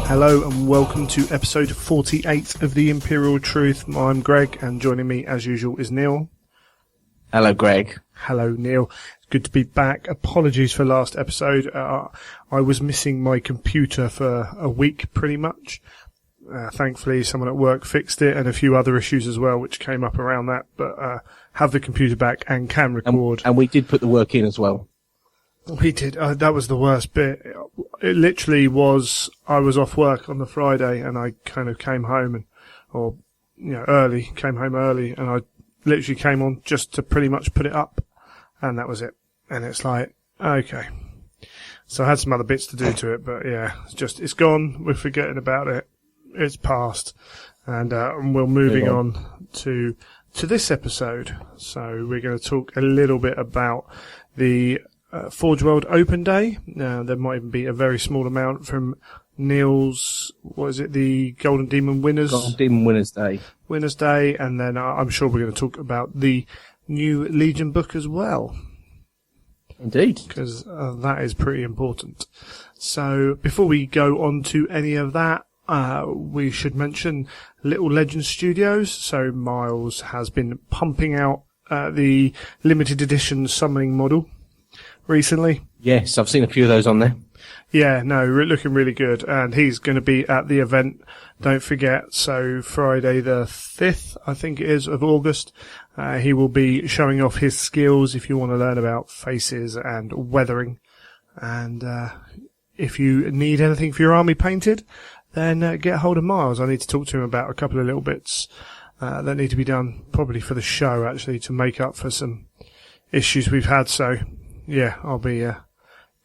Hello and welcome to episode 48 of The Imperial Truth. I'm Greg, and joining me as usual is Neil. Hello, Greg. Hello, Neil. It's good to be back. Apologies for last episode. I was missing my computer for a week pretty much. Thankfully, someone at work fixed it, and a few other issues as well, which came up around that. But have the computer back and can record. And we did put the work in as well. We did. That was the worst bit. It literally was, I was off work on the Friday and I kind of came home came home early, and I literally came on just to pretty much put it up, and that was it. And it's like, okay. So I had some other bits to do to it, but yeah, it's gone. We're forgetting about it. It's past. And we're moving on to this episode. So we're going to talk a little bit about the Forge World Open Day. There might even be a very small amount from Neil's, the Golden Demon Winners? Golden Demon Winners Day. Winners Day, and then I'm sure we're going to talk about the new Legion book as well. Indeed. Because that is pretty important. So before we go on to any of that, we should mention Lil Legend Studios. So Miles has been pumping out the limited edition summoning model recently. Yes, I've seen a few of those on there. Yeah, no, looking really good. And he's going to be at the event, don't forget. So Friday the 5th, I think it is, of August. He will be showing off his skills if you want to learn about faces and weathering. And if you need anything for your army painted, then get hold of Miles. I need to talk to him about a couple of little bits that need to be done, probably for the show, actually, to make up for some issues we've had. So yeah, I'll be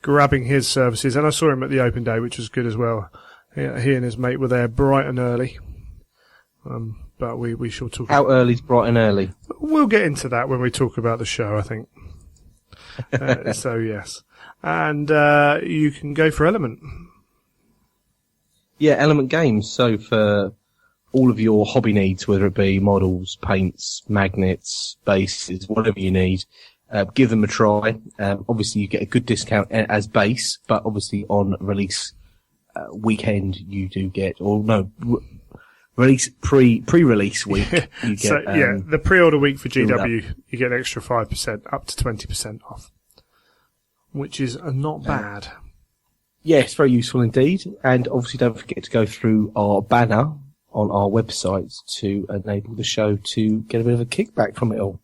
grabbing his services. And I saw him at the open day, which was good as well. Yeah, he and his mate were there bright and early. But we shall talk. How early's bright and early? We'll get into that when we talk about the show, I think. So yes. And you can go for Element. Yeah, Element Games. So for all of your hobby needs, whether it be models, paints, magnets, bases, whatever you need, give them a try. Obviously, you get a good discount as base, but obviously on release weekend you do get, release pre-release week. You get, so the pre-order week for GW, you get an extra 5%, up to 20% off, which is not bad. Yeah, it's very useful indeed. And obviously, don't forget to go through our banner on our website to enable the show to get a bit of a kickback from it all.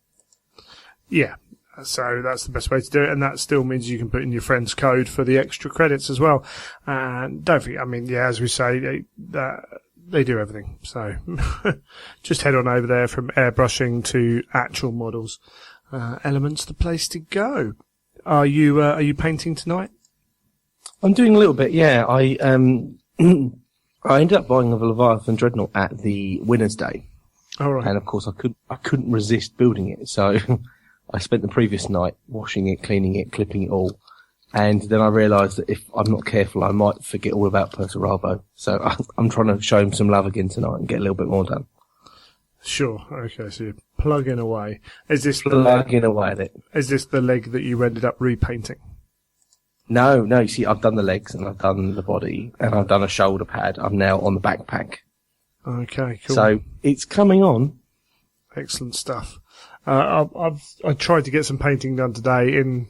Yeah. So that's the best way to do it, and that still means you can put in your friend's code for the extra credits as well. And don't forget, as we say, they do everything. So just head on over there, from airbrushing to actual models. Element's the place to go. Are you painting tonight? I'm doing a little bit, yeah. I ended up buying a Leviathan Dreadnought at the Winners' Day. All right. And of course I couldn't resist building it, so I spent the previous night washing it, cleaning it, clipping it all. And then I realised that if I'm not careful, I might forget all about Perturabo. So I'm trying to show him some love again tonight and get a little bit more done. Sure. Okay, so you're plugging away. Is this plugging away at it? Is this the leg that you ended up repainting? No, you see, I've done the legs and I've done the body and I've done a shoulder pad. I'm now on the backpack. Okay, cool. So it's coming on. Excellent stuff. I tried to get some painting done today, in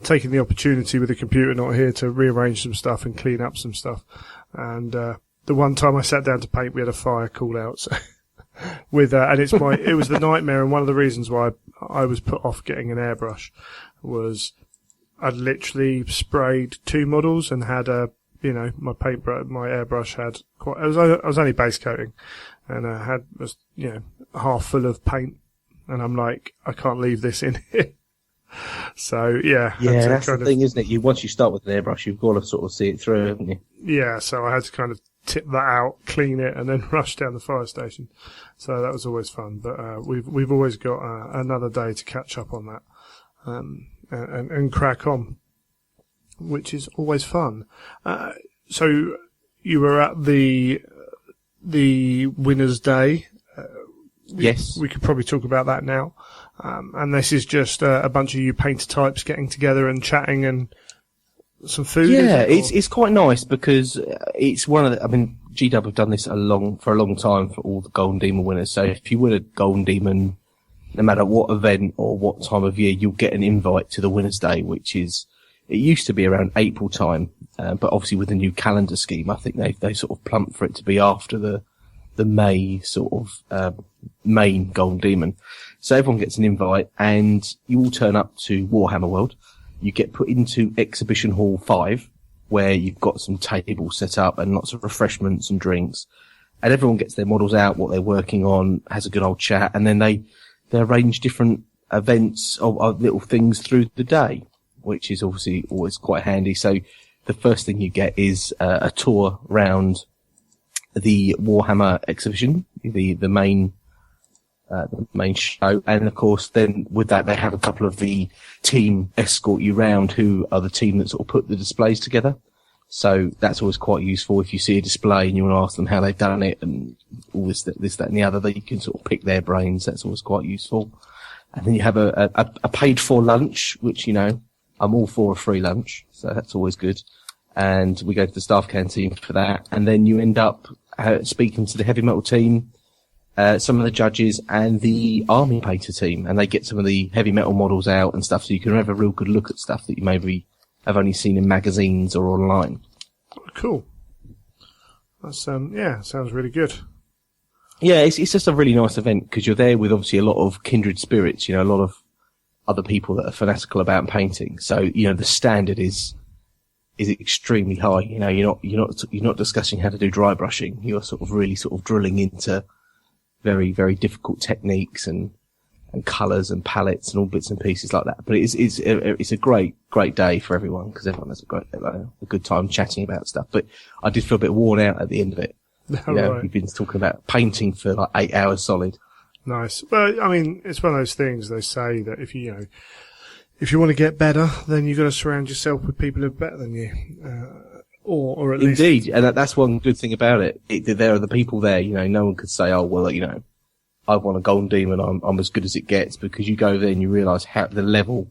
taking the opportunity with the computer not here to rearrange some stuff and clean up some stuff. And the one time I sat down to paint, we had a fire call out. So and it was the nightmare. And one of the reasons why I was put off getting an airbrush was I'd literally sprayed 2 models and had my airbrush had I was only base coating, and I had half full of paint. And I'm like, I can't leave this in here. So, yeah. Yeah, that's the thing, isn't it? Once you start with an airbrush, you've got to sort of see it through, haven't you? Yeah, so I had to kind of tip that out, clean it, and then rush down the fire station. So that was always fun. But we've always got another day to catch up on that and crack on, which is always fun. So you were at the Winners' Day. Yes. We could probably talk about that now. And this is just a bunch of you painter types getting together and chatting and some food? Yeah, is it, it's quite nice because it's one of the. I mean, GW have done this for a long time for all the Golden Demon winners. So if you win a Golden Demon, no matter what event or what time of year, you'll get an invite to the Winners' Day, which is. It used to be around April time, but obviously with the new calendar scheme, I think they sort of plumped for it to be after the May sort of main Golden Demon. So everyone gets an invite, and you all turn up to Warhammer World. You get put into Exhibition Hall 5, where you've got some tables set up and lots of refreshments and drinks, and everyone gets their models out, what they're working on, has a good old chat, and then they arrange different events of little things through the day, which is obviously always quite handy. So the first thing you get is a tour around the Warhammer exhibition, the main show. And of course, then with that, they have a couple of the team escort you round, who are the team that sort of put the displays together. So that's always quite useful if you see a display and you want to ask them how they've done it and all this, that, and the other, that you can sort of pick their brains. That's always quite useful. And then you have a paid for lunch, which, you know, I'm all for a free lunch, so that's always good. And we go to the staff canteen for that. And then you end up speaking to the heavy metal team, some of the judges, and the army painter team. And they get some of the heavy metal models out and stuff, so you can have a real good look at stuff that you maybe have only seen in magazines or online. Cool. That's sounds really good. Yeah, it's just a really nice event because you're there with obviously a lot of kindred spirits, you know, a lot of other people that are fanatical about painting. So, you know, the standard is extremely high. You know, you're not discussing how to do dry brushing. You're sort of really sort of drilling into very, very difficult techniques and colours and palettes and all bits and pieces like that. But it's a great day for everyone because everyone has a good time chatting about stuff. But I did feel a bit worn out at the end of it. You know, right. You've been talking about painting for like 8 hours solid. Nice. Well, I mean, it's one of those things they say that if you want to get better, then you've got to surround yourself with people who are better than you, or at least. Indeed, and that's one good thing about it. There are the people there. You know, no one could say, "Oh, well, you know, I've won a Golden Demon. I'm as good as it gets," because you go there and you realise how the level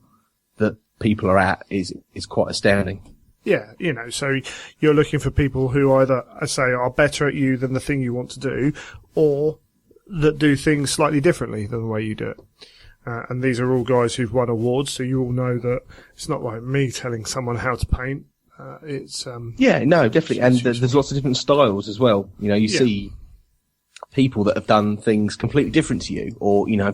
that people are at is quite astounding. Yeah, you know, so you're looking for people who either, I say, are better at you than the thing you want to do, or that do things slightly differently than the way you do it. And these are all guys who've won awards, so you all know that it's not like me telling someone how to paint. Yeah, no, definitely. And there's lots of different styles as well. You know, you see people that have done things completely different to you, or, you know,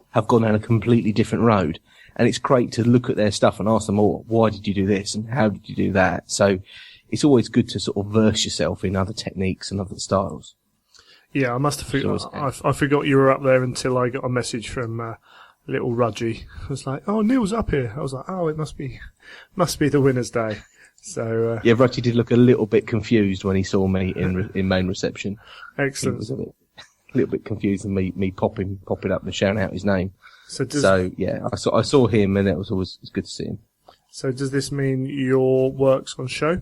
have gone down a completely different road. And it's great to look at their stuff and ask them, "Oh, why did you do this? And how did you do that?" So it's always good to sort of verse yourself in other techniques and other styles. Yeah, I must have I forgot you were up there until I got a message from little Rudgy. I was like, "Oh, Neil's up here." I was like, "Oh, it must be the Winners' Day." So yeah, Rudgy did look a little bit confused when he saw me in main reception. Excellent. He was a little bit confused and me popping up and shouting out his name. So yeah, I saw him, and it was always good to see him. So does this mean your work's on show?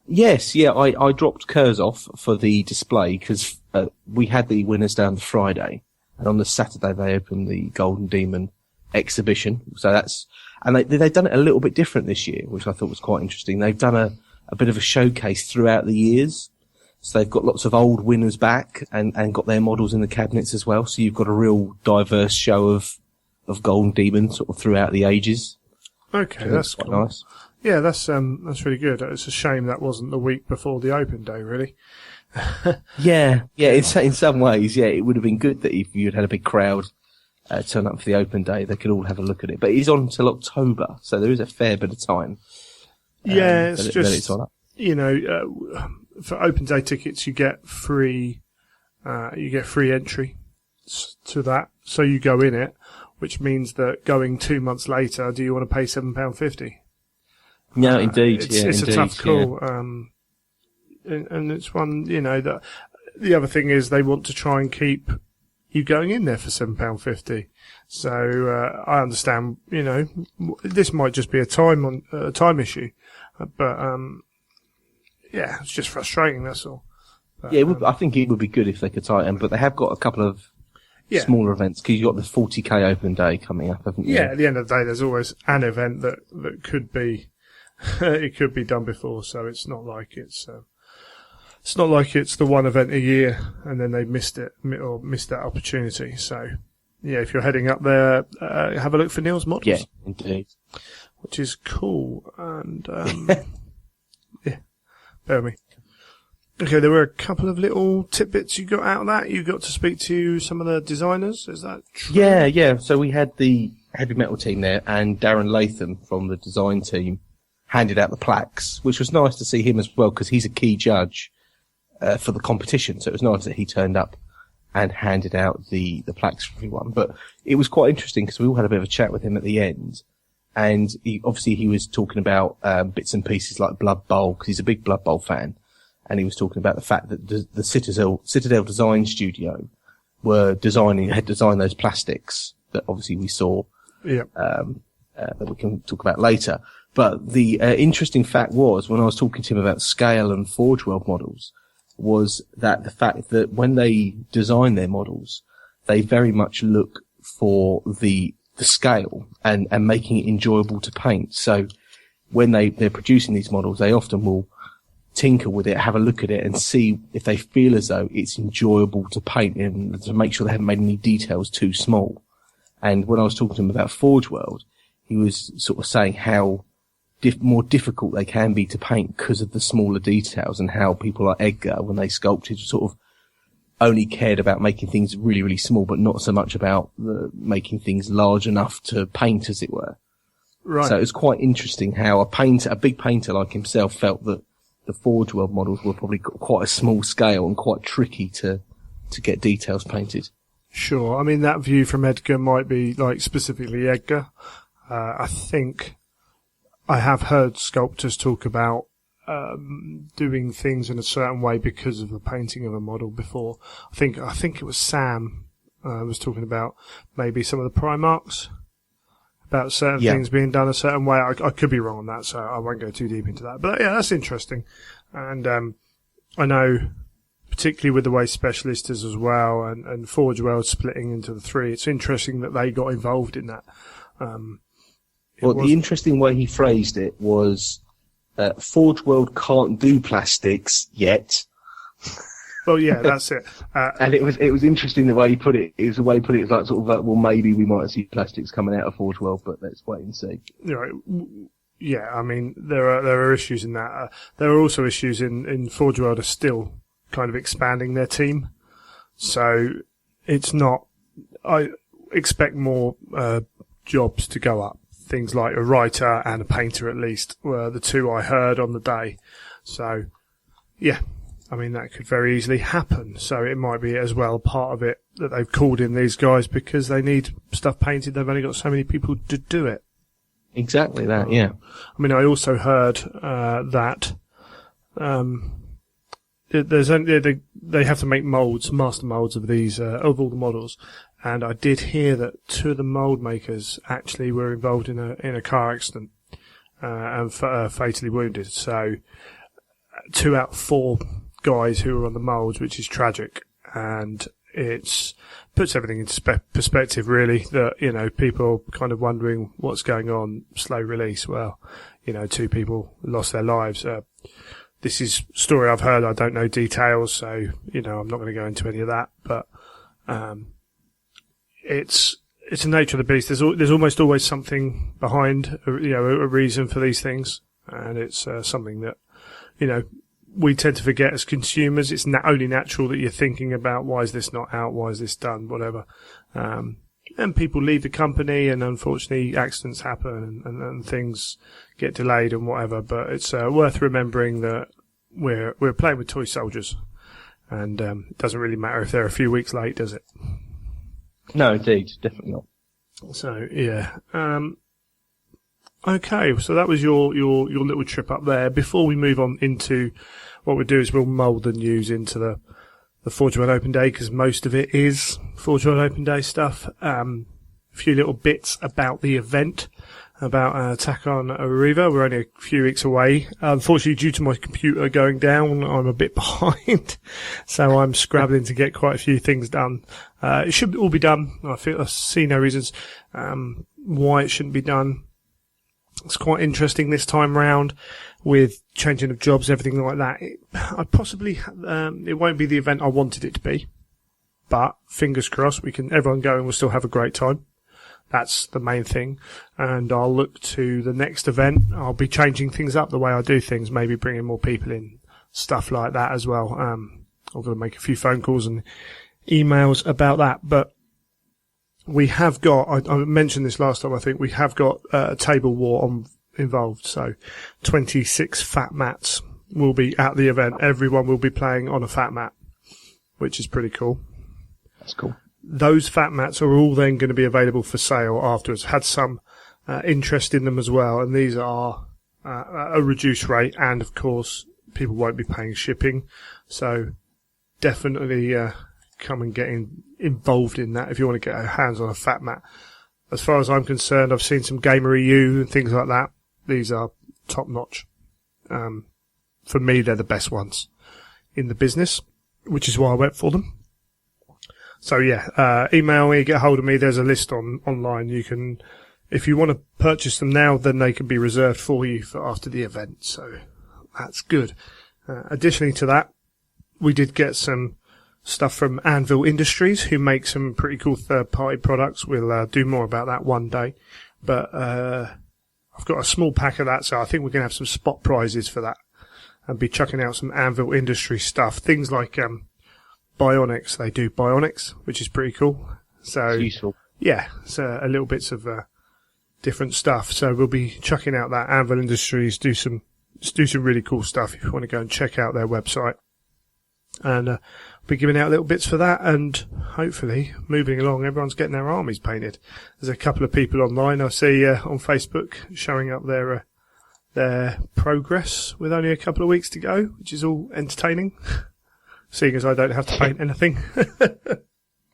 Yes, yeah, I dropped Kurz off for the display because we had the Winners' Day on the Friday, and on the Saturday they opened the Golden Demon exhibition. So they've done it a little bit different this year, which I thought was quite interesting. They've done a bit of a showcase throughout the years. So they've got lots of old winners back and got their models in the cabinets as well. So you've got a real diverse show of Golden Demon sort of throughout the ages. Okay, so that's quite cool. Nice. Yeah, that's really good. It's a shame that wasn't the week before the open day, really. Yeah. In some ways, yeah, it would have been good that if you'd had a big crowd turn up for the open day, they could all have a look at it. But it is on until October, so there is a fair bit of time. Yeah, it's it's on up. You know, for open day tickets, you get free entry to that, so you go in it, which means that going 2 months later, do you want to pay £7.50? No, indeed. It's a tough call. Yeah. And it's one, you know, that the other thing is they want to try and keep you going in there for £7.50. So, I understand, you know, this might just be a time issue, but, yeah, it's just frustrating, that's all. But, yeah, I think it would be good if they could tighten, but they have got a couple of smaller events, because you've got the 40k open day coming up, haven't you? Yeah, at the end of the day, there's always an event that could be it could be done before, so it's not like it's the one event a year and then they missed that opportunity. So, yeah, if you're heading up there, have a look for Neil's models. Yeah, indeed. Which is cool. And, yeah, bear with me. Okay, there were a couple of little tidbits you got out of that. You got to speak to some of the designers. Is that true? Yeah. So we had the heavy metal team there, and Darren Latham from the design team handed out the plaques, which was nice to see him as well, because he's a key judge for the competition. So it was nice that he turned up and handed out the plaques for everyone. But it was quite interesting because we all had a bit of a chat with him at the end. And he was talking about bits and pieces like Blood Bowl, because he's a big Blood Bowl fan. And he was talking about the fact that the Citadel Design Studio had designed those plastics that obviously we saw, that we can talk about later. But the interesting fact was, when I was talking to him about scale and Forge World models, was that the fact that when they design their models, they very much look for the scale and making it enjoyable to paint. So when they're producing these models, they often will tinker with it, have a look at it, and see if they feel as though it's enjoyable to paint, and to make sure they haven't made any details too small. And when I was talking to him about Forge World, he was sort of saying how more difficult they can be to paint because of the smaller details, and how people like Edgar, when they sculpted, sort of only cared about making things really, really small, but not so much about making things large enough to paint, as it were. Right. So it was quite interesting how a big painter like himself felt that the Forge World models were probably quite a small scale and quite tricky to get details painted. Sure. I mean, that view from Edgar might be like specifically Edgar. I think I have heard sculptors talk about doing things in a certain way because of the painting of a model before. I think it was Sam was talking about maybe some of the Primarchs, about certain things being done a certain way. I could be wrong on that, so I won't go too deep into that. But yeah, that's interesting. And I know, particularly with the way Specialist is as well, and Forge World splitting into the three, it's interesting that they got involved in that. The interesting way he phrased it was, Forge World can't do plastics yet. Well, yeah, that's it. And it was interesting the way he put it. It was the way he put it. It's like sort of like, well, maybe we might see plastics coming out of Forge World, but let's wait and see. Yeah, I mean, there are issues in that. There are also issues in Forge World are still kind of expanding their team. So it's not, I expect more, jobs to go up. Things like a writer and a painter at least were the two I heard on the day. So, yeah. I mean, that could very easily happen. So it might be as well part of it that they've called in these guys because they need stuff painted. They've only got so many people to do it. Exactly that, yeah. I mean, I also heard that they have to make molds, master molds of these of all the models. And I did hear that two of the mold makers actually were involved in a car accident and fatally wounded. So 2 out of 4 guys who were on the molds, which is tragic, and puts everything into perspective, really, that, you know, people kind of wondering what's going on, slow release. Well, you know, 2 people lost their lives. This is a story I've heard. I don't know details, so, you know, I'm not going to go into any of that, but, it's the nature of the beast. There's almost always something behind, you know, a reason for these things, and it's something that, you know, we tend to forget as consumers. It's only natural that you're thinking about, why is this not out? Why is this done? Whatever. And people leave the company, and unfortunately accidents happen and things get delayed and whatever. But it's worth remembering that we're playing with toy soldiers, and it doesn't really matter if they're a few weeks late, does it? No, indeed. Definitely not. So, yeah. Okay, so that was your little trip up there. Before we move on into what we'll do is we'll mould the news into the Forge World Open Day, because most of it is Forge World Open Day stuff. A few little bits about the event, about Attack on Arriva. We're only a few weeks away. Unfortunately, due to my computer going down, I'm a bit behind, so I'm scrabbling to get quite a few things done. It should all be done. I see no reasons why it shouldn't be done. It's quite interesting this time round with changing of jobs, everything like that. It won't be the event I wanted it to be, but fingers crossed everyone go and we'll still have a great time. That's the main thing. And I'll look to the next event. I'll be changing things up the way I do things, maybe bringing more people in, stuff like that as well. I'm going to make a few phone calls and emails about that, but we have got, I mentioned this last time, I think we have got a table war involved. So 26 fat mats will be at the event. Everyone will be playing on a fat mat, which is pretty cool. That's cool. Those fat mats are all then going to be available for sale afterwards. Had some interest in them as well, and these are a reduced rate, and of course people won't be paying shipping. So definitely come and get involved in that if you want to get your hands on a fat mat. As far as I'm concerned, I've seen some Gamer EU and things like that. These are top notch. For me, they're the best ones in the business, which is why I went for them. So yeah, email me, get hold of me. There's a list online. You can, if you want to purchase them now, then they can be reserved for you for after the event. So that's good. Additionally to that, we did get some stuff from Anvil Industries, who make some pretty cool third-party products. We'll do more about that one day. But I've got a small pack of that, so I think we're going to have some spot prizes for that. And be chucking out some Anvil Industries stuff. Things like bionics. They do bionics, which is pretty cool. So it's useful. Yeah, so a little bits of different stuff. So we'll be chucking out that. Anvil Industries do some really cool stuff if you want to go and check out their website. And be giving out little bits for that, and hopefully moving along, everyone's getting their armies painted. There's a couple of people online I see on Facebook showing up their progress with only a couple of weeks to go, which is all entertaining, seeing as I don't have to paint anything.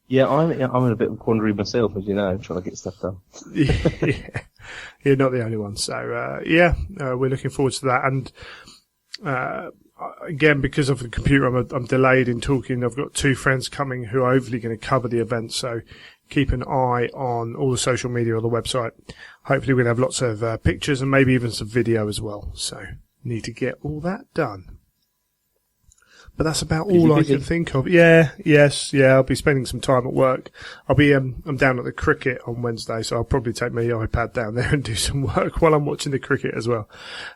Yeah, I'm in a bit of a quandary myself, as you know, trying to get stuff done. Yeah, you're not the only one. So we're looking forward to that. And again, because of the computer, I'm delayed in talking. I've got two friends coming who are hopefully going to cover the event, so keep an eye on all the social media or the website. Hopefully we'll have lots of pictures and maybe even some video as well. So need to get all that done. But that's about all I can think of. I'll be spending some time at work. I'm down at the cricket on Wednesday, so I'll probably take my iPad down there and do some work while I'm watching the cricket as well.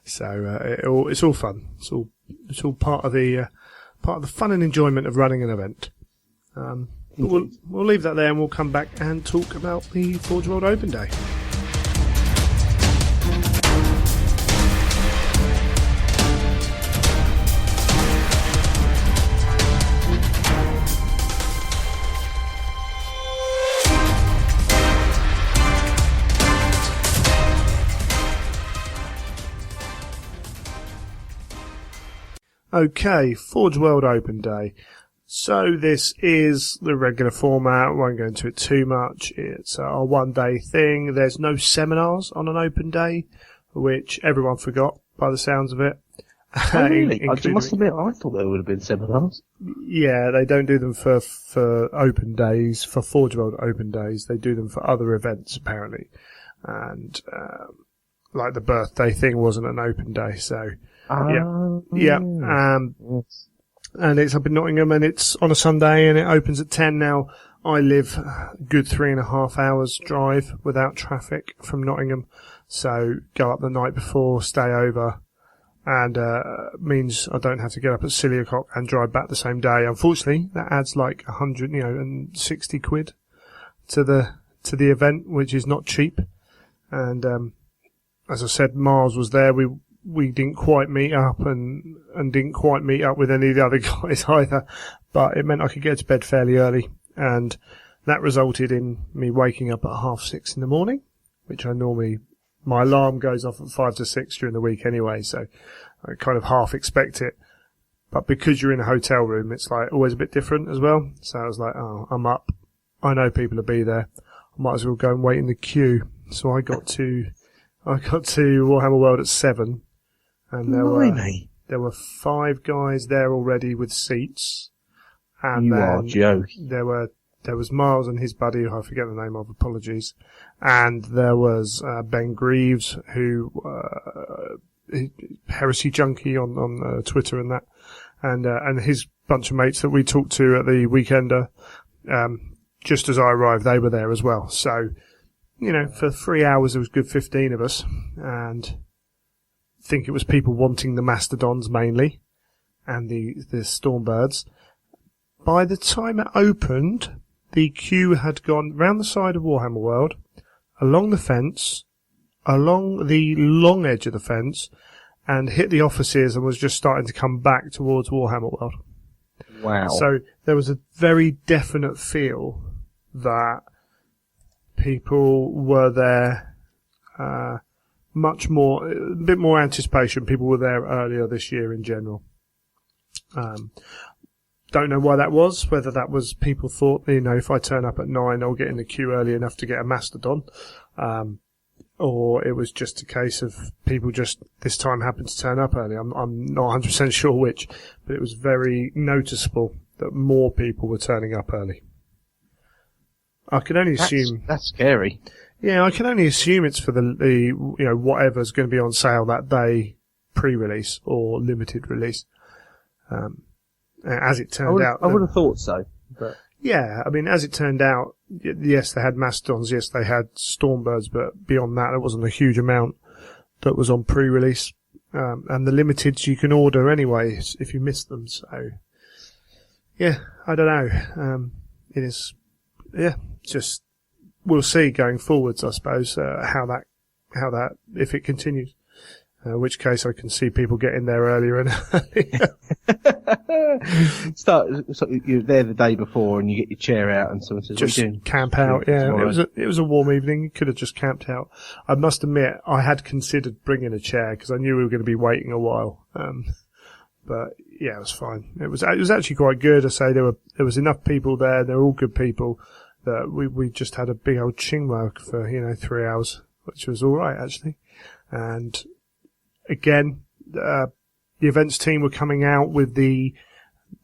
So it's all fun. It's all part of the fun and enjoyment of running an event. But we'll leave that there, and we'll come back and talk about the Forge World Open Day. Okay, Forge World Open Day. So this is the regular format. I won't go into it too much. It's a one-day thing. There's no seminars on an open day, which everyone forgot by the sounds of it. Oh, really? I must admit, I thought there would have been seminars. Yeah, they don't do them for open days, for Forge World Open Days. They do them for other events, apparently. And like the birthday thing wasn't an open day, so... Yes. And it's up in Nottingham, and it's on a Sunday, and it opens at 10. Now, I live a good 3.5 hours drive without traffic from Nottingham, so go up the night before, stay over, and means I don't have to get up at silly o'clock and drive back the same day. Unfortunately, that adds like 160 quid to the event, which is not cheap. And as I said, Mars was there. We didn't quite meet up and didn't quite meet up with any of the other guys either, but it meant I could get to bed fairly early, and that resulted in me waking up at 6:30 in the morning, which my alarm goes off at 5 to 6 during the week anyway, so I kind of half expect it. But because you're in a hotel room, it's like always a bit different as well. So I was like, oh, I'm up. I know people will be there. I might as well go and wait in the queue. So I got to Warhammer World at 7. And there were 5 guys there already with seats. And you are joking. There were there was Miles and his buddy, who I forget the name of, apologies, and there was Ben Greaves, who Heresy Junkie on Twitter and that, and his bunch of mates that we talked to at the Weekender. Just as I arrived, they were there as well. So, for 3 hours, there was a good 15 of us, and I think it was people wanting the Mastodons mainly, and the Stormbirds. By the time it opened, the queue had gone round the side of Warhammer World, along the fence, along the long edge of the fence, and hit the offices and was just starting to come back towards Warhammer World. Wow. So there was a very definite feel that people were there, a bit more anticipation. People were there earlier this year in general. Don't know why that was, whether that was people thought, if I turn up at 9, I'll get in the queue early enough to get a Mastodon. Or it was just a case of people just this time happened to turn up early. I'm not 100% sure which, but it was very noticeable that more people were turning up early. I can only assume that's scary. Yeah, I can only assume it's for the whatever's going to be on sale that day, pre-release or limited release. As it turned out, I would have thought so. But yeah, I mean, as it turned out, yes, they had Mastodons, yes, they had Stormbirds, but beyond that, there wasn't a huge amount that was on pre-release. And the limiteds you can order anyway if you miss them. So, yeah, I don't know. It is, just we'll see going forwards, I suppose, how that if it continues. In which case, I can see people getting there earlier and earlier. You're there the day before, and you get your chair out, and someone says, "Just what are you doing?" camp out." Yeah, it was a warm evening. You could have just camped out. I must admit, I had considered bringing a chair because I knew we were going to be waiting a while. But yeah, it was fine. It was actually quite good. I say there was enough people there. They were all good people. That we just had a big old chingwork for 3 hours, which was all right actually, and. Again, the events team were coming out with the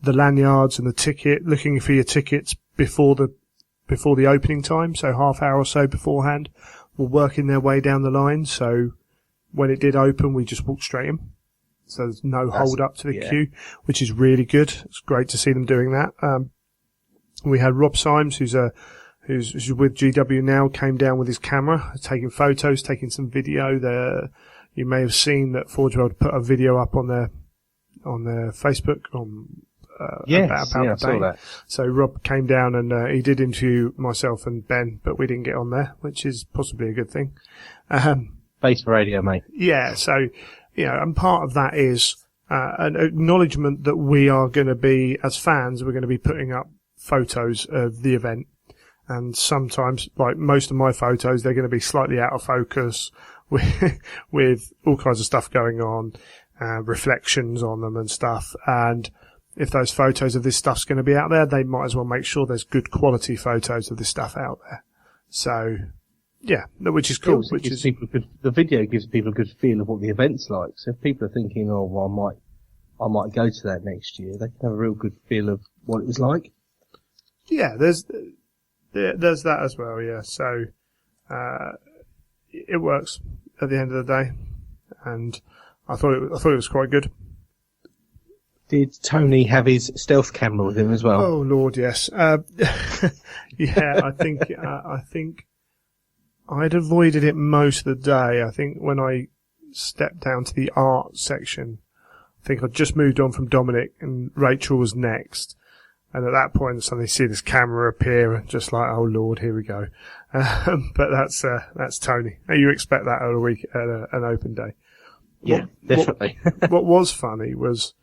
lanyards and the ticket, looking for your tickets before the opening time, so half hour or so beforehand, were working their way down the line. So when it did open, we just walked straight in. So there's no hold up to the queue, which is really good. It's great to see them doing that. We had Rob Symes, who's with GW now, came down with his camera, taking photos, taking some video there. You may have seen that Forge World put a video up on their Facebook about I saw that. So Rob came down and he did interview myself and Ben, but we didn't get on there, which is possibly a good thing. Face for radio, mate. Yeah, so and part of that is an acknowledgement that we are going to be, as fans, we're going to be putting up photos of the event, and sometimes, like most of my photos, they're going to be slightly out of focus. With all kinds of stuff going on, reflections on them and stuff. And if those photos of this stuff's going to be out there, they might as well make sure there's good quality photos of this stuff out there. So, yeah, which is cool. The video gives people a good feel of what the event's like. So if people are thinking, oh, well, I might go to that next year, they can have a real good feel of what it was like. Yeah, there's that as well. Yeah, so it works at the end of the day, and I thought it was quite good. Did Tony have his stealth camera with him as well? Oh Lord, yes. Yeah, I think I'd avoided it most of the day. I think when I stepped down to the art section, I think I'd just moved on from Dominic and Rachel was next. And at that point, suddenly see this camera appear, and just like, oh Lord, here we go. But that's Tony. You expect that at a week at an open day. Yeah, definitely. What was funny was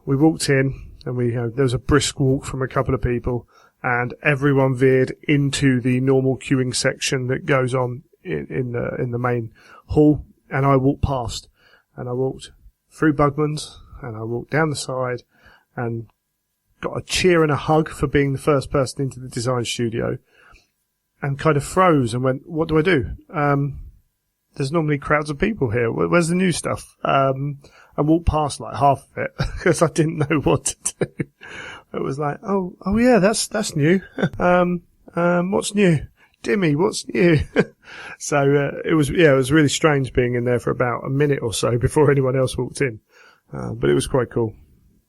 we walked in, and there was a brisk walk from a couple of people, and everyone veered into the normal queuing section that goes on in the main hall. And I walked past, and I walked through Bugman's, and I walked down the side, and got a cheer and a hug for being the first person into the design studio, and kind of froze and went, what do I do? There's normally crowds of people here. Where's the new stuff? And walked past like half of it because I didn't know what to do. It was like, oh yeah, that's new. What's new? Dimmy, what's new? So it was really strange being in there for about a minute or so before anyone else walked in. But it was quite cool,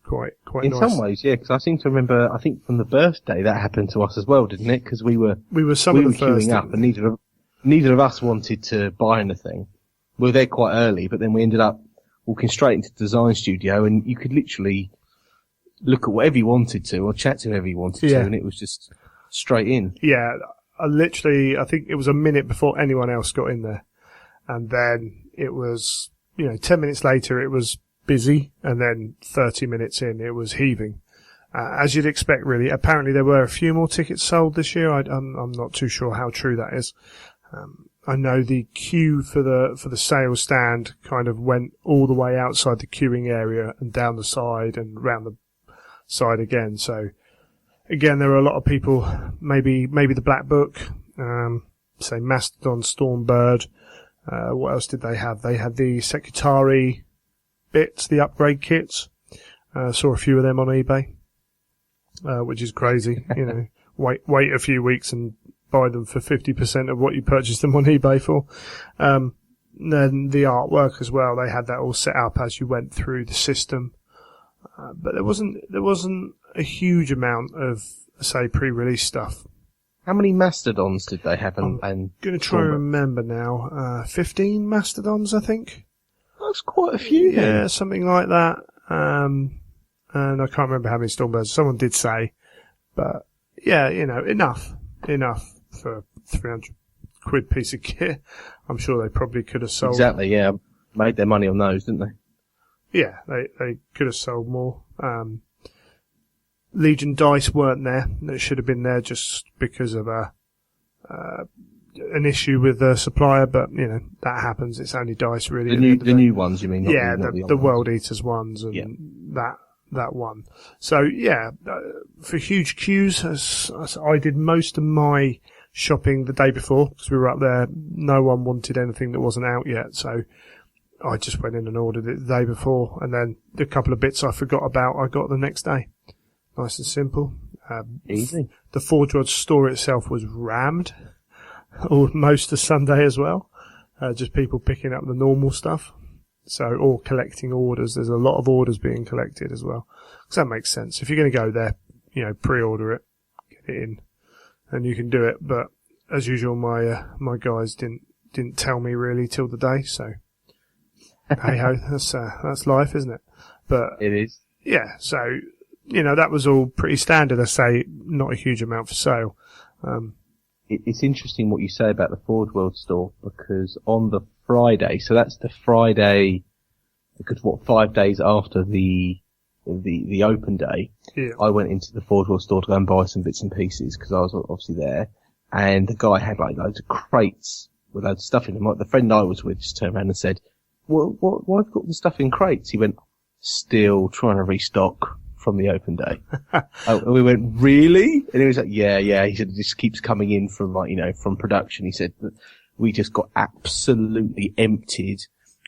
quite in nice. some ways, yeah. Because I seem to remember, I think from the birthday that happened to us as well, didn't it? Because we were queuing up, and neither of us wanted to buy anything. We were there quite early, but then we ended up walking straight into the design studio, and you could literally look at whatever you wanted to, or chat to whoever you wanted to, and it was just straight in. Yeah, I think it was a minute before anyone else got in there. And then it was, 10 minutes later it was busy, and then 30 minutes in it was heaving. As you'd expect, really. Apparently there were a few more tickets sold this year. I'm not too sure how true that is. I know the queue for the sales stand kind of went all the way outside the queuing area and down the side and round the side again. So again, there were a lot of people, maybe the Black Book, say Mastodon, Stormbird. What else did they have? They had the Secretary bits, the upgrade kits. Saw a few of them on eBay, which is crazy. Wait a few weeks and buy them for 50% of what you purchased them on eBay for. Then the artwork as well. They had that all set up as you went through the system. But there wasn't a huge amount of, say, pre-release stuff. How many Mastodons did they have? I'm going to try and remember now. 15 Mastodons, I think. That's quite a few. Yeah, something like that. And I can't remember how many Stormbirds. Someone did say, but yeah, enough for 300 quid piece of kit. I'm sure they probably could have sold. Exactly. Yeah, made their money on those, didn't they? Yeah, they could have sold more. Legion dice weren't there. They should have been there just because of an issue with the supplier, but that happens. It's only dice, really. The new ones, you mean? Yeah, the World Eaters ones and that one. So yeah, for huge queues, as I did most of my shopping the day before because we were up there. No one wanted anything that wasn't out yet, so I just went in and ordered it the day before, and then the couple of bits I forgot about, I got the next day. Nice and simple. Easy. The Forge World store itself was rammed most of Sunday as well. Just people picking up the normal stuff. So, or collecting orders. There's a lot of orders being collected as well. Because that makes sense. If you're going to go there, pre-order it, get it in, and you can do it. But as usual, my guys didn't tell me really till the day. So, hey ho, that's life, isn't it? But it is. Yeah. So, that was all pretty standard. I say not a huge amount for sale. It's interesting what you say about the Forge World store, because on the Friday, so that's the Friday, because 5 days after the open day, I went into the Forge World store to go and buy some bits and pieces, because I was obviously there, and the guy had like loads of crates with loads of stuff in them. Like the friend I was with just turned around and said, well, why have you got the stuff in crates? He went, still trying to restock from the open day. And we went, really? And he was like, yeah. He said, it just keeps coming in from from production. He said that we just got absolutely emptied.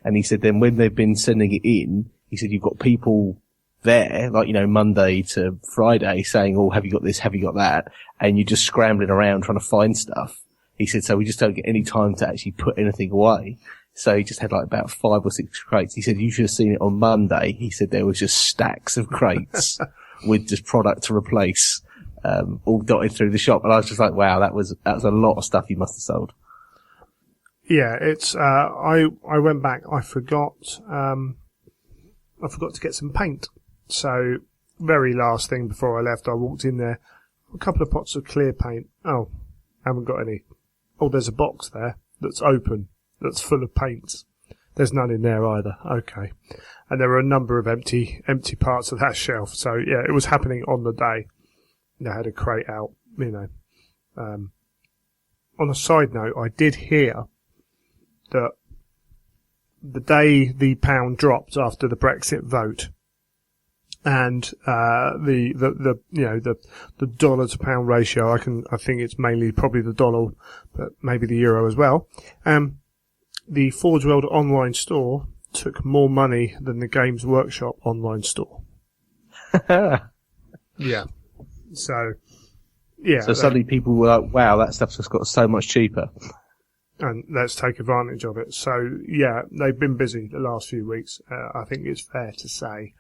And he said then when they've been sending it in, he said, you've got people there, Monday to Friday saying, oh, have you got this? Have you got that? And you're just scrambling around trying to find stuff. He said, so we just don't get any time to actually put anything away. So he just had about 5 or 6 crates. He said, you should have seen it on Monday. He said there was just stacks of crates with just product to replace, all dotted through the shop. And I was just like, wow, that was a lot of stuff you must have sold. Yeah, it's, I went back. I forgot to get some paint. So very last thing before I left, I walked in there, a couple of pots of clear paint. Oh, haven't got any. Oh, there's a box there that's open. That's full of paints. There's none in there either. Okay. And there were a number of empty parts of that shelf. So yeah, it was happening on the day. I had a crate out, On a side note, I did hear that the day the pound dropped after the Brexit vote, and the dollar to pound ratio, I think it's mainly probably the dollar, but maybe the euro as well. The Forge World online store took more money than the Games Workshop online store. Yeah. So, yeah. So suddenly people were like, wow, that stuff's just got so much cheaper. And let's take advantage of it. So, yeah, they've been busy the last few weeks. I think it's fair to say.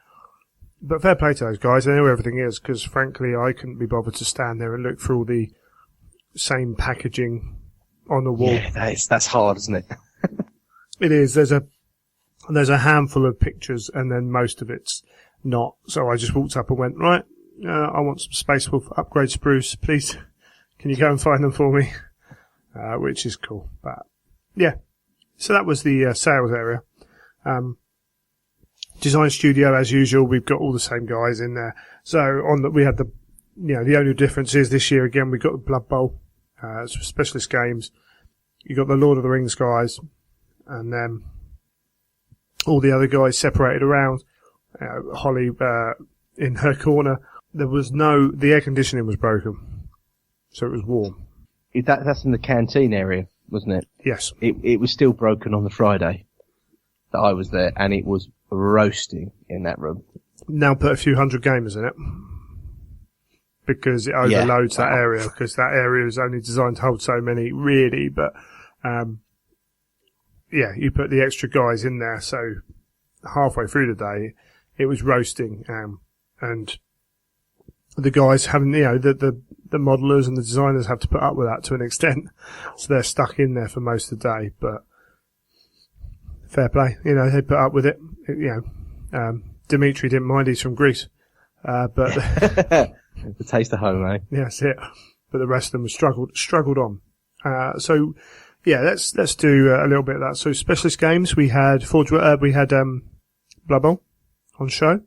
But fair play to those guys. They know where everything is, because frankly, I couldn't be bothered to stand there and look through all the same packaging on the wall. Yeah, that's hard, isn't it? It is. There's a handful of pictures, and then most of it's not. So I just walked up and went, right, I want some Space Wolf upgrade spruce, please. Can you go and find them for me? Which is cool. But yeah, so that was the sales area. Design studio, as usual, we've got all the same guys in there. So we had the only difference is this year again we've got the Blood Bowl, specialist games. You got the Lord of the Rings guys, and then all the other guys separated around. Holly in her corner. The air conditioning was broken, so it was warm. That's in the canteen area, wasn't it? Yes. It was still broken on the Friday that I was there, and it was roasting in that room. Now put a few hundred gamers in it, because it overloads that area, because that area is only designed to hold so many, really, but you put the extra guys in there, so halfway through the day, it was roasting, and the guys having, the modelers and the designers have to put up with that to an extent, so they're stuck in there for most of the day, but fair play, they put up with it, Dimitri didn't mind, he's from Greece, but the taste of home, eh? Yeah, that's it. But the rest of them struggled on. So yeah, let's do a little bit of that. So specialist games, we had Blood Bowl on show.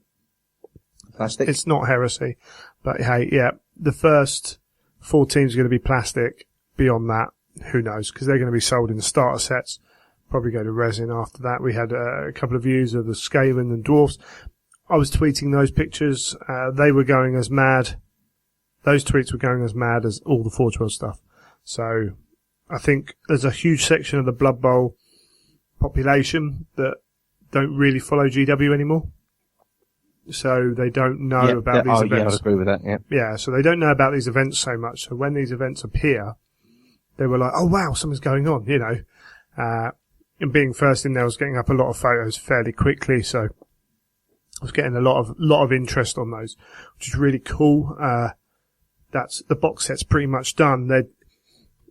Plastic. It's not Heresy, but hey, yeah, the first 4 teams are going to be plastic. Beyond that, who knows? Because they're going to be sold in the starter sets. Probably go to resin after that. We had a couple of views of the Skaven and Dwarfs. I was tweeting those pictures. They were going as mad. Those tweets were going as mad as all the Forge World stuff. So I think there's a huge section of the Blood Bowl population that don't really follow GW anymore. So they don't know about these events. Yeah, I agree with that, yeah. Yeah, so they don't know about these events so much. So when these events appear, they were like, oh wow, something's going on, and being first in there, I was getting up a lot of photos fairly quickly, so I was getting a lot of interest on those, which is really cool. That's the box set's pretty much done.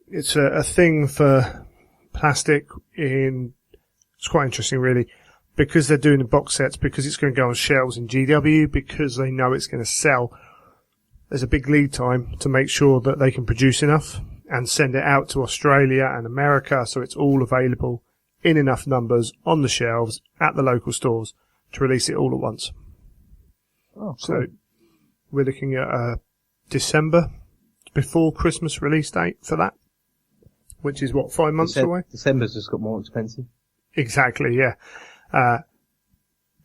It's a thing for plastic it's quite interesting really, because they're doing the box sets, because it's going to go on shelves in GW, because they know it's going to sell. There's a big lead time to make sure that they can produce enough and send it out to Australia and America, so it's all available in enough numbers on the shelves at the local stores to release it all at once. Oh, cool. So we're looking at December, before Christmas release date for that, which is 5 months away? December's just got more expensive. Exactly, yeah.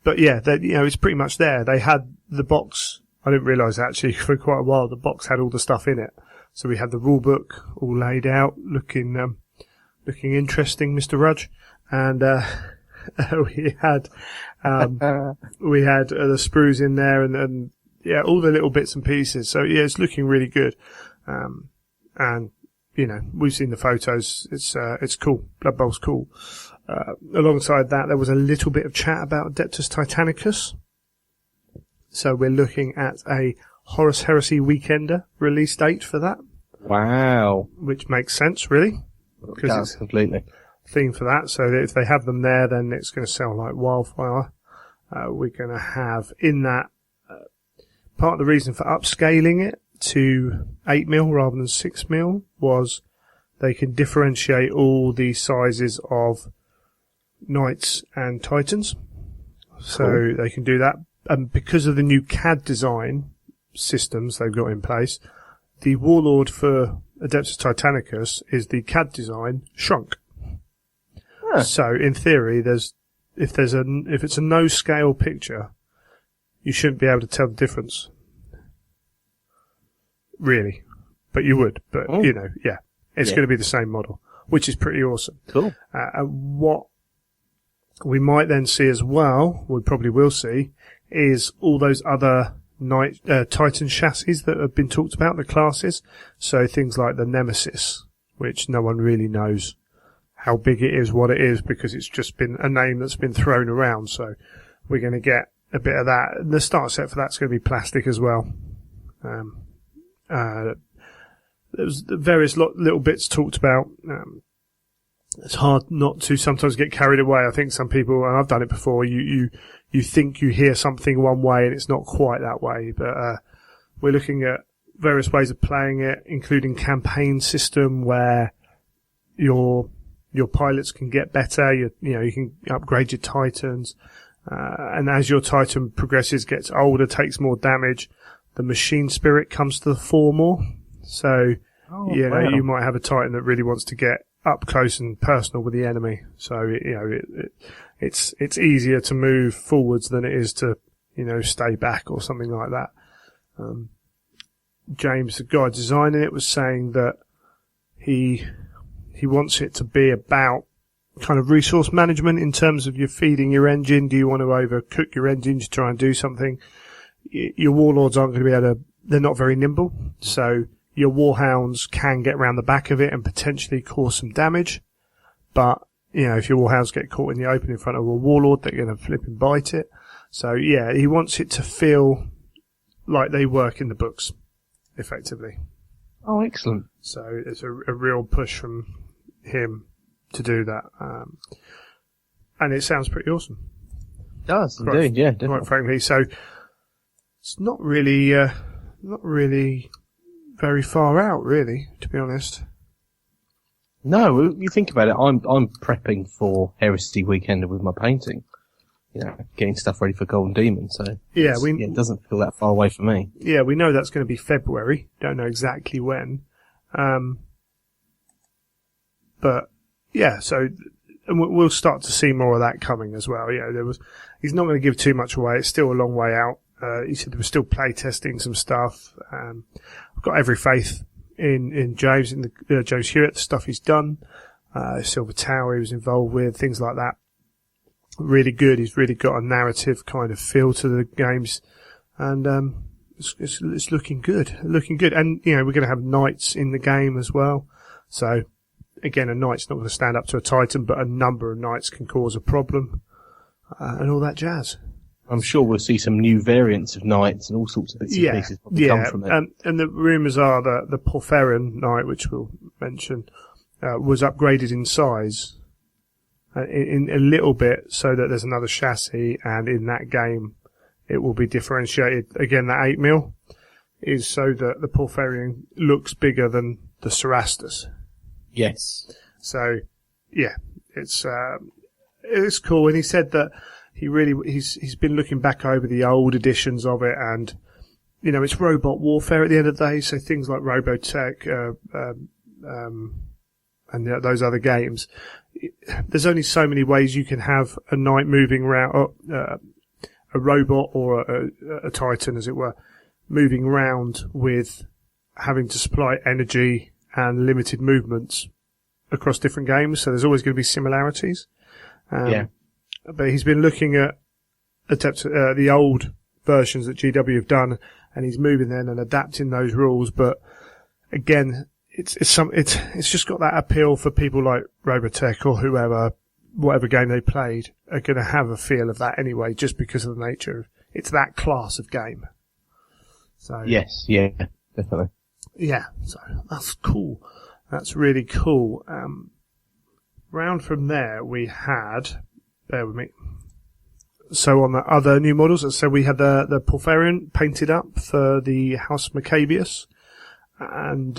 But yeah, it's pretty much there. They had the box. I didn't realise actually for quite a while the box had all the stuff in it. So we had the rule book all laid out, looking interesting, Mr. Rudge, and we had the sprues in there, and yeah, all the little bits and pieces. So yeah, it's looking really good, and we've seen the photos. It's cool. Blood Bowl's cool. Alongside that, there was a little bit of chat about Adeptus Titanicus. So we're looking at a Horus Heresy Weekender release date for that. Wow. Which makes sense, really. Because it's completely theme for that. So if they have them there, then it's going to sell like wildfire. We're going to have in that, part of the reason for upscaling it to 8mm rather than 6mm was they can differentiate all the sizes of Knights and Titans. So cool. They can do that. And because of the new CAD design systems they've got in place, the Warlord for Adeptus Titanicus is the CAD design shrunk. Huh. So in theory, if it's a no scale picture, you shouldn't be able to tell the difference. Really. But you would. But, it's going to be the same model, which is pretty awesome. Cool. What we might then see as well, we probably will see, is all those other Titan chassis that have been talked about, the classes. So things like the Nemesis, which no one really knows how big it is, what it is, because it's just been a name that's been thrown around. So we're going to get a bit of that. And the start set for that's going to be plastic as well. There's various little bits talked about. It's hard not to sometimes get carried away. I think some people, and I've done it before, you think you hear something one way and it's not quite that way. But we're looking at various ways of playing it, including campaign system where your pilots can get better. You can upgrade your Titans, and as your Titan progresses, gets older, takes more damage, the machine spirit comes to the fore more. So you might have a Titan that really wants to get up close and personal with the enemy. So it's easier to move forwards than it is to stay back or something like that. James, the guy designing it, was saying that he wants it to be about kind of resource management in terms of you're feeding your engine. Do you want to overcook your engine to try and do something? Your warlords aren't going to be able to, they're not very nimble. So your warhounds can get around the back of it and potentially cause some damage. But, if your warhounds get caught in the open in front of a warlord, they're going to flip and bite it. So yeah, he wants it to feel like they work in the books, effectively. Oh, excellent. So it's a real push from him to do that. And it sounds pretty awesome. It does, indeed, yeah, definitely. Quite frankly. So it's not really very far out, really, to be honest. No, you think about it, I'm prepping for Heresy weekend with my painting. Getting stuff ready for Golden Demon, so it doesn't feel that far away for me. Yeah, we know that's going to be February. Don't know exactly when. But yeah, so we'll start to see more of that coming as well. Yeah, he's not going to give too much away. It's still a long way out. He said there was still play testing some stuff. I've got every faith in James, in the James Hewitt, the stuff he's done. Silver Tower he was involved with, things like that. Really good. He's really got a narrative kind of feel to the games, and it's looking good. And we're going to have knights in the game as well. So again, a knight's not going to stand up to a Titan, but a number of knights can cause a problem, and all that jazz. I'm sure we'll see some new variants of knights and all sorts of bits and pieces come from it. And the rumours are that the Porphyrion knight, which we'll mention, was upgraded in size. In a little bit, so that there's another chassis, and in that game it will be differentiated. Again, that 8mm is so that the Porphyrion looks bigger than the Cerastus. Yes. So yeah, it's cool. And he said that he's been looking back over the old editions of it, and it's robot warfare at the end of the day. So things like Robotech, and those other games. There's only so many ways you can have a knight moving around, a robot or a Titan, as it were, moving around with having to supply energy and limited movements across different games. So there's always going to be similarities. But he's been looking at the old versions that GW have done, and he's moving then and adapting those rules. But again, it's just got that appeal for people like Robotech or whoever, whatever game they played, are going to have a feel of that anyway, just because of the nature of it's that class of game. So yes, yeah, definitely. Yeah, so that's cool. That's really cool. Round from there, we had, bear with me. So on the other new models, so we had the Porphyrion painted up for the House Maccabeus. And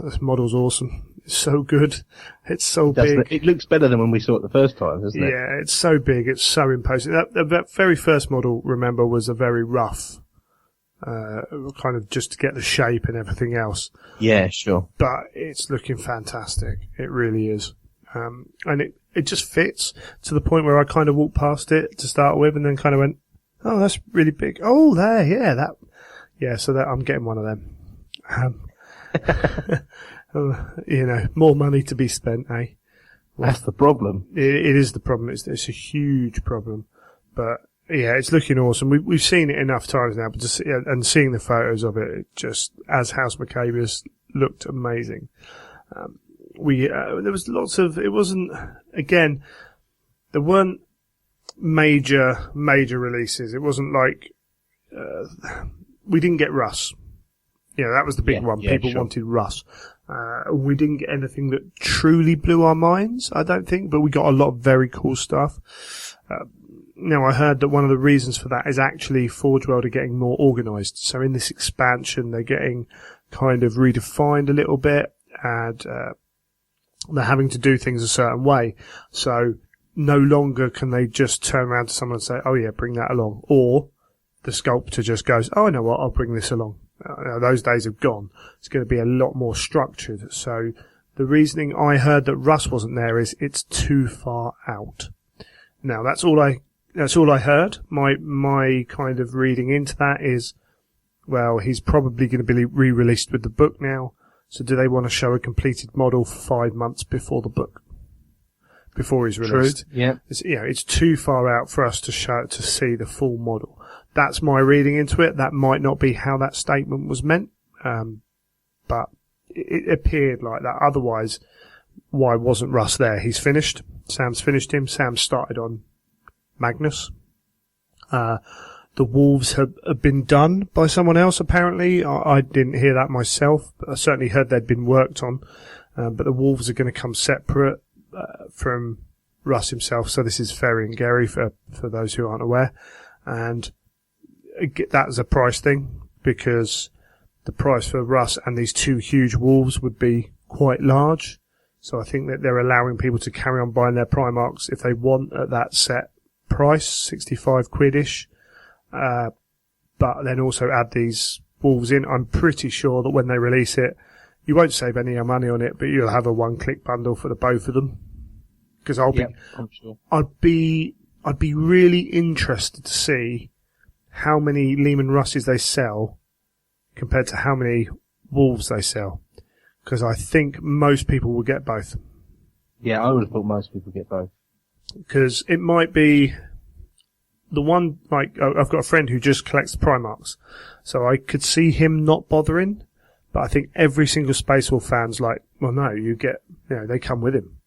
this model's awesome. It's so good. It's so big. It looks better than when we saw it the first time, doesn't it? Yeah, it's so big. It's so imposing. That very first model, remember, was a very rough, kind of just to get the shape and everything else. Yeah, sure. But it's looking fantastic. It really is. And it just fits to the point where I kind of walked past it to start with and then kind of went, oh, that's really big. Oh, there, yeah, so that I'm getting one of them. More money to be spent, eh? That's the problem. It is the problem. It's a huge problem. But, Yeah, it's looking awesome. We've seen it enough times now, but and seeing the photos of it, it just, as House Maccabeus, looked amazing. There was lots of, it wasn't, again, there weren't major releases. It wasn't like, we didn't get Russ. You know, that was the big one. People wanted Russ. We didn't get anything that truly blew our minds, I don't think, but we got a lot of very cool stuff. Now, I heard that one of the reasons for that is actually Forge World are getting more organised. So in this expansion, they're getting kind of redefined a little bit, and they're having to do things a certain way. So no longer can they just turn around to someone and say, oh yeah, bring that along. Or the sculptor just goes, oh, I know what, I'll bring this along. Those days have gone. It's going to be a lot more structured. So the reasoning I heard that Russ wasn't there is it's too far out. Now, that's all I heard. My kind of reading into that is, well, he's probably going to be re-released with the book now. So do they want to show a completed model 5 months before the book? Before he's released? True. Yeah. It's too far out for us to see the full model. That's my reading into it. That might not be how that statement was meant. But it appeared like that. Otherwise, why wasn't Russ there? He's finished. Sam's finished him. Sam started on Magnus. The Wolves have been done by someone else, apparently. I didn't hear that myself, but I certainly heard they'd been worked on. But the Wolves are going to come separate from Russ himself. So this is Ferry and Gary for those who aren't aware. And that's a price thing, because the price for Russ and these two huge Wolves would be quite large. So I think that they're allowing people to carry on buying their Primarchs if they want at that set price, 65 quid-ish. But then also add these Wolves in. I'm pretty sure that when they release it, you won't save any money on it, but you'll have a one-click bundle for the both of them. Because I'm sure. I'd be really interested to see how many Lehman Russes they sell compared to how many Wolves they sell. Because I think most people will get both. Yeah, I would have thought most people get both. Because it might be the one, like, I've got a friend who just collects Primarchs. So I could see him not bothering, but I think every single Space Wolf fan's like, well, no, they come with him.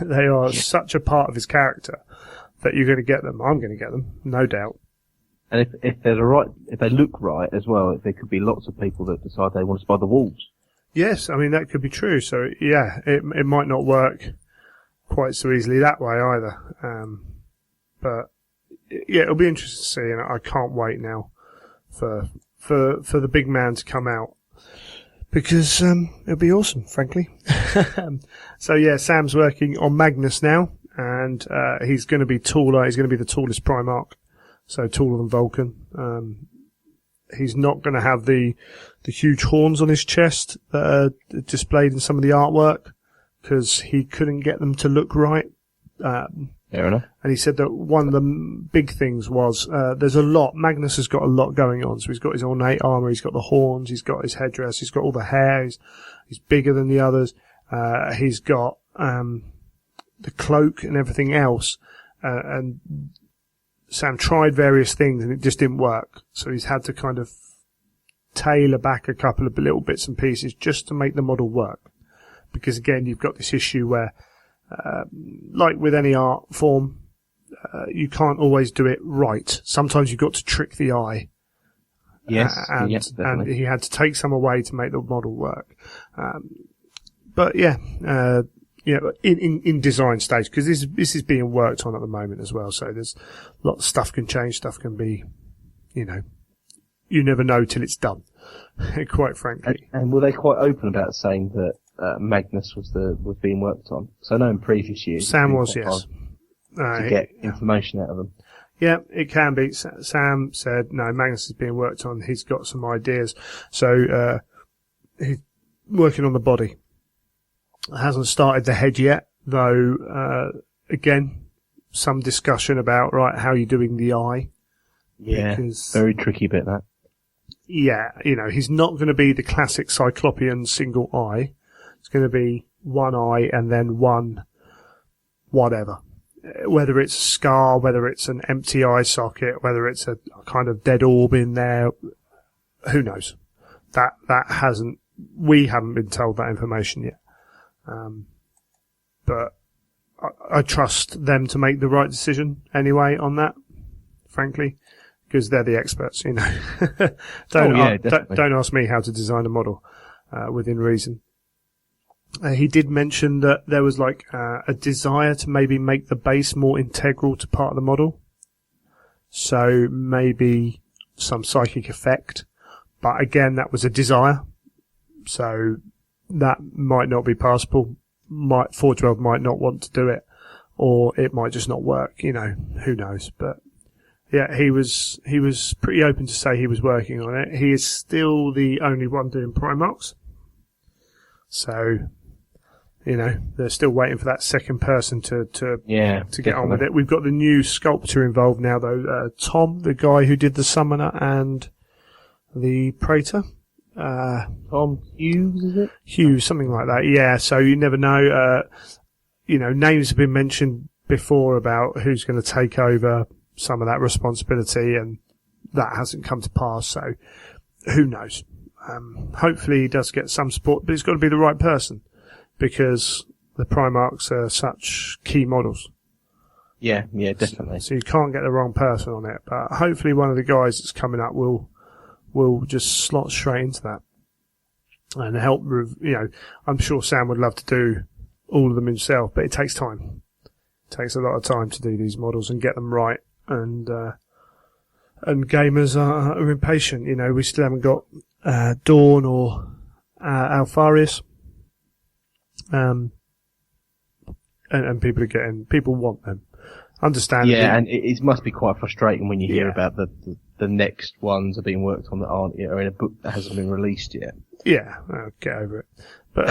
They are such a part of his character that you're going to get them. I'm going to get them, no doubt. And if they look right as well, there could be lots of people that decide they want to buy the Wolves. Yes, I mean, that could be true. So, yeah, it might not work quite so easily that way either. But, yeah, it'll be interesting to see, and I can't wait now for the big man to come out. Because it'll be awesome, frankly. So, yeah, Sam's working on Magnus now, and he's going to be taller. He's going to be the tallest Primarch, so taller than Vulcan. He's not going to have the huge horns on his chest that are displayed in some of the artwork, because he couldn't get them to look right. Fair enough. And he said that one of the big things was there's a lot. Magnus has got a lot going on. So he's got his ornate armor, he's got the horns, he's got his headdress, he's got all the hair. He's bigger than the others. He's got the cloak and everything else. And Sam tried various things and it just didn't work. So he's had to kind of tailor back a couple of little bits and pieces just to make the model work. Because again, you've got this issue where, like with any art form, you can't always do it right. Sometimes you've got to trick the eye. Yes, and he had to take some away to make the model work. But yeah, in design stage, because this is being worked on at the moment as well. So there's lots of stuff can change, stuff can be, you never know till it's done. Quite frankly. And were they quite open about saying that Magnus was being worked on? So I know in previous years Sam was, yes. To get information out of them. Yeah, it can be. Sam said, no, Magnus is being worked on. He's got some ideas. So he's working on the body. Hasn't started the head yet, though. Again, some discussion about how you're doing the eye. Yeah, very tricky bit that. Yeah, he's not going to be the classic Cyclopean single eye. It's going to be one eye and then one whatever. whether it's a scar, whether it's an empty eye socket, whether it's a kind of dead orb in there, who knows? We haven't been told that information yet. But I trust them to make the right decision anyway on that, frankly, because they're the experts, you know. Don't ask me how to design a model, within reason. He did mention that there was like a desire to maybe make the base more integral to part of the model. So maybe some psychic effect. But again, that was a desire. So that might not be possible. Forge World might not want to do it. Or it might just not work, you know, who knows. But yeah, he was pretty open to say he was working on it. He is still the only one doing Primarchs. So, you know, they're still waiting for that second person to get on with it. We've got the new sculptor involved now, though. Tom, the guy who did the Summoner and the Praetor. Tom Hughes, is it? Hughes, something like that. Yeah, so you never know. You know, names have been mentioned before about who's going to take over some of that responsibility, and that hasn't come to pass, so who knows. Hopefully he does get some support, but it's got to be the right person, because the Primarchs are such key models. Yeah, definitely. So you can't get the wrong person on it, but hopefully one of the guys that's coming up will just slot straight into that and help, you know, I'm sure Sam would love to do all of them himself, but it takes time. It takes a lot of time to do these models and get them right, and gamers are impatient. You know, we still haven't got Dawn or Alpharius, and people want them. Understandably. Yeah, and it must be quite frustrating when you hear about the next ones are being worked on that aren't yet, or in a book that hasn't been released yet. Yeah, get over it. But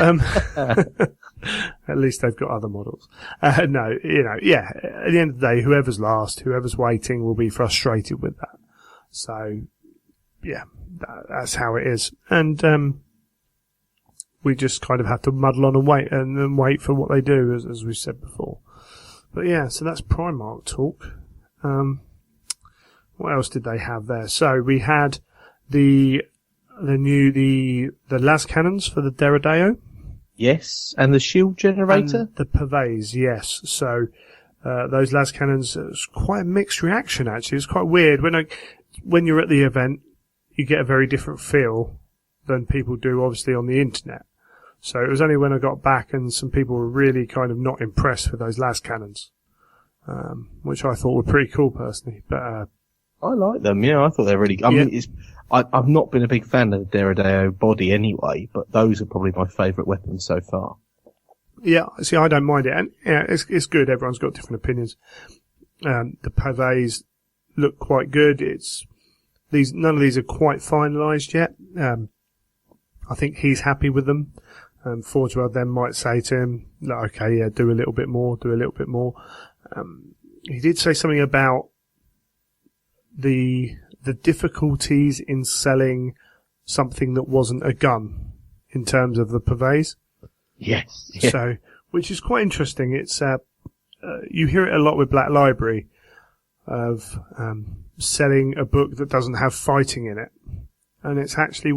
at least they've got other models. No, you know, yeah. At the end of the day, whoever's last, whoever's waiting, will be frustrated with that. So, yeah, that's how it is. And we just kind of have to muddle on and wait for what they do, as we said before. But yeah, so that's Primarch talk. What else did they have there? So we had the las cannons for the Deredeo. Yes, and the shield generator. And the purveyors, yes. So those las cannons, it's quite a mixed reaction actually. It's quite weird when you're at the event, you get a very different feel than people do obviously on the internet. So it was only when I got back and some people were really kind of not impressed with those las cannons, which I thought were pretty cool personally. But I like them. Yeah, I thought they're really. I mean, I've not been a big fan of the Deredeo body anyway, but those are probably my favourite weapons so far. Yeah, see, I don't mind it, and yeah, it's good. Everyone's got different opinions. The pavés look quite good. None of these are quite finalised yet. I think he's happy with them. Forge World then might say to him, okay, yeah, do a little bit more. He did say something about the difficulties in selling something that wasn't a gun in terms of the purveyors. Yes. Yeah. So, which is quite interesting. It's, you hear it a lot with Black Library of, selling a book that doesn't have fighting in it. And it's actually,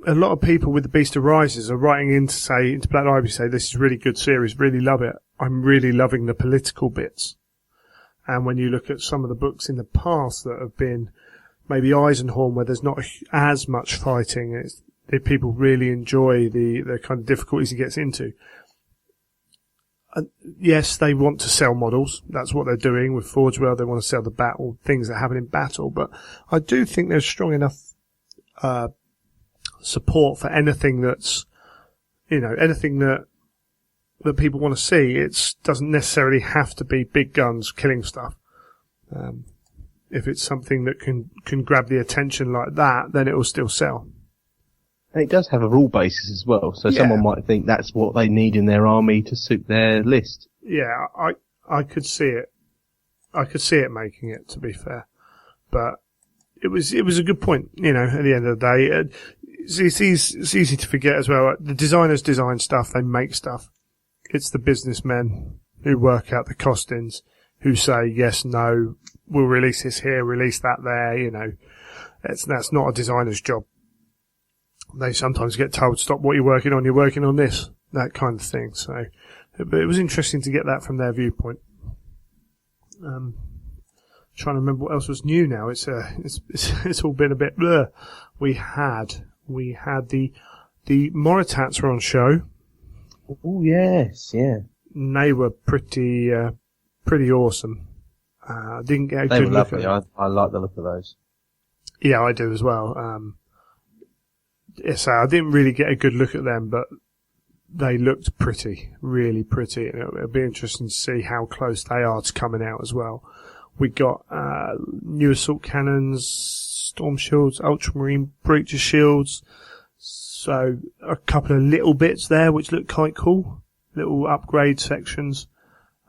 a lot of people with the Beast Arises are writing into Black Library say, this is a really good series, really love it. I'm really loving the political bits. And when you look at some of the books in the past that have been maybe Eisenhorn, where there's not as much fighting, people really enjoy the kind of difficulties he gets into. Yes, they want to sell models. That's what they're doing with Forge World. They want to sell the battle, things that happen in battle. But I do think there's strong enough support for anything that's, anything that people want to see. It doesn't necessarily have to be big guns killing stuff. If it's something that can grab the attention like that, then it will still sell. And it does have a rule basis as well, so someone might think that's what they need in their army to suit their list. Yeah, I could see it. I could see it making it, to be fair. But it was a good point, at the end of the day. It's easy to forget as well. The designers design stuff, they make stuff. It's the businessmen who work out the costings, who say, yes, no, we'll release this here, release that there, you know. That's not a designer's job. They sometimes get told, stop what you're working on this, that kind of thing. So, but it was interesting to get that from their viewpoint. Trying to remember what else was new now. It's all been a bit blur. We had the Moritats were on show. Oh yes, yeah. And they were pretty awesome. Didn't get a They good were look lovely. at them. I like the look of those. Yeah, I do as well. So I didn't really get a good look at them, but they looked pretty, really pretty. And it'll be interesting to see how close they are to coming out as well. We got new assault cannons, storm shields, ultramarine breacher shields. So a couple of little bits there which look quite cool. Little upgrade sections.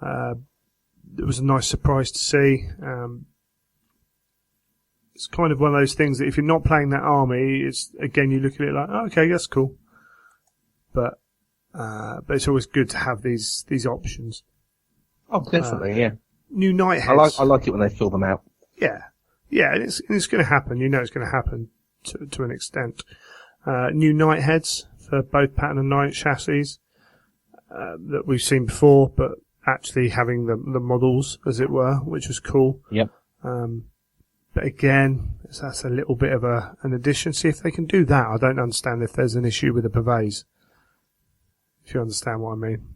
It was a nice surprise to see. It's kind of one of those things that if you're not playing that army, it's again you look at it like, oh, okay, that's cool. But it's always good to have these options. Oh, definitely, yeah. New Nightheads. I like it when they fill them out. Yeah, and it's going to happen. You know, it's going to happen to an extent. New Nightheads for both Pattern and Knight chassis that we've seen before, but actually having the models, as it were, which was cool. Yep. But again, that's a little bit of an addition. See if they can do that. I don't understand if there's an issue with the purveyors. If you understand what I mean.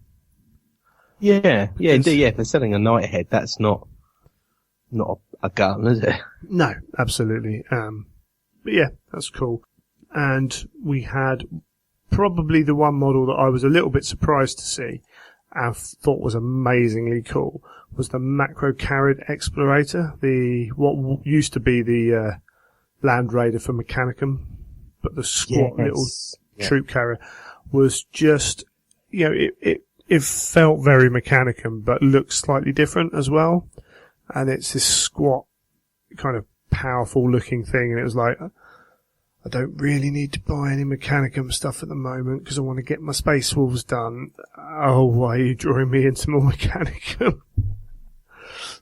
Yeah, indeed, yeah. If they're selling a Nighthead, that's not a gun, is it? No, absolutely. But yeah, that's cool. And we had probably the one model that I was a little bit surprised to see and thought was amazingly cool was the Macro Carried Explorator, what used to be the Land Raider for Mechanicum, but the squat little troop carrier was just, you know, it felt very Mechanicum, but looked slightly different as well. And it's this squat, kind of powerful looking thing, and it was like, I don't really need to buy any Mechanicum stuff at the moment because I want to get my Space Wolves done. Oh, why are you drawing me into more Mechanicum?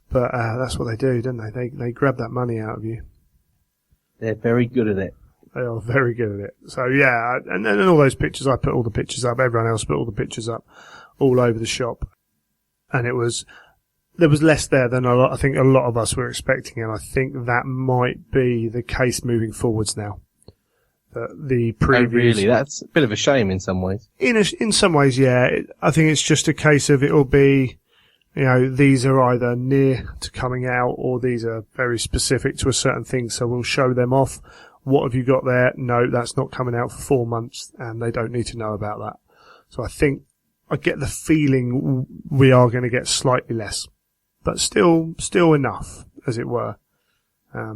But that's what they do, don't they? They grab that money out of you. They're very good at it. They are very good at it. So yeah, and all those pictures, I put all the pictures up. Everyone else put all the pictures up all over the shop. And there was less there than I think a lot of us were expecting, and I think that might be the case moving forwards now. The previews. Oh, really? That's a bit of a shame in some ways. In some ways, yeah. I think it's just a case of it'll be, you know, these are either near to coming out or these are very specific to a certain thing, so we'll show them off. What have you got there? No, that's not coming out for 4 months, and they don't need to know about that. So I think I get the feeling we are going to get slightly less, but still enough, as it were. I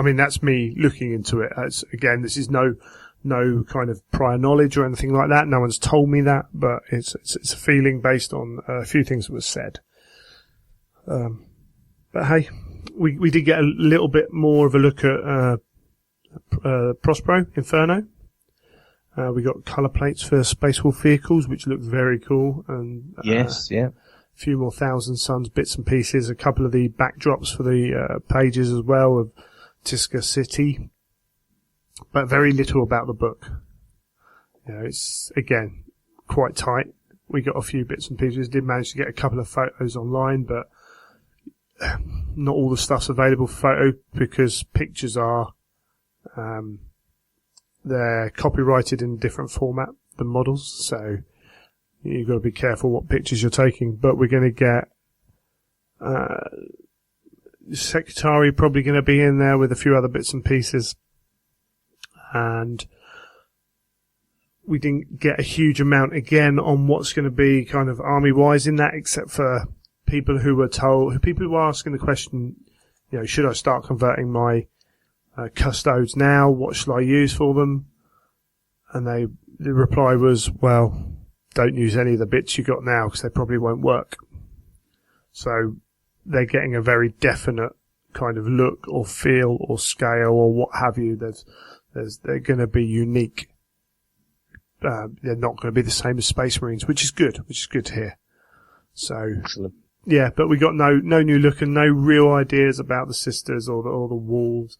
mean, that's me looking into it. Again, this is no kind of prior knowledge or anything like that. No one's told me that, but it's a feeling based on a few things that was said. But hey, we did get a little bit more of a look at Prospero Inferno. We got colour plates for Space Wolf vehicles, which looked very cool. And yes, yeah. A few more Thousand Suns bits and pieces, a couple of the backdrops for the pages as well of Tisca City, but very little about the book. You know, it's again quite tight. We got a few bits and pieces. Did manage to get a couple of photos online, but not all the stuff's available for photo because pictures are they're copyrighted in a different format than models, so you've got to be careful what pictures you're taking. But we're going to get Secretary probably going to be in there with a few other bits and pieces. And we didn't get a huge amount again on what's going to be kind of army-wise in that, except for people who were asking the question, you know, should I start converting my custodes now? What shall I use for them? And the reply was, well, don't use any of the bits you got now because they probably won't work. So they're getting a very definite kind of look or feel or scale or what have you. They're going to be unique they're not going to be the same as Space Marines, which is good to hear. So, Excellent. yeah, but we got no new look and no real ideas about the sisters or the wolves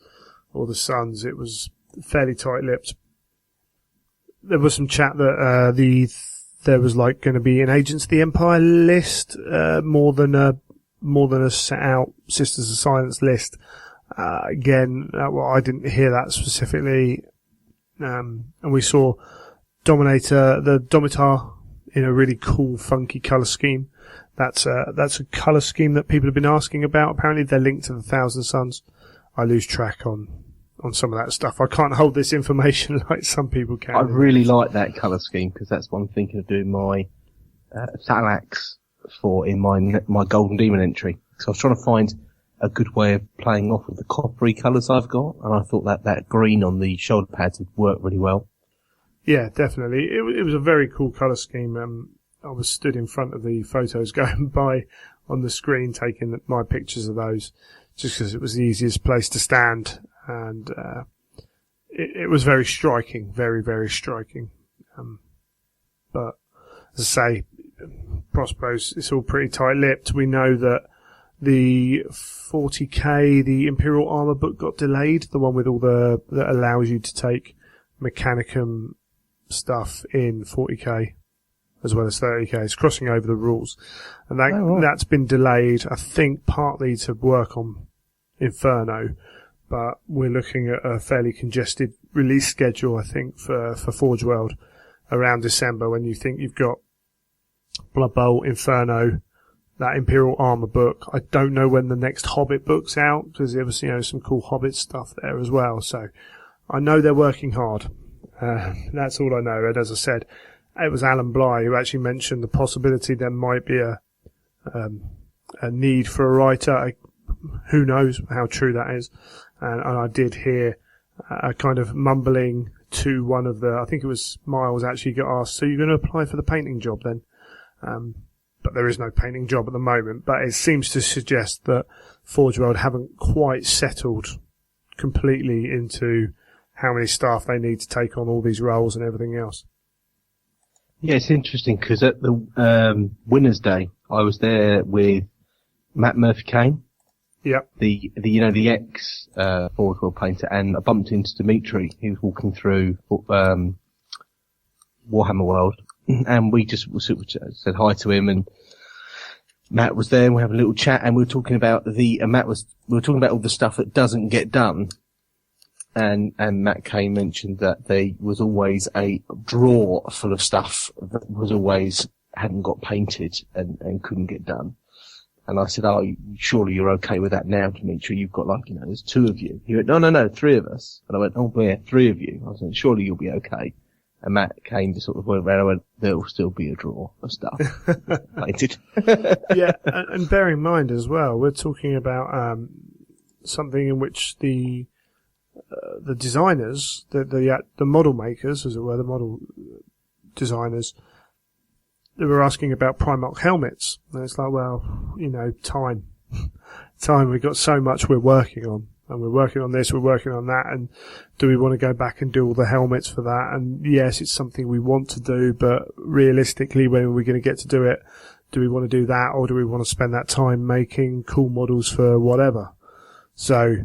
or the sons. It was fairly tight-lipped. There was some chat that there was like going to be an Agents of the Empire list, more than a set out Sisters of Silence list. Again, well, I didn't hear that specifically. And we saw the Domitar in a really cool, funky colour scheme. That's a colour scheme that people have been asking about. Apparently they're linked to the Thousand Suns. I lose track on some of that stuff. I can't hold this information like some people can. I really like that colour scheme because that's what I'm thinking of doing my Salax for in my Golden Demon entry. So I was trying to find a good way of playing off of the coppery colours I've got, and I thought that green on the shoulder pads would work really well. Yeah, definitely. It was a very cool colour scheme. I was stood in front of the photos going by on the screen taking my pictures of those just because it was the easiest place to stand. And it was very striking, very, very striking. But as I say, Prospero's, it's all pretty tight-lipped. We know that the 40k, the Imperial Armour book got delayed, the one with all that allows you to take Mechanicum stuff in 40k as well as 30k. It's crossing over the rules. And that's been delayed, I think, partly to work on Inferno. But we're looking at a fairly congested release schedule, I think, for Forge World around December when you think you've got Blood Bowl, Inferno, that Imperial Armour book. I don't know when the next Hobbit book's out because there was, some cool Hobbit stuff there as well. So I know they're working hard. That's all I know. And as I said, it was Alan Bly who actually mentioned the possibility there might be a need for a writer. Who knows how true that is. And I did hear a kind of mumbling to one of I think it was Miles actually got asked, so you're going to apply for the painting job then? But there is no painting job at the moment. But it seems to suggest that Forge World haven't quite settled completely into how many staff they need to take on all these roles and everything else. Yeah, it's interesting because at the Winners' Day, I was there with Matt Murphy-Kane. Yep. The ex Forge World painter, and I bumped into Dimitri. He was walking through Warhammer World, and we just said hi to him, and Matt was there, and we had a little chat, and we were talking about we were talking about all the stuff that doesn't get done, and Matt Kane mentioned that there was always a drawer full of stuff that was always hadn't got painted and couldn't get done. And I said, surely you're okay with that now, Dimitri? You've got there's two of you. He went, no, three of us. And I went, oh, yeah, three of you. I was like, surely you'll be okay. And Matt came to sort of went around and went, there'll still be a drawer of stuff painted. Yeah, and bear in mind as well, we're talking about something in which the designers, the model makers, as it were, the model designers, they were asking about Primarch helmets. And it's like, well, time. We've got so much we're working on. And we're working on this, we're working on that. And do we want to go back and do all the helmets for that? And yes, it's something we want to do, but realistically, when are we going to get to do it? Do we want to do that, or do we want to spend that time making cool models for whatever? So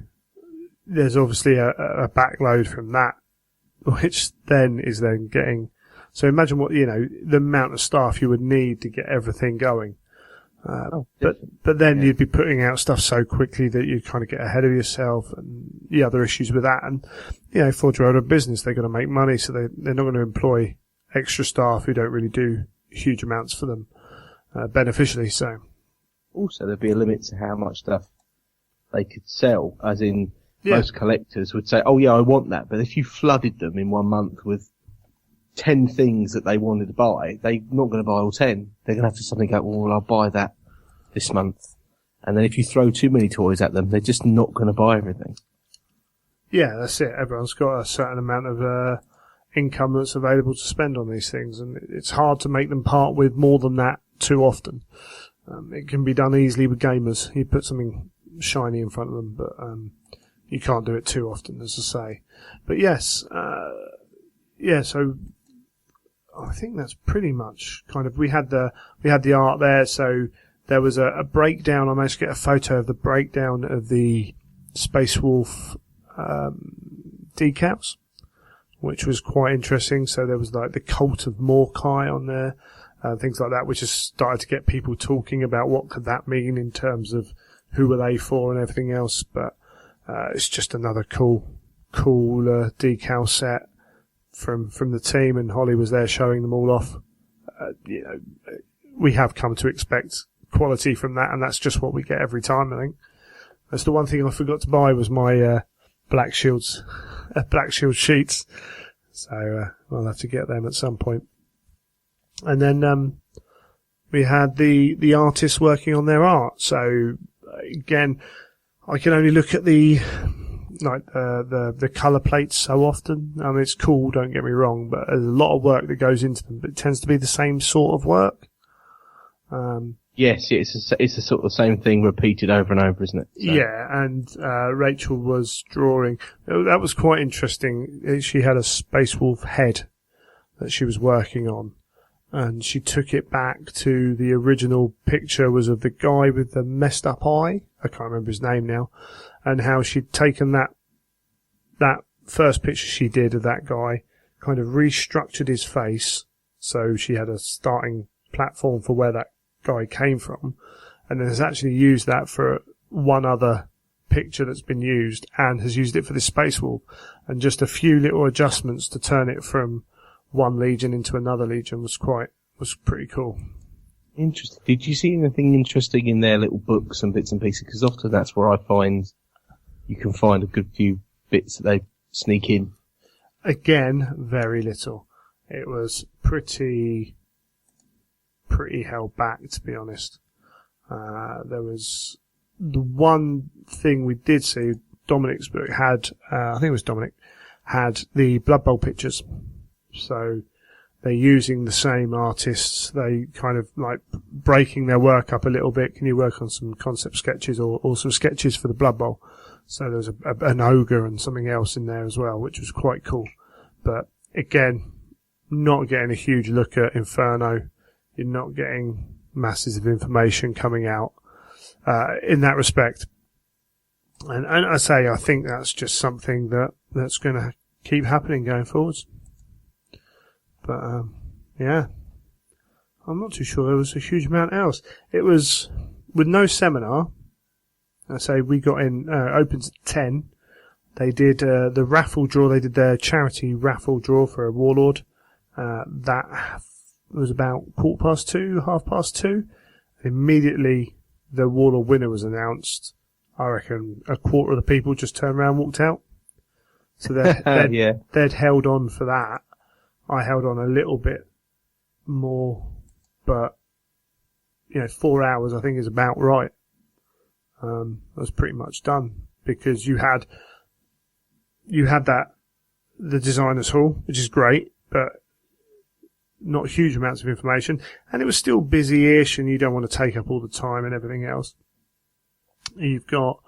there's obviously a backload from that, which then is getting. So imagine what, the amount of staff you would need to get everything going. But then you'd be putting out stuff so quickly that you kind of get ahead of yourself, and the other issues with that. And, Forge World are a business, they're going to make money, so they're not going to employ extra staff who don't really do huge amounts for them, beneficially, so. Also, there'd be a limit to how much stuff they could sell, as in most collectors would say, oh yeah, I want that. But if you flooded them in 1 month with 10 things that they wanted to buy, they're not going to buy all 10. They're going to have to suddenly go, well, I'll buy that this month. And then if you throw too many toys at them, they're just not going to buy everything. Yeah, that's it. Everyone's got a certain amount of income that's available to spend on these things, and it's hard to make them part with more than that too often. It can be done easily with gamers. You put something shiny in front of them, but you can't do it too often, as I say. But yes, so I think that's pretty much kind of, we had the art there, so there was a breakdown. I managed to get a photo of the breakdown of the Space Wolf decals, which was quite interesting. So there was like the Cult of Morkai on there, things like that, which has started to get people talking about what could that mean in terms of who were they for and everything else. But it's just another cool decal set from the team, and Holly was there showing them all off. We have come to expect quality from that, and that's just what we get every time. I think that's the one thing I forgot to buy was my Black Shield sheets, so I'll have to get them at some point. And then we had the artists working on their art. So again, I can only look at the colour plates so often. I mean, it's cool, don't get me wrong, but there's a lot of work that goes into them, but it tends to be the same sort of work. Yes, it's a sort of same thing repeated over and over, isn't it? So. Yeah, and Rachel was drawing. That was quite interesting. She had a Space Wolf head that she was working on, and she took it back to the original picture was of the guy with the messed up eye. I can't remember his name now, and how she'd taken that first picture she did of that guy, kind of restructured his face, so she had a starting platform for where that guy came from, and then has actually used that for one other picture that's been used, and has used it for this Space Wolf, and just a few little adjustments to turn it from one Legion into another Legion was pretty cool. Interesting. Did you see anything interesting in their little books and bits and pieces? Because often that's where I find you can find a good few bits that they sneak in. Again, very little. It was pretty held back, to be honest. There was the one thing we did see, Dominic's book had, I think it was Dominic, had the Blood Bowl pictures. So they're using the same artists. They kind of like breaking their work up a little bit. Can you work on some concept sketches or some sketches for the Blood Bowl? So there's an ogre and something else in there as well, which was quite cool. But again, not getting a huge look at Inferno. You're not getting masses of information coming out in that respect. And I think that's just something that's going to keep happening going forwards. But yeah, I'm not too sure there was a huge amount else. It was with no seminar. I say we got in opens at 10. They did the raffle draw. They did their charity raffle draw for a Warlord. That was about 2:15, 2:30. Immediately, the Warlord winner was announced. I reckon a quarter of the people just turned around and walked out. So they'd held on for that. I held on a little bit more, but 4 hours I think is about right. I was pretty much done because you had the designers hall, which is great, but not huge amounts of information, and it was still busy-ish, and you don't want to take up all the time and everything else. You've got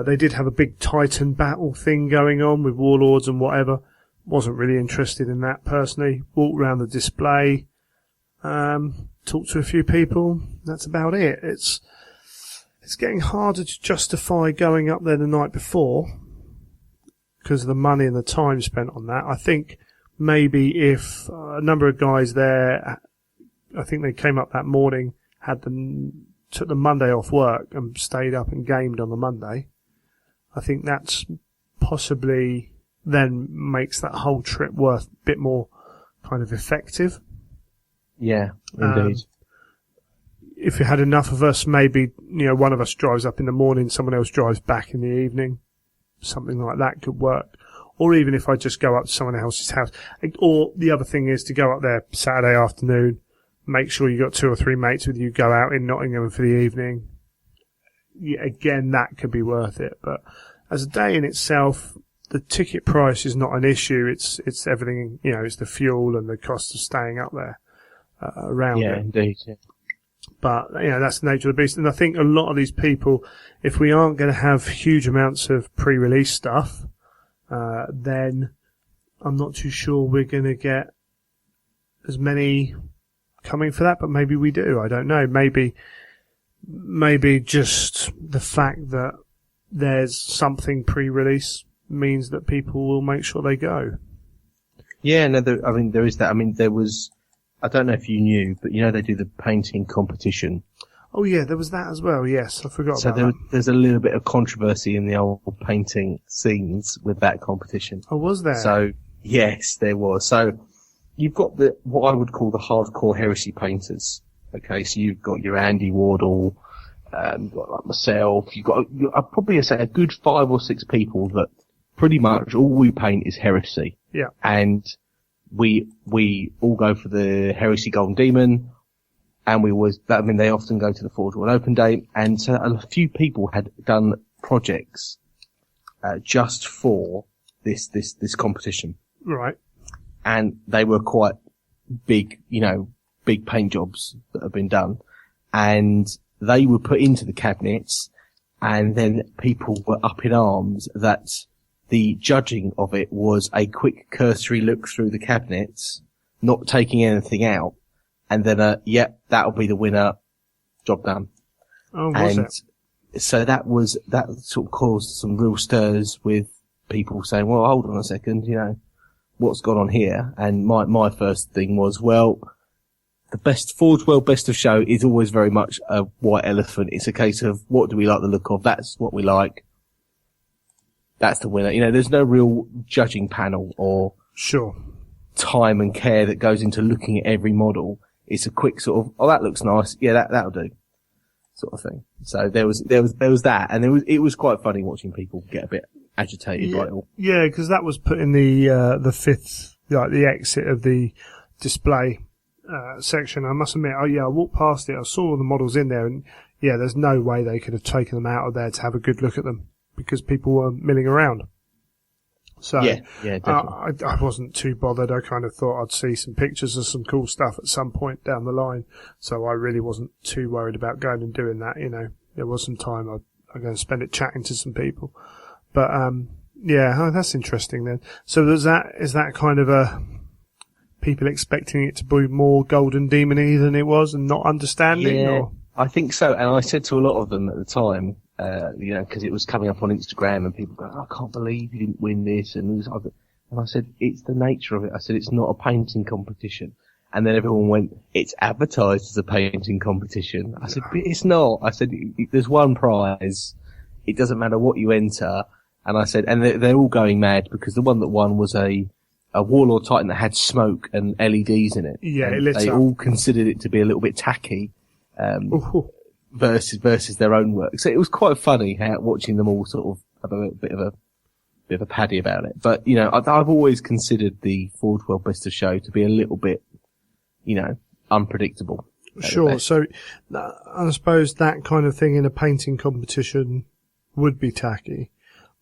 they did have a big Titan battle thing going on with Warlords and whatever. Wasn't really interested in that personally. Walked around the display, talked to a few people. That's about it. It's getting harder to justify going up there the night before because of the money and the time spent on that. I think maybe if a number of guys there, I think they came up that morning, took the Monday off work and stayed up and gamed on the Monday. I think that's possibly then makes that whole trip worth a bit more kind of effective. Yeah, indeed. If you had enough of us, maybe, one of us drives up in the morning, someone else drives back in the evening. Something like that could work. Or even if I just go up to someone else's house. Or the other thing is to go up there Saturday afternoon, make sure you got 2 or 3 mates with you, go out in Nottingham for the evening. Yeah, again, that could be worth it. But as a day in itself, the ticket price is not an issue. It's everything, it's the fuel and the cost of staying up there around it. Yeah, indeed. Yeah. But, that's the nature of the beast. And I think a lot of these people, if we aren't going to have huge amounts of pre-release stuff, then I'm not too sure we're going to get as many coming for that, but maybe we do. I don't know. Maybe just the fact that there's something pre-release means that people will make sure they go. Yeah, no, there is that. I mean, there was, I don't know if you knew, but they do the painting competition. Oh yeah, there was that as well. Yes, I forgot about that. There's a little bit of controversy in the old painting scenes with that competition. Oh, was there? So, yes, there was. So, you've got what I would call the hardcore heresy painters. Okay, so you've got your Andy Wardle, you've got like myself, I'd probably say a good 5 or 6 people that pretty much all we paint is heresy. Yeah. And we all go for the Heresy Golden Demon, and they often go to the Forge World Open Day, and so a few people had done projects, just for this competition. Right. And they were quite big, big paint jobs that have been done, and they were put into the cabinets, and then people were up in arms that the judging of it was a quick cursory look through the cabinets, not taking anything out, and then that'll be the winner, job done. Oh, was it? So that sort of caused some real stirs with people saying, well, hold on a second, what's gone on here? And my first thing was, well, the best Forge World Best of Show is always very much a white elephant. It's a case of what do we like the look of? That's what we like. That's the winner. There's no real judging panel or sure time and care that goes into looking at every model. It's a quick sort of, oh, that looks nice. Yeah, that'll do, sort of thing. So there was that, and it was quite funny watching people get a bit agitated by it all. Yeah, because that was put in the fifth, like the exit of the display section. I must admit, I walked past it. I saw all the models in there, and yeah, there's no way they could have taken them out of there to have a good look at them because people were milling around. So yeah, definitely. I wasn't too bothered. I kind of thought I'd see some pictures of some cool stuff at some point down the line. So I really wasn't too worried about going and doing that. There was some time I'm going to spend it chatting to some people. But that's interesting then. So is that kind of people expecting it to be more Golden Demon-y than it was and not understanding? Yeah, or? I think so. And I said to a lot of them at the time, because it was coming up on Instagram and people go, I can't believe you didn't win this. And I said, it's the nature of it. I said, it's not a painting competition. And then everyone went, it's advertised as a painting competition. I said, but it's not. I said, there's one prize. It doesn't matter what you enter. And I said, and they're all going mad because the one that won was a Warlord Titan that had smoke and LEDs in it. Yeah, and they all considered it to be a little bit tacky. Versus their own work. So it was quite funny watching them all sort of have a bit of a paddy about it. But, I've always considered the Forge World Best of Show to be a little bit, unpredictable. Sure. So I suppose that kind of thing in a painting competition would be tacky.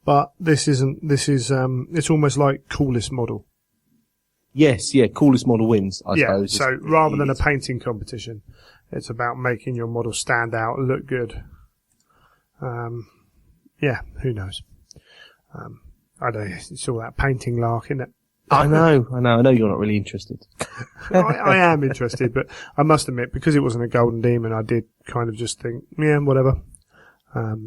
But this isn't. This is, it's almost like coolest model. Yes, yeah, coolest model wins, I suppose. So rather than a painting competition, it's about making your model stand out and look good. Who knows? I don't know, it's all that painting lark, isn't it? I know you're not really interested. I am interested, but I must admit, because it wasn't a Golden Demon, I did kind of just think, whatever.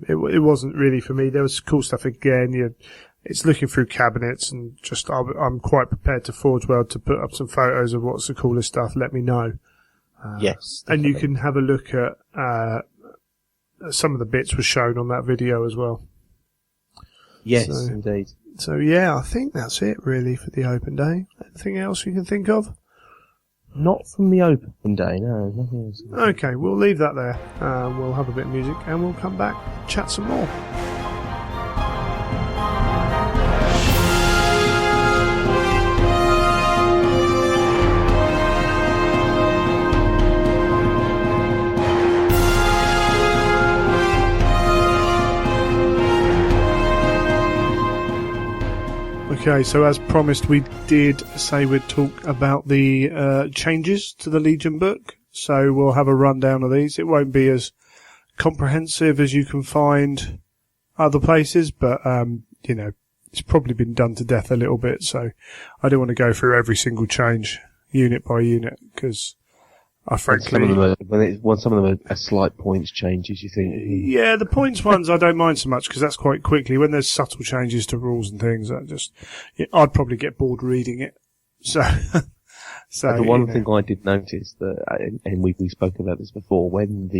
It wasn't really for me. There was cool stuff again. It's looking through cabinets and just, I'm quite prepared to Forge World to put up some photos of what's the coolest stuff. Let me know. Yes. And you can have a look at, some of the bits were shown on that video as well. Yes, indeed. So yeah, I think that's it really for the open day. Anything else you can think of? Not from the open day, no. Nothing else. Okay, we'll leave that there. We'll have a bit of music and we'll come back, chat some more. Okay, so as promised, we did say we'd talk about the changes to the Legion book. So we'll have a rundown of these. It won't be as comprehensive as you can find other places, but it's probably been done to death a little bit. So I don't want to go through every single change. unit by unit, because I frankly... Some of them are slight points changes, you think? Yeah, the points ones I don't mind so much, because that's quite quickly. When there's subtle changes to rules and things, I'd probably get bored reading it. So the one thing I did notice that, and we spoke about this before, when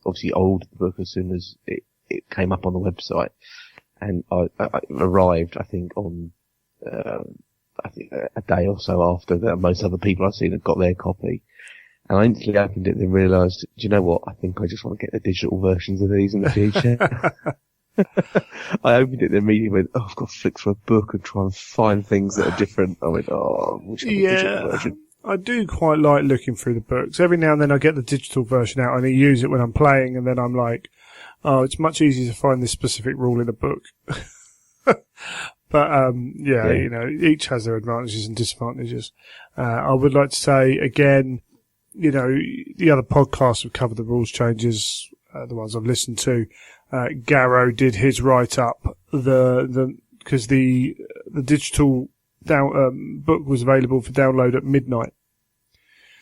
obviously I ordered the book as soon as it came up on the website, and I arrived, I think, on a day or so after that most other people I've seen had got their copy. And I instantly opened it and realised, do you know what? I think I just want to get the digital versions of these in the future. I opened it and immediately went, I've got to flick through a book and try and find things that are different. I went, which is the digital version? I do quite like looking through the books. Every now and then I get the digital version out and I use it when I'm playing, and then I'm like, it's much easier to find this specific rule in a book. But, each has their advantages and disadvantages. I would like to say, again, the other podcasts have covered the rules changes, the ones I've listened to. Garrow did his write-up, because the digital book was available for download at midnight.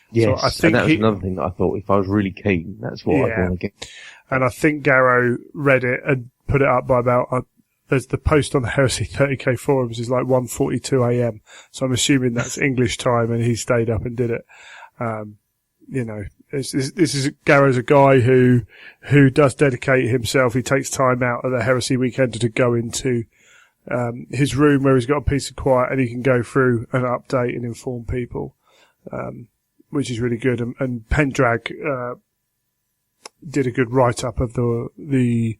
Yes, so I think and that was another thing that I thought, if I was really keen, that's what I'd want to get. And I think Garrow read it and put it up by about, there's the post on the Heresy 30k forums is like 1:42 a.m. So I'm assuming that's English time, and he stayed up and did it. This is Garrow's a guy who does dedicate himself. He takes time out at the Heresy weekend to go into his room where he's got a piece of quiet, and he can go through and update and inform people, which is really good. And Pendrag did a good write up of the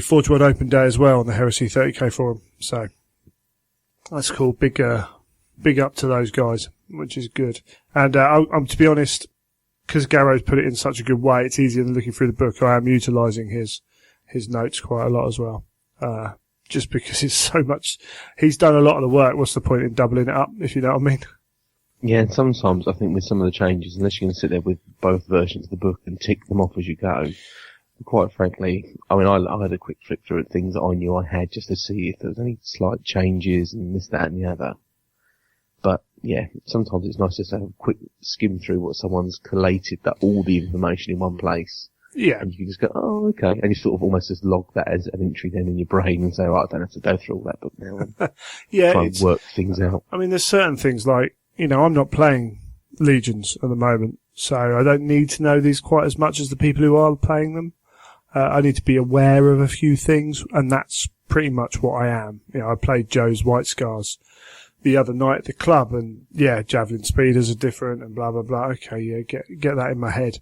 Forge World Open Day as well on the Heresy 30k forum. So that's cool. Big up to those guys, which is good. And I'm to be honest, because Garrow's put it in such a good way, it's easier than looking through the book. I am utilising his notes quite a lot as well. Just because it's so much, he's done a lot of the work. What's the point in doubling it up, if you know what I mean? Yeah, and sometimes I think with some of the changes, unless you're going to sit there with both versions of the book and tick them off as you go, quite frankly, I mean, I had a quick flick through at things that I knew I had just to see if there was any slight changes and this, that, and the other. But yeah, sometimes it's nice just to have a quick skim through what someone's collated, that all the information in one place. Yeah. And you can just go, oh, okay. And you sort of almost just log that as an entry then in your brain and say, right, I don't have to go through all that book now and try and work things out. I mean, there's certain things like, I'm not playing Legions at the moment, so I don't need to know these quite as much as the people who are playing them. I need to be aware of a few things, and that's pretty much what I am. I played Joe's White Scars the other night at the club, and javelin speeders are different and blah blah blah. Okay, get that in my head.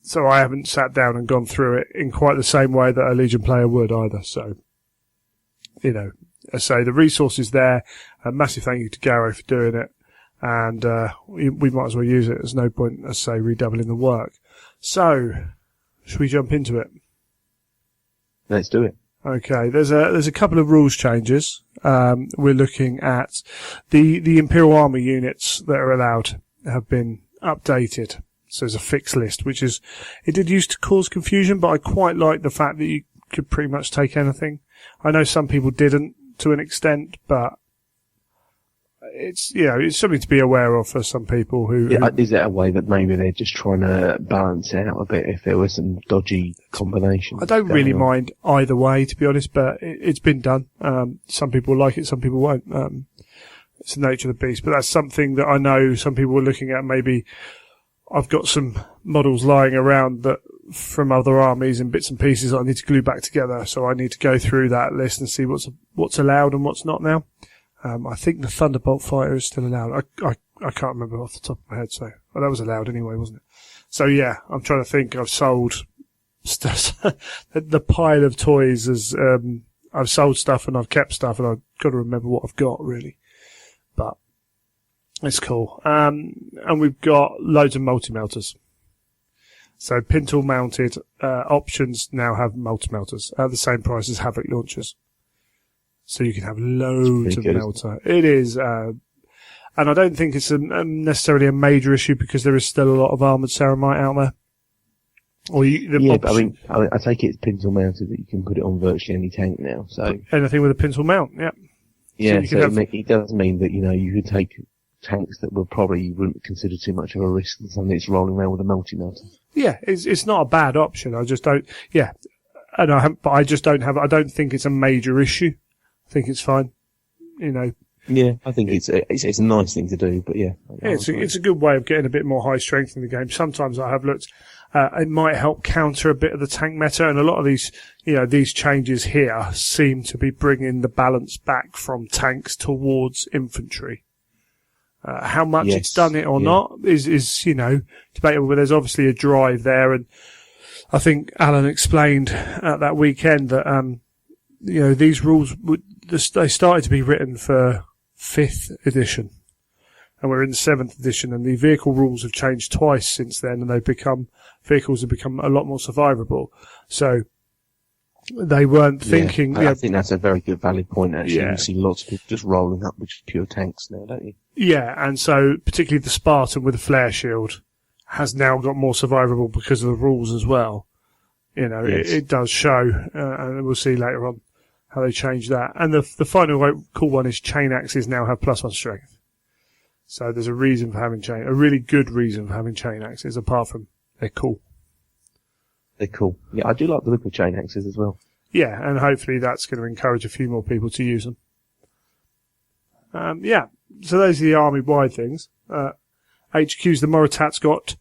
So I haven't sat down and gone through it in quite the same way that a Legion player would either. So, I say the resource is there. A massive thank you to Garrow for doing it, and we might as well use it. There's no point, as I say, redoubling the work. So, should we jump into it? Let's do it. Okay, there's a couple of rules changes. We're looking at the Imperial Army units that are allowed have been updated. So there's a fixed list, it did used to cause confusion, but I quite like the fact that you could pretty much take anything. I know some people didn't to an extent, but it's something to be aware of for some people who... Is it a way that maybe they're just trying to balance it out a bit if there was some dodgy combinations? I don't really mind either way, to be honest, but it's been done. Some people like it, some people won't. It's the nature of the beast, but that's something that I know some people were looking at. Maybe I've got some models lying around that from other armies and bits and pieces that I need to glue back together, so I need to go through that list and see what's allowed and what's not now. I think the Thunderbolt fighter is still allowed. I can't remember off the top of my head, so that was allowed anyway, wasn't it? So yeah, I'm trying to think. I've sold stuff. The pile of toys is I've sold stuff and I've kept stuff, and I've got to remember what I've got really. But it's cool. And we've got loads of multi-melters. So Pintle mounted options now have multi-melters at the same price as Havoc launchers. So you can have loads of melter. It is, and I don't think it's necessarily a major issue because there is still a lot of armoured ceramite out there. But I take it's pintle mounted that you can put it on virtually any tank now. So anything with a pintle mount, yeah. Yeah, so it does mean that you could take tanks that you wouldn't consider too much of a risk than something that's rolling around with a multi-melter. Yeah, it's not a bad option. I just don't. Yeah, but I just don't have. I don't think it's a major issue. I think it's fine. Yeah, I think it's a nice thing to do, but yeah. It's a good way of getting a bit more high strength in the game. Sometimes I have looked. It might help counter a bit of the tank meta, and a lot of these changes here seem to be bringing the balance back from tanks towards infantry. How much it's done it or not is debatable, but there's obviously a drive there, and I think Alan explained at that weekend that these rules they started to be written for 5th edition, and we're in the 7th edition, and the vehicle rules have changed twice since then, and vehicles have become a lot more survivable. So they weren't thinking. I think that's a very good, valid point. Actually, you see lots of people just rolling up with pure tanks now, don't you? Yeah, and so particularly the Spartan with a flare shield has now got more survivable because of the rules as well. It does show, and we'll see later on how they change that. And the final cool one is chain axes now have +1 strength. So there's a reason for having a really good reason for having chain axes, apart from they're cool. They're cool. Yeah, I do like the look of chain axes as well. Yeah, and hopefully that's going to encourage a few more people to use them. So those are the army-wide things. HQ's the Moritat's got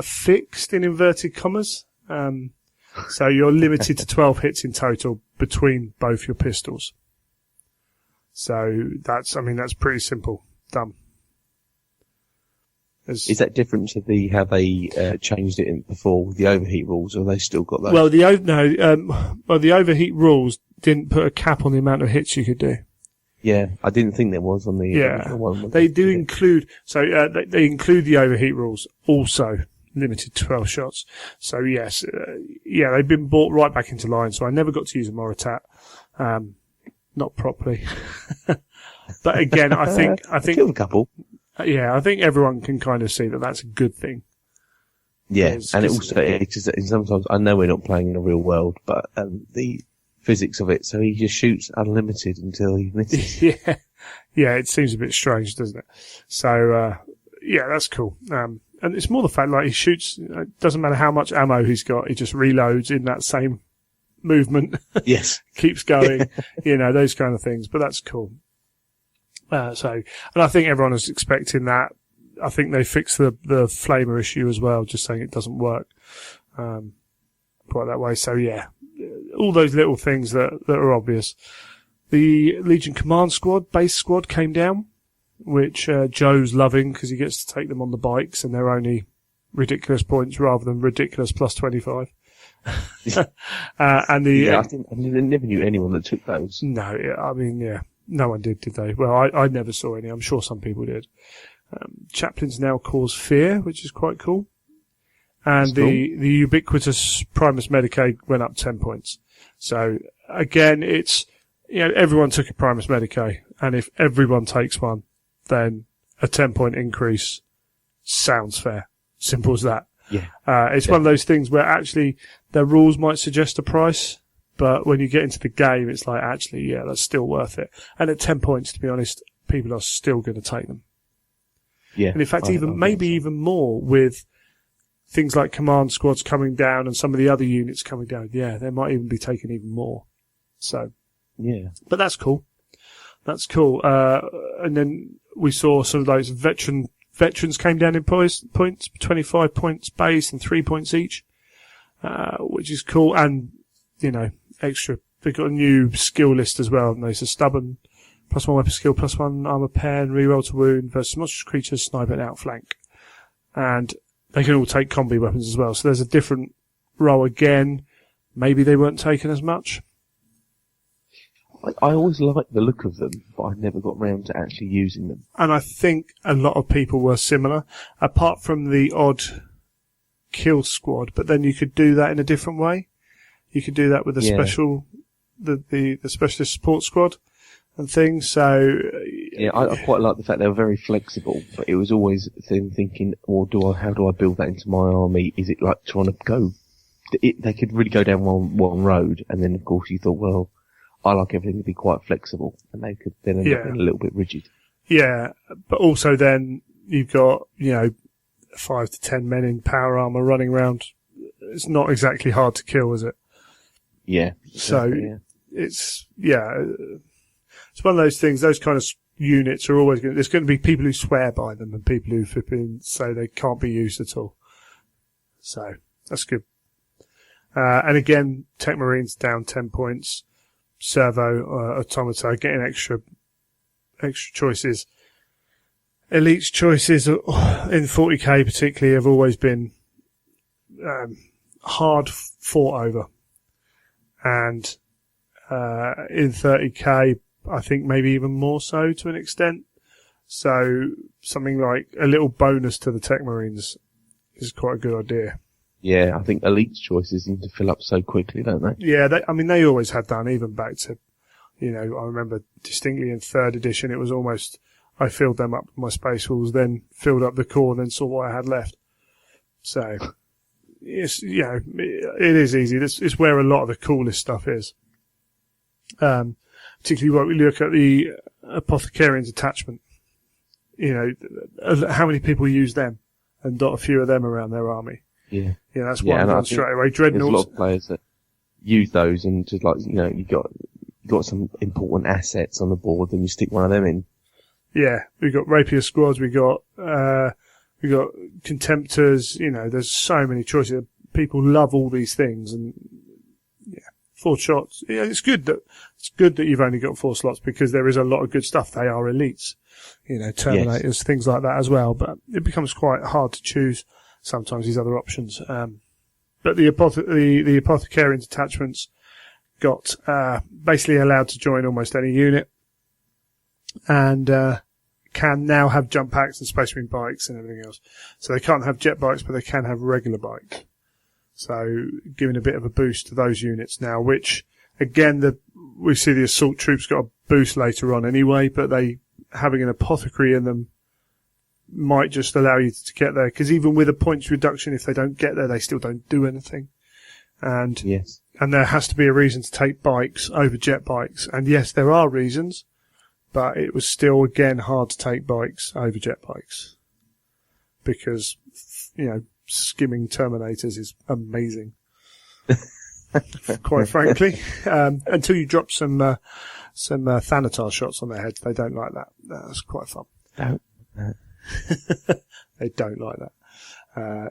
fixed in inverted commas. So you're limited to 12 hits in total between both your pistols. So that's pretty simple. Done. Is that different to how they changed it before with the overheat rules, or have they still got those? Well, the overheat rules didn't put a cap on the amount of hits you could do. Yeah, I didn't think there was on the original one. They do include, they include the overheat rules also limited to 12 shots. So yes, they've been brought right back into line. So I never got to use a Moritat, not properly. But again, I think killed a couple. Yeah, I think everyone can kind of see that that's a good thing. Yeah, and it also, sometimes, I know we're not playing in the real world, but the physics of it, so he just shoots unlimited until he misses. Yeah, it seems a bit strange, doesn't it? So, that's cool. And it's more the fact, he shoots, it doesn't matter how much ammo he's got, he just reloads in that same movement. Yes. Keeps going, those kind of things, but that's cool. And I think everyone is expecting that. I think they fixed the flamer issue as well, just saying it doesn't work quite that way. So yeah, all those little things that are obvious. The Legion Command Squad, base squad came down, which Joe's loving because he gets to take them on the bikes and they're only ridiculous points rather than ridiculous +25. And I think I never knew anyone that took those. No, no one did they? Well, I never saw any. I'm sure some people did. Chaplains now cause fear, which is quite cool. And the ubiquitous Primus Medicae went up 10 points. So again, it's, everyone took a Primus Medicae, and if everyone takes one, then a 10-point increase sounds fair. Simple as that. Yeah. It's one of those things where actually their rules might suggest a price, but when you get into the game, it's like, actually, yeah, that's still worth it. And at 10 points, to be honest, people are still going to take them. Yeah. And in fact, even more with things like command squads coming down and some of the other units coming down. Yeah, they might even be taking even more. So. Yeah. But that's cool. That's cool. And then we saw some of those veterans came down in points, 25 points base and 3 points each, which is cool. And, extra. They've got a new skill list as well, haven't they? So stubborn, +1 weapon skill, +1 armor pair, and reroll to wound versus monstrous creatures, sniper, and outflank. And they can all take combi weapons as well. So there's a different roll again. Maybe they weren't taken as much. I always liked the look of them, but I never got round to actually using them. And I think a lot of people were similar, apart from the odd kill squad. But then you could do that in a different way. You could do that with the special, the specialist support squad and things. So yeah, I quite like the fact they were very flexible. But it was always thinking, well, how do I build that into my army? Is it like trying to go? They could really go down one road, and then of course you thought, well, I like everything to be quite flexible, and they could then end up being a little bit rigid. Yeah, but also then you've got, 5 to 10 men in power armor running around. It's not exactly hard to kill, is it? Yeah. So Yeah. it's one of those things. Those kind of units are always there's going to be people who swear by them and people who flipping say they can't be used at all. So that's good. And again, Tech Marines down 10 points. Servo, Automata getting extra choices. Elite's choices in 40k particularly have always been hard fought over. And in 30k, I think maybe even more so to an extent. So something like a little bonus to the Tech Marines is quite a good idea. Yeah, I think Elite's choices seem to fill up so quickly, don't they? Yeah, they always had done, even back to, I remember distinctly in 3rd edition, it was almost, I filled them up with my Space Wolves, then filled up the core, then saw what I had left. So, it's, it is easy. It's where a lot of the coolest stuff is. Particularly when we look at the Apothecarian's attachment. How many people use them and dot a few of them around their army. Yeah. Yeah, that's one done straight away. There's a Dreadnoughts. lot of players that use those and just you got some important assets on the board, then you stick one of them in. Yeah, we've got rapier squads, we got contemptors, there's so many choices. People love all these things and 4 shots. Yeah, it's good that you've only got 4 slots because there is a lot of good stuff. They are elites. Terminators, yes. Things like that as well, but it becomes quite hard to choose sometimes these other options. But the Apothecarian detachments got basically allowed to join almost any unit and can now have jump packs and Space Marine bikes and everything else. So they can't have jet bikes, but they can have regular bikes. So giving a bit of a boost to those units now, which again, we see the assault troops got a boost later on anyway, but having an apothecary in them might just allow you to get there, because even with a points reduction, if they don't get there, they still don't do anything. And yes, and there has to be a reason to take bikes over jet bikes. And yes, there are reasons, but it was still again hard to take bikes over jet bikes because skimming Terminators is amazing. Quite frankly, until you drop some Thanatar shots on their heads, they don't like that. That's quite fun. They don't like that.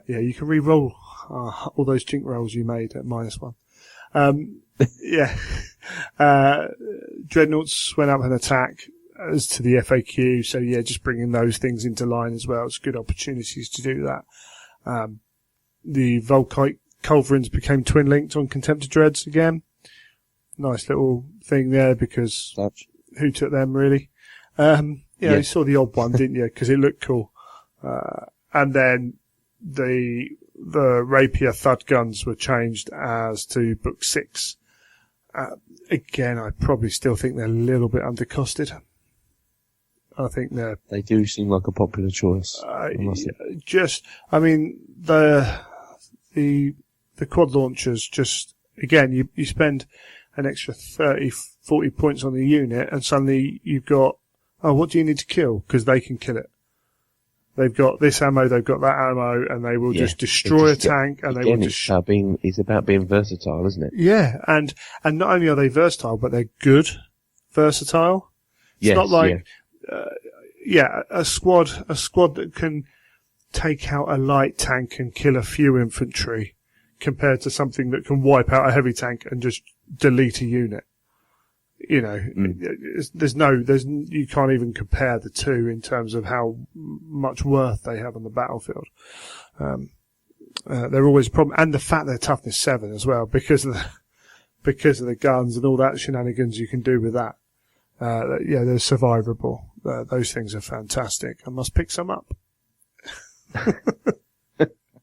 You can re-roll all those jink rolls you made at -1. Dreadnoughts went up an attack as to the FAQ, so just bringing those things into line as well. It's good opportunities to do that. The Volkite Culverins became twin-linked on Contemptor Dreads again. Nice little thing there, because who took them, really? You saw the odd one, didn't you? Because it looked cool. And then the Rapier Thud guns were changed as to Book 6. Again, I probably still think they're a little bit undercosted. I think they do seem like a popular choice. The quad launchers just, again, you spend an extra 30, 40 points on the unit and suddenly you've got, what do you need to kill? Because they can kill it. They've got this ammo, they've got that ammo, and they will just destroy a tank, and they will just... It's about being versatile, isn't it? Yeah, and not only are they versatile, but they're good versatile. It's not like, a squad that can take out a light tank and kill a few infantry, compared to something that can wipe out a heavy tank and just delete a unit. You can't even compare the two in terms of how much worth they have on the battlefield. They're always a problem, and the fact they're toughness 7 as well, because of the guns and all that shenanigans you can do with that. They're survivable. Those things are fantastic. I must pick some up.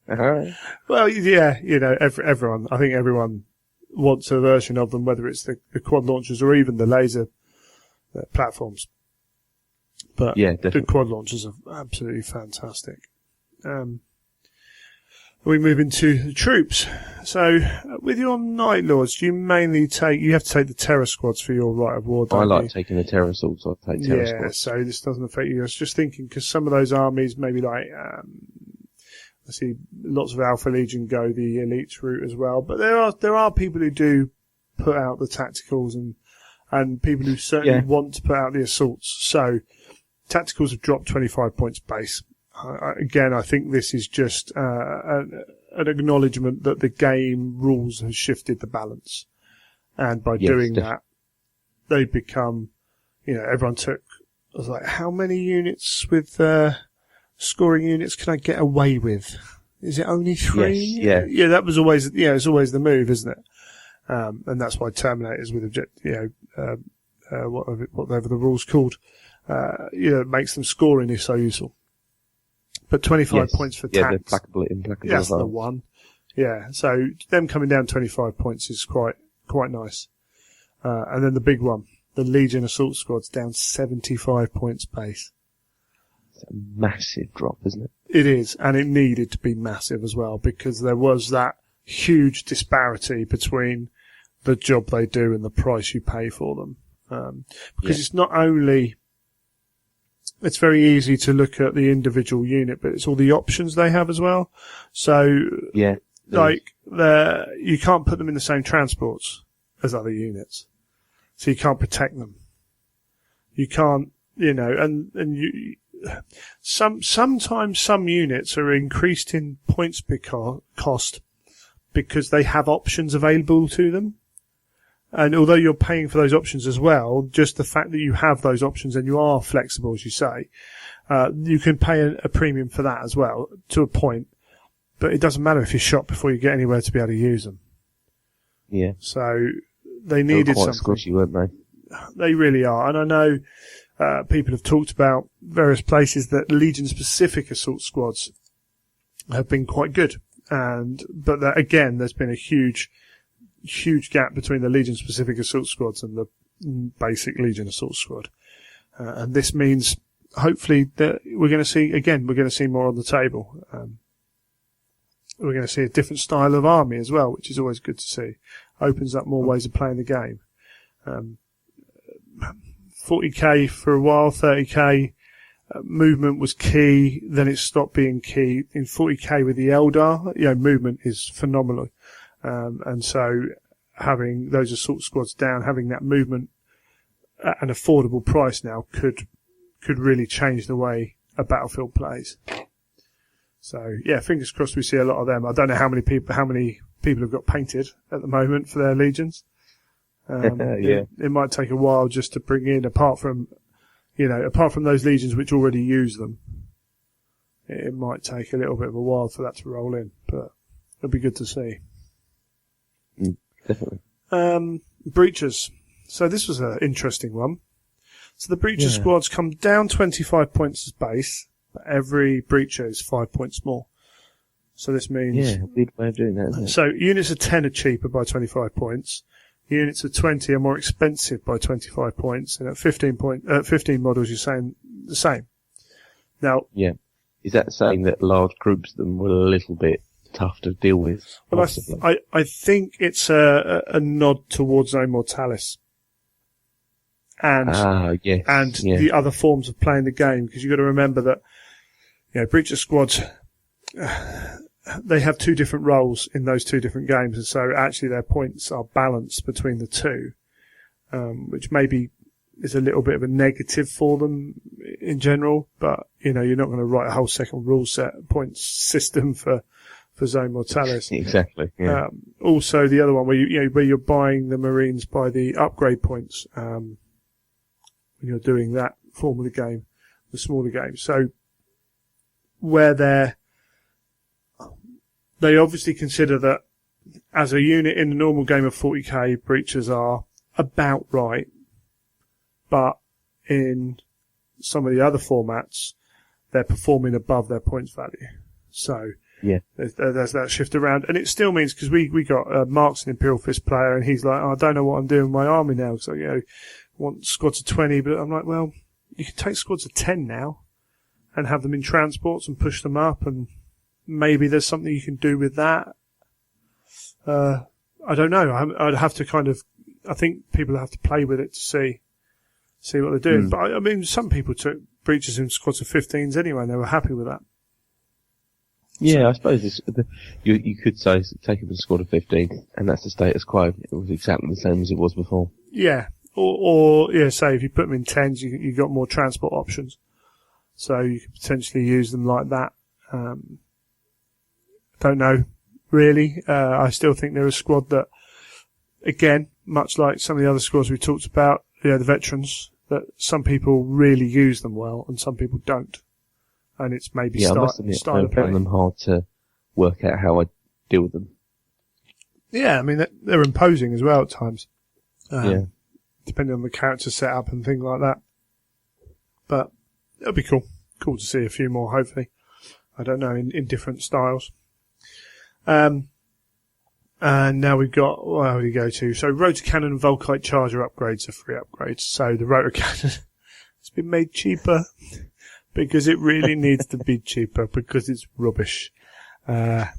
Right. Well, everyone. I think everyone wants a version of them, whether it's the quad launchers or even the laser platforms. But the quad launchers are absolutely fantastic. We move into the troops. So, with your Night Lords, do you mainly you have to take the Terror Squads for your Right of War, don't you? I like taking the Terror Assaults, I take Terror Squads. Yeah, so this doesn't affect you. I was just thinking, because some of those armies, maybe like, I see lots of Alpha Legion go the Elites route as well, but there are people who do put out the Tacticals and people who certainly want to put out the Assaults. So, Tacticals have dropped 25 points base. Again, I think this is just an acknowledgement that the game rules have shifted the balance. And by doing that, they become, everyone I was like, how many units with scoring units can I get away with? Is it only 3? Yes, yeah, that was always, it's always the move, isn't it? And that's why Terminators with whatever the rule's called, it makes them scoring is so useful. But 25 points for tax. Yeah, the implacable. That's the one. Yeah, so them coming down 25 points is quite nice. And then the big one, the Legion Assault Squad's down 75 points base. It's a massive drop, isn't it? It is, and it needed to be massive as well, because there was that huge disparity between the job they do and the price you pay for them. Because it's not only... It's very easy to look at the individual unit, but it's all the options they have as well. So, you can't put them in the same transports as other units. So you can't protect them. You can't, sometimes some units are increased in points per cost because they have options available to them. And although you're paying for those options as well, just the fact that you have those options and you are flexible, as you say, you can pay a premium for that as well, to a point. But it doesn't matter if you're shot before you get anywhere to be able to use them. Yeah. So they needed quite something. Squishy, weren't they? They really are. And I know people have talked about various places that Legion-specific assault squads have been quite good. But again, there's been a huge gap between the Legion-specific assault squads and the basic Legion assault squad. And this means, hopefully, that we're going to see more on the table. We're going to see a different style of army as well, which is always good to see. Opens up more ways of playing the game. 40k for a while, 30k, movement was key, then it stopped being key. In 40k with the Eldar, movement is phenomenal. And so having those assault squads down, having that movement at an affordable price now could really change the way a battlefield plays. So fingers crossed we see a lot of them. I don't know how many people have got painted at the moment for their legions. It might take a while just to bring in, apart from those legions which already use them. It might take a little bit of a while for that to roll in, but it'll be good to see. Definitely. Breachers. So this was an interesting one. So the Breacher squads come down 25 points as base, but every Breacher is 5 points more. So this means... Yeah, weird way of doing that, isn't it? So units of 10 are cheaper by 25 points. Units of 20 are more expensive by 25 points. And at 15 models, you're saying the same. Now... Yeah. Is that saying that large groups of them were a little bit tough to deal with? Well, I think it's a nod towards Zone Mortalis. And the other forms of playing the game, because you've got to remember that, Breacher squads, they have two different roles in those two different games, and so actually their points are balanced between the two, which maybe is a little bit of a negative for them in general, but, you're not going to write a whole second rule set points system for Zone Mortalis. Exactly. Yeah. Also the other one where you're buying the Marines by the upgrade points, when you're doing that form of the game, the smaller game. So where they obviously consider that as a unit in the normal game of 40k, Breachers are about right, but in some of the other formats, they're performing above their points value. So there's that shift around, and it still means, because we got Mark's an Imperial Fist player, and he's like, I don't know what I'm doing with my army now, so want squads of 20, but I'm like, well, you can take squads of 10 now and have them in transports and push them up and maybe there's something you can do with that. I don't know. I'd have to I think people have to play with it to see what they're doing. But I mean, some people took breaches in squads of 15s anyway, and they were happy with that. Yeah, I suppose you could say take it with a squad of 15, and that's the status quo. It was exactly the same as it was before. Yeah, or say if you put them in 10s, you got more transport options, so you could potentially use them like that. Don't know, really. I still think they're a squad that, again, much like some of the other squads we talked about, the veterans, that some people really use them well and some people don't. And it's maybe I must admit, I found them hard to work out how I deal with them. Yeah, I mean, they're imposing as well at times. Depending on the character setup and things like that. But it'll be cool. Cool to see a few more, hopefully. I don't know, in different styles. And now we've got, where would we go to? So rotor cannon and Volkite charger upgrades are free upgrades. So the rotor cannon has been made cheaper because it really needs to be cheaper because it's rubbish. I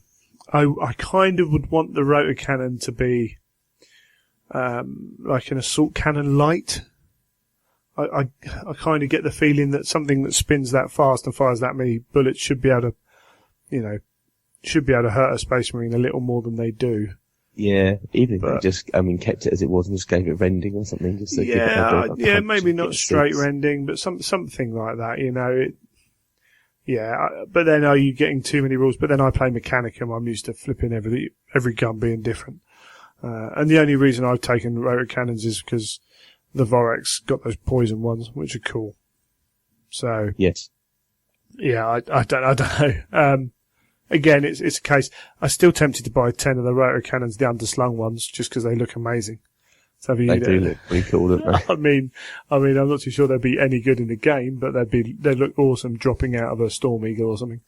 kind of would want the rotor cannon to be like an assault cannon light. I kind of get the feeling that something that spins that fast and fires that many bullets should be able to, hurt a Space Marine a little more than they do. Yeah, even if they just, kept it as it was and just gave it rending or something. Just to give it maybe not straight rending, but something like that, but then are you getting too many rules? But then I play Mechanicum. I'm used to flipping every gun being different. And the only reason I've taken rotor cannons is because the Vorax got those poison ones, which are cool. So. Yes. Yeah, I don't know. Again, it's a case. I'm still tempted to buy 10 of the rotor cannons, the underslung ones, just because they look amazing. So they do look pretty cool, don't they? I mean, I'm not too sure they'd be any good in the game, but they'd look awesome dropping out of a Storm Eagle or something.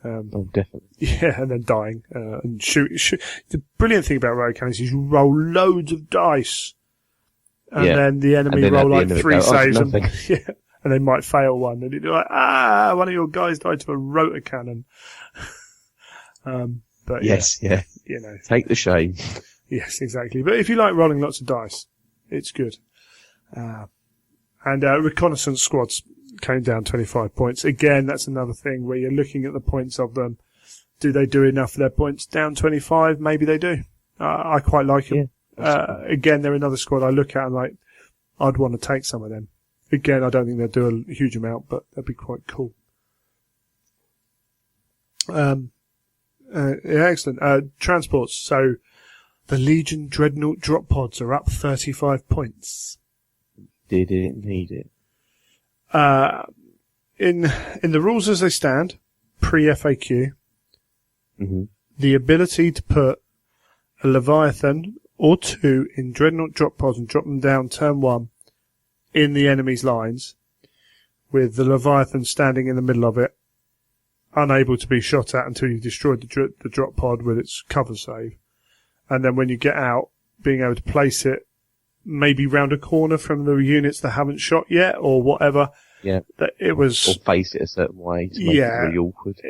Definitely. Yeah, and then dying and shoot. The brilliant thing about rotor cannons is you roll loads of dice, and then the enemy roll like 3 saves, and they might fail one, and you're like, one of your guys died to a rotor cannon. But yes, take the shame. Yes, exactly. But if you like rolling lots of dice, it's good. And reconnaissance squads came down 25 points. Again, that's another thing where you're looking at the points of them. Do they do enough for their points? Down 25? Maybe they do. I quite like them. Again, they're another squad I look at and like, I'd want to take some of them. Again, I don't think they'll do a huge amount, but that'd be quite cool. Excellent. Transports. So the Legion Dreadnought drop pods are up 35 points. Did it need it? In the rules as they stand, pre-FAQ, the ability to put a Leviathan or 2 in Dreadnought drop pods and drop them down turn 1 in the enemy's lines, with the Leviathan standing in the middle of it, unable to be shot at until you've destroyed the drop pod with its cover save. And then when you get out, being able to place it maybe round a corner from the units that haven't shot yet or whatever. Yeah. It was. Or face it a certain way to make it really awkward.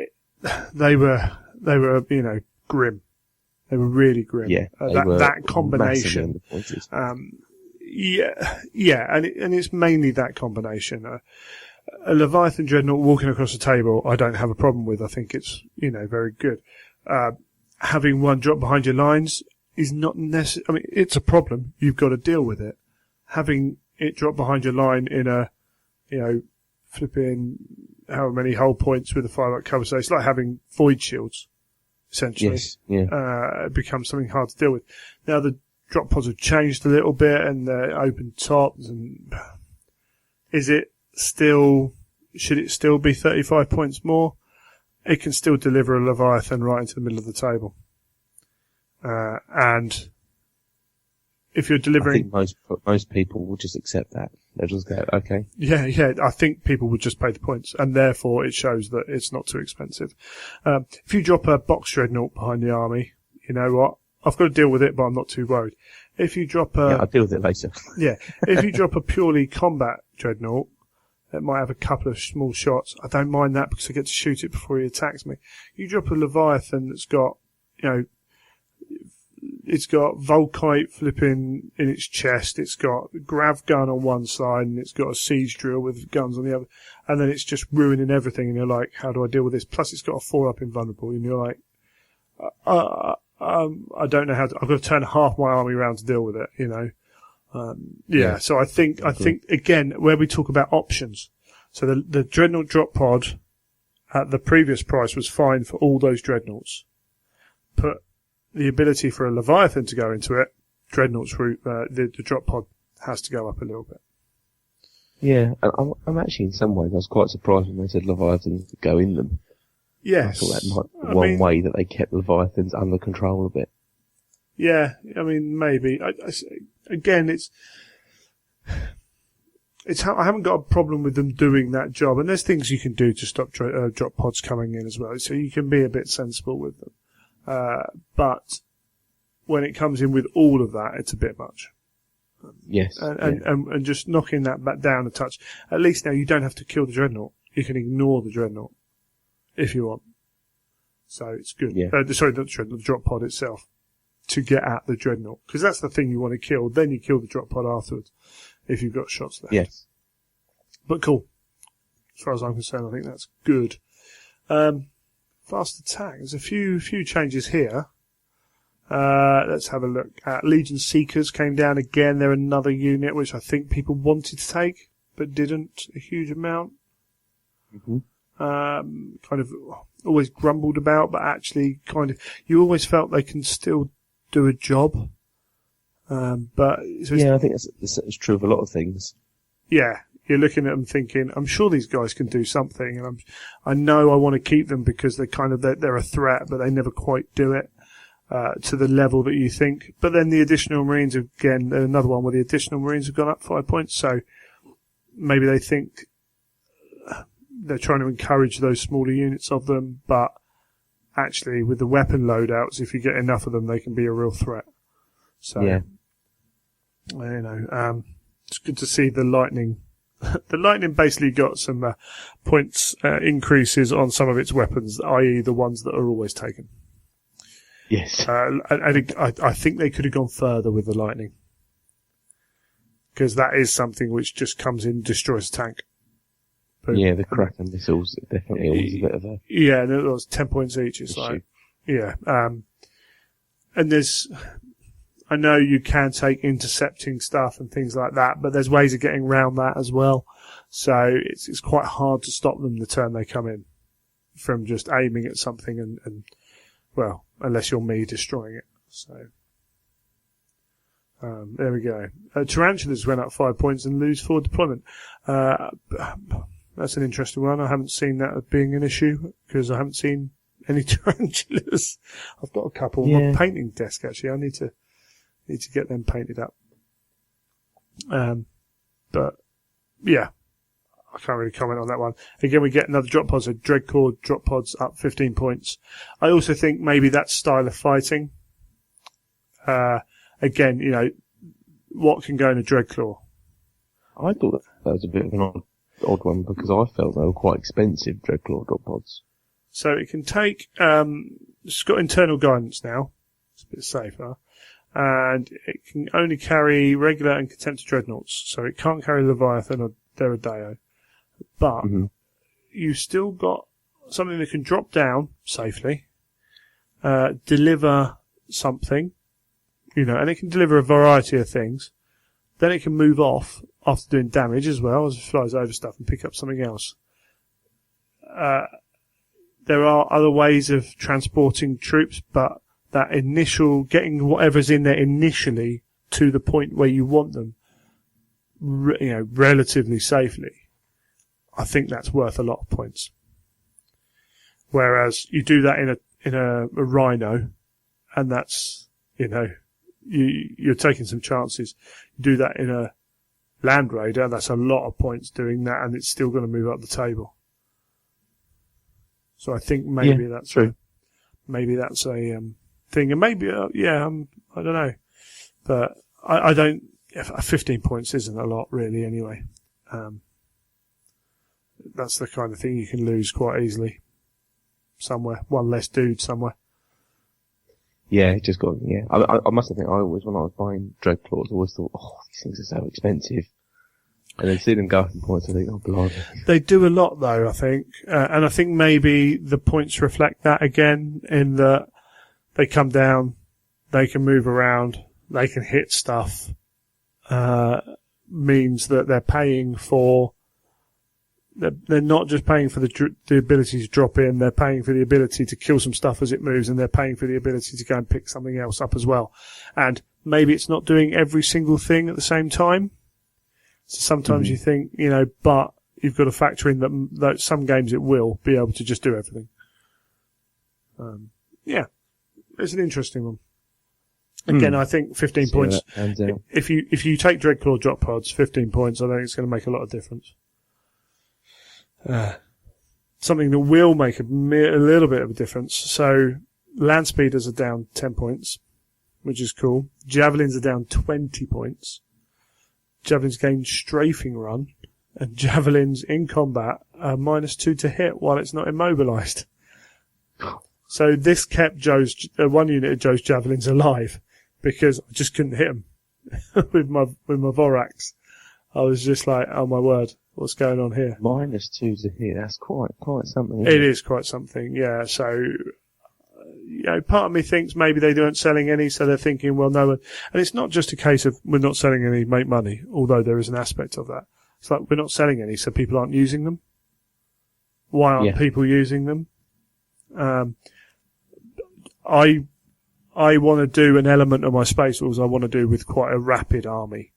They were, grim. They were really grim. Yeah. That combination. And it's mainly that combination. A Leviathan Dreadnought walking across the table, I don't have a problem with. I think it's, very good. Having one drop behind your lines is not necessary. I mean, it's a problem. You've got to deal with it. Having it drop behind your line in a, flipping however many hull points with a firework cover. So it's like having void shields, essentially. Yes, yeah. It becomes something hard to deal with. Now the drop pods have changed a little bit and they're open tops and should it still be 35 points more? It can still deliver a Leviathan right into the middle of the table. And if you're delivering... I think most people will just accept that. They'll just go, okay. Yeah, I think people would just pay the points, and therefore it shows that it's not too expensive. If you drop a box dreadnought behind the army, you know what? I've got to deal with it, but I'm not too worried. If you drop I'll deal with it later. Yeah, if you drop a purely combat dreadnought, It might have a couple of small shots. I don't mind that because I get to shoot it before he attacks me. You drop a Leviathan that's got, it's got Volkite flipping in its chest. It's got a grav gun on one side and it's got a siege drill with guns on the other. And then it's just ruining everything. And you're like, how do I deal with this? Plus it's got a 4-up invulnerable. And you're like, I don't know how to, I've got to turn half my army around to deal with it, So I think again, where we talk about options. So the Dreadnought drop pod at the previous price was fine for all those Dreadnoughts. Put the ability for a Leviathan to go into it, Dreadnought's route, the drop pod has to go up a little bit. Yeah, I'm actually in some ways, I was quite surprised when they said Leviathans could go in them. Yes. I thought that might be one way that they kept Leviathans under control a bit. Yeah, I mean, maybe. Again, I haven't got a problem with them doing that job, and there's things you can do to stop drop pods coming in as well, so you can be a bit sensible with them. But when it comes in with all of that, it's a bit much. Yes. And just knocking that back down a touch. At least now you don't have to kill the Dreadnought. You can ignore the Dreadnought if you want. So it's good. Yeah. Sorry, not the Dreadnought, the drop pod itself. To get at the Dreadnought. Because that's the thing you want to kill. Then you kill the drop pod afterwards. If you've got shots left. Yes. But cool. As far as I'm concerned, I think that's good. Fast attack. There's a few changes here. Let's have a look at Legion Seekers came down again. They're another unit which I think people wanted to take, but didn't a huge amount. Mm-hmm. Kind of always grumbled about, but actually you always felt they can still do a job. But I think that's true of a lot of things. Yeah, you're looking at them thinking, I'm sure these guys can do something, and I know I want to keep them because they're a threat, but they never quite do it to the level that you think. But then the additional Marines, again, another one where the additional Marines have gone up 5 points, so maybe they think they're trying to encourage those smaller units of them, but actually with the weapon loadouts, if you get enough of them, they can be a real threat. So, yeah. It's good to see the Lightning. The Lightning basically got some points increases on some of its weapons, i.e. the ones that are always taken. Yes. I think they could have gone further with the Lightning. Because that is something which just comes in, destroys a tank. Boom. Yeah, the Kraken missiles definitely always a bit of a... Yeah, and it was 10 points each. It's like, yeah. And there's... I know you can take intercepting stuff and things like that, but there's ways of getting around that as well. So it's quite hard to stop them the turn they come in from just aiming at something and well, unless you're me destroying it. So there we go. Tarantulas went up 5 points and lose forward deployment. That's an interesting one. I haven't seen that as being an issue because I haven't seen any tarantulas. I've got a couple on my painting desk actually. I need to get them painted up. But yeah, I can't really comment on that one. Again, we get another drop pod, so Dreadcore drop pods up 15 points. I also think maybe that style of fighting. Again, what can go in a Dreadclaw? I thought that was a bit of an odd one because I felt they were quite expensive, Dreadclaw drop pods. So it can take, it's got internal guidance now. It's a bit safer. And it can only carry regular and contemptor dreadnoughts, so it can't carry Leviathan or Deredeo. But you've still got something that can drop down safely, deliver something, and it can deliver a variety of things. Then it can move off after doing damage as well, as it flies over stuff and pick up something else. There are other ways of transporting troops, but that initial, getting whatever's in there initially to the point where you want them, relatively safely, I think that's worth a lot of points. Whereas you do that in a Rhino, and that's, you're taking some chances. You do that in a Land Raider, that's a lot of points doing that, and it's still going to move up the table. So I think maybe that's true. Maybe that's a thing, and maybe I don't know, but I don't. 15 points isn't a lot really, anyway. that's the kind of thing you can lose quite easily somewhere. One less dude somewhere. Yeah, it just got, yeah. I must admit, I always, when I was buying Dreadclaws, I always thought, oh, these things are so expensive. And then see them go up in points, I think, oh, blimey. They do a lot, though, I think. And I think maybe the points reflect that again, in that they come down, they can move around, they can hit stuff. Means that they're paying for... They're not just paying for the ability to drop in, they're paying for the ability to kill some stuff as it moves, and they're paying for the ability to go and pick something else up as well. And maybe it's not doing every single thing at the same time. So sometimes you think, but you've got to factor in that some games it will be able to just do everything. Yeah, it's an interesting one. Again, I think 15 points. If you take Dreadclaw drop pods, 15 points, I think it's going to make a lot of difference. Something that will make a little bit of a difference. So, land speeders are down 10 points, which is cool. Javelins are down 20 points. Javelins gain strafing run, and javelins in combat are -2 to hit while it's not immobilized. So this kept one unit of Joe's javelins alive, because I just couldn't hit them with my Vorax. I was just like, oh my word, what's going on here? -2 to hit, that's quite something. It is quite something, yeah. So, part of me thinks maybe they weren't selling any, so they're thinking, well, no one. And it's not just a case of we're not selling any, make money, although there is an aspect of that. It's like we're not selling any, so people aren't using them. Why aren't people using them? I want to do an element of my Space Wolves I want to do with quite a rapid army.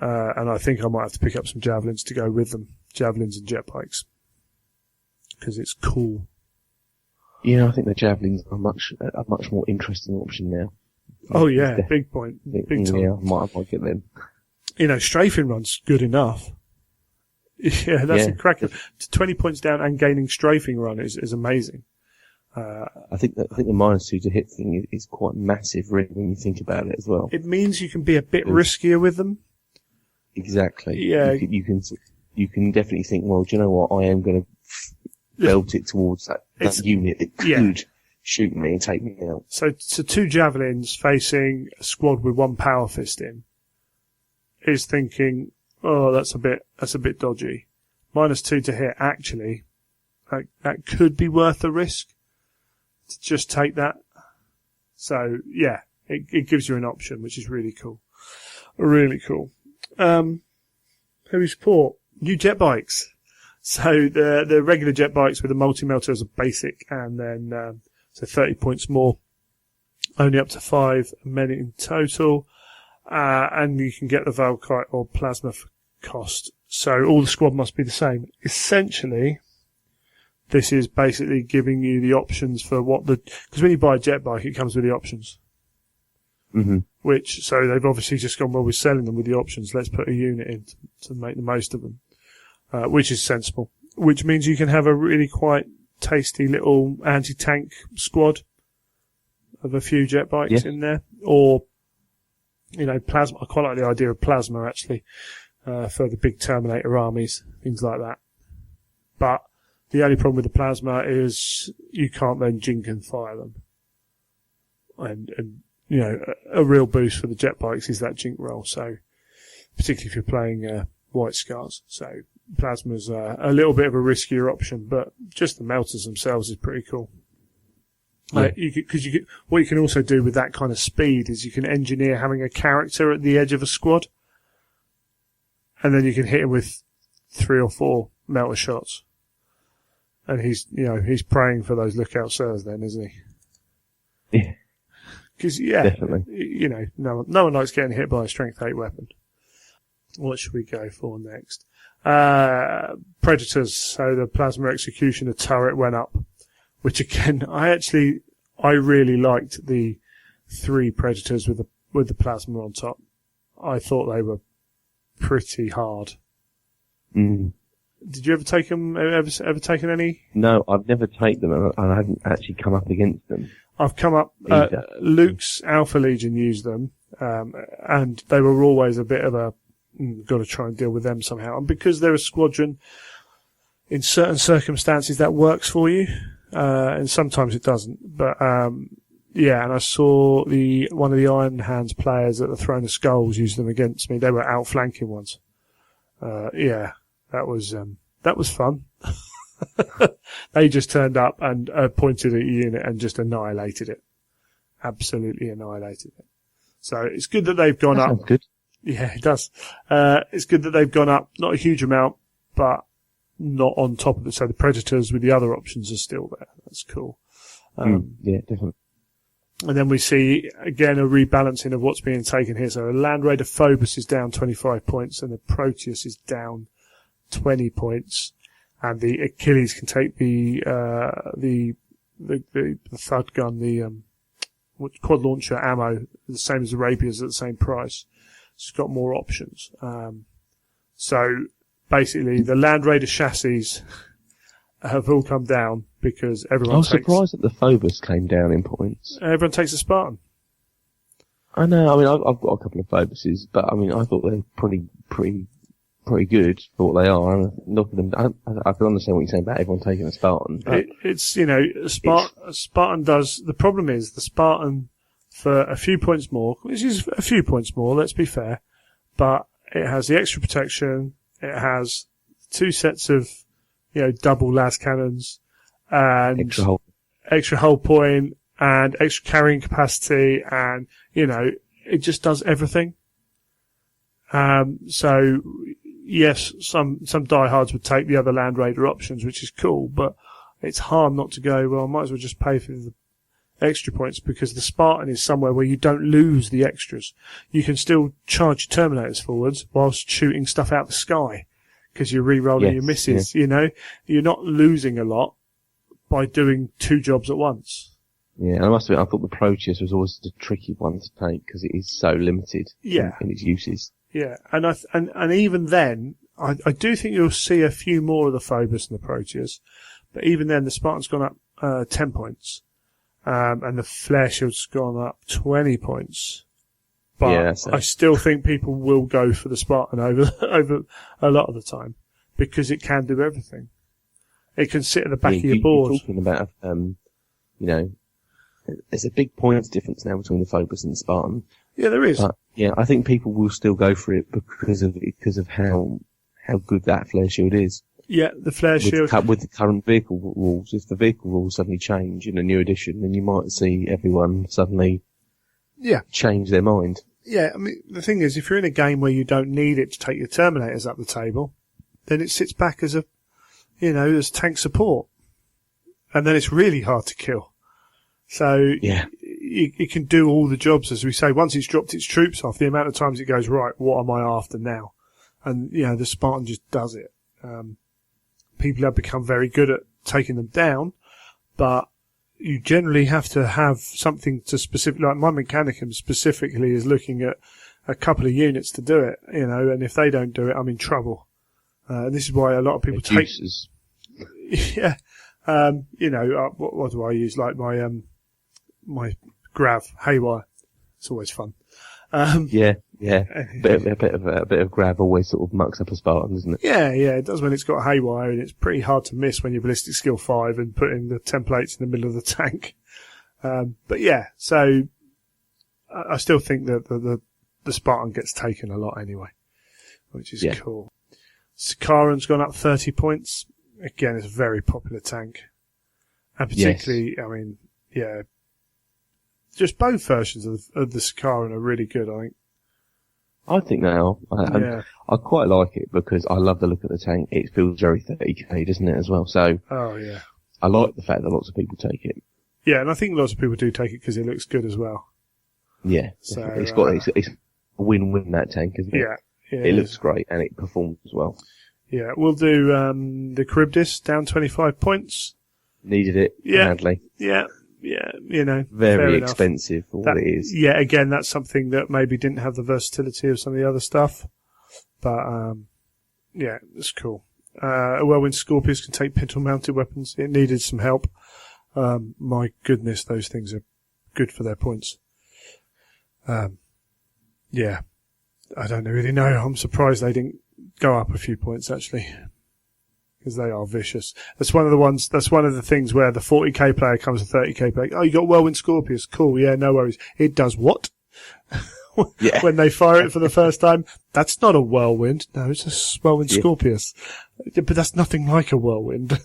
And I think I might have to pick up some javelins to go with them. Javelins and jet bikes. Because it's cool. Yeah, I think the javelins are a much more interesting option now. Oh yeah, big point. Big time. Yeah, I might get them. Strafing run's good enough. Yeah, that's a cracker. 20 points down and gaining strafing run is amazing. I think the -2 to hit thing is quite massive, really, when you think about it as well. It means you can be a bit riskier with them. Exactly. Yeah. You can definitely think, well, do you know what? I am going to belt it towards that unit that could shoot me and take me out. So 2 javelins facing a squad with 1 power fist in is thinking, oh, that's a bit dodgy. -2 to hit, actually, that could be worth the risk to just take that. So yeah, it gives you an option, which is really cool. Really cool. Who we support? New jet bikes. So the regular jet bikes with the multi-melter as a basic, and then so 30 points more, only up to 5 men in total, and you can get the Valkyrie or Plasma for cost. So all the squad must be the same. Essentially, this is basically giving you the options for because when you buy a jet bike, it comes with the options. Mm-hmm. So they've obviously just gone, well, we're selling them with the options. Let's put a unit in to make the most of them. Which is sensible. Which means you can have a really quite tasty little anti-tank squad of a few jet bikes in there. Or, plasma. I quite like the idea of plasma, actually, for the big Terminator armies, things like that. But the only problem with the plasma is you can't then jink and fire them. And a real boost for the jet bikes is that jink roll. So, particularly if you're playing White Scars. So, Plasma's a little bit of a riskier option, but just the melters themselves is pretty cool. What you can also do with that kind of speed is you can engineer having a character at the edge of a squad, and then you can hit him with 3 or 4 melter shots, and he's praying for those lookout sirs then, isn't he? Yeah. Because definitely. No one likes getting hit by a strength 8 weapon. What should we go for next? Predators. So the Plasma Executioner turret went up, which again, I really liked the 3 Predators with the Plasma on top. I thought they were pretty hard. Mm. Did you ever take them? Ever taken any? No, I've never taken them, and I haven't actually come up against them. I've come up. Luke's Alpha Legion used them, and they were always a bit of a got to try and deal with them somehow. And because they're a squadron, in certain circumstances that works for you, and sometimes it doesn't. But yeah, and I saw one of the Iron Hands players at the Throne of Skulls use them against me. They were outflanking ones. Yeah, that was fun. They just turned up and pointed at a unit and just annihilated it. Absolutely annihilated it. So it's good that they've gone up. Sounds good. Yeah, it does. It's good that they've gone up, not a huge amount, but not on top of it. So the Predators with the other options are still there. That's cool. Yeah, definitely. And then we see, again, a rebalancing of what's being taken here. So Land Raider Phobos is down 25 points and the Proteus is down 20 points. And the Achilles can take the thud gun, the quad launcher ammo, the same as the Rapiers at the same price. It's got more options. So basically the Land Raider chassis have all come down because everyone I was surprised that the Phobos came down in points. Everyone takes a Spartan. I know, I mean, I've got a couple of Phoboses, but I mean, I thought they were pretty good for what they are. I mean, look at them. I can understand what you're saying about everyone taking a Spartan. It's, you know, a Spartan does, the problem is the Spartan for a few points more, which is a few points more, let's be fair, but it has the extra protection, it has 2 sets of, you know, double las cannons, and extra hull point, and extra carrying capacity, and, you know, it just does everything. So, yes, some diehards would take the other Land Raider options, which is cool, but it's hard not to go, well, I might as well just pay for the extra points, because the Spartan is somewhere where you don't lose the extras. You can still charge your Terminators forwards whilst shooting stuff out the sky, because you're re-rolling your misses, you know? You're not losing a lot by doing 2 jobs at once. Yeah, and I must admit, I thought the Proteus was always the tricky one to take, because it is so limited in its uses. Yeah, and even then, I do think you'll see a few more of the Phobos and the Proteus, but even then, the Spartan's gone up 10 points, and the Flare Shield's gone up 20 points. But I still think people will go for the Spartan over a lot of the time, because it can do everything. It can sit at the back of your board. You're talking about, you know, there's a big points difference now between the Phobos and the Spartan. Yeah, there is. But, yeah, I think people will still go for it because of how good that Flare Shield is. Yeah, the Flare Shield. With the current vehicle rules, if the vehicle rules suddenly change in a new edition, then you might see everyone suddenly change their mind. Yeah, I mean, the thing is, if you're in a game where you don't need it to take your Terminators up the table, then it sits back as as tank support. And then it's really hard to kill. So, it can do all the jobs, as we say. Once it's dropped its troops off, the amount of times it goes, right, what am I after now? And, the Spartan just does it. People have become very good at taking them down, but you generally have to have something to like my Mechanicum specifically is looking at a couple of units to do it, and if they don't do it, I'm in trouble. And this is why a lot of people take... Yeah. What do I use? Like my Grav Haywire. It's always fun. A bit of Grav always sort of mucks up a Spartan, doesn't it? Yeah, it does when it's got Haywire, and it's pretty hard to miss when you're ballistic skill 5 and putting the templates in the middle of the tank. But yeah, so I still think that the Spartan gets taken a lot anyway, which is cool. Sakaran's gone up 30 points. Again, it's a very popular tank. And particularly, just both versions of the Sakaran are really good, I think. I think they are. I quite like it because I love the look of the tank. It feels very 30k, doesn't it, as well? So, I like the fact that lots of people take it. Yeah, and I think lots of people do take it because it looks good as well. Yeah, so, it's a win-win, that tank, isn't it? Yeah, it looks great and it performs as well. Yeah, we'll do the Charybdis down 25 points. Needed it badly. Yeah, very expensive for what it is. Yeah, again, that's something that maybe didn't have the versatility of some of the other stuff. But, it's cool. A Whirlwind Scorpius can take pintle-mounted weapons. It needed some help. My goodness, those things are good for their points. I don't really know. I'm surprised they didn't go up a few points, actually. because they are vicious. That's one of the things where the 40k player comes to 30k player. Oh, you got Whirlwind Scorpius. Cool. Yeah, no worries. It does what? Yeah. When they fire it for the first time, that's not a whirlwind. No, it's a Whirlwind Scorpius. But that's nothing like a whirlwind.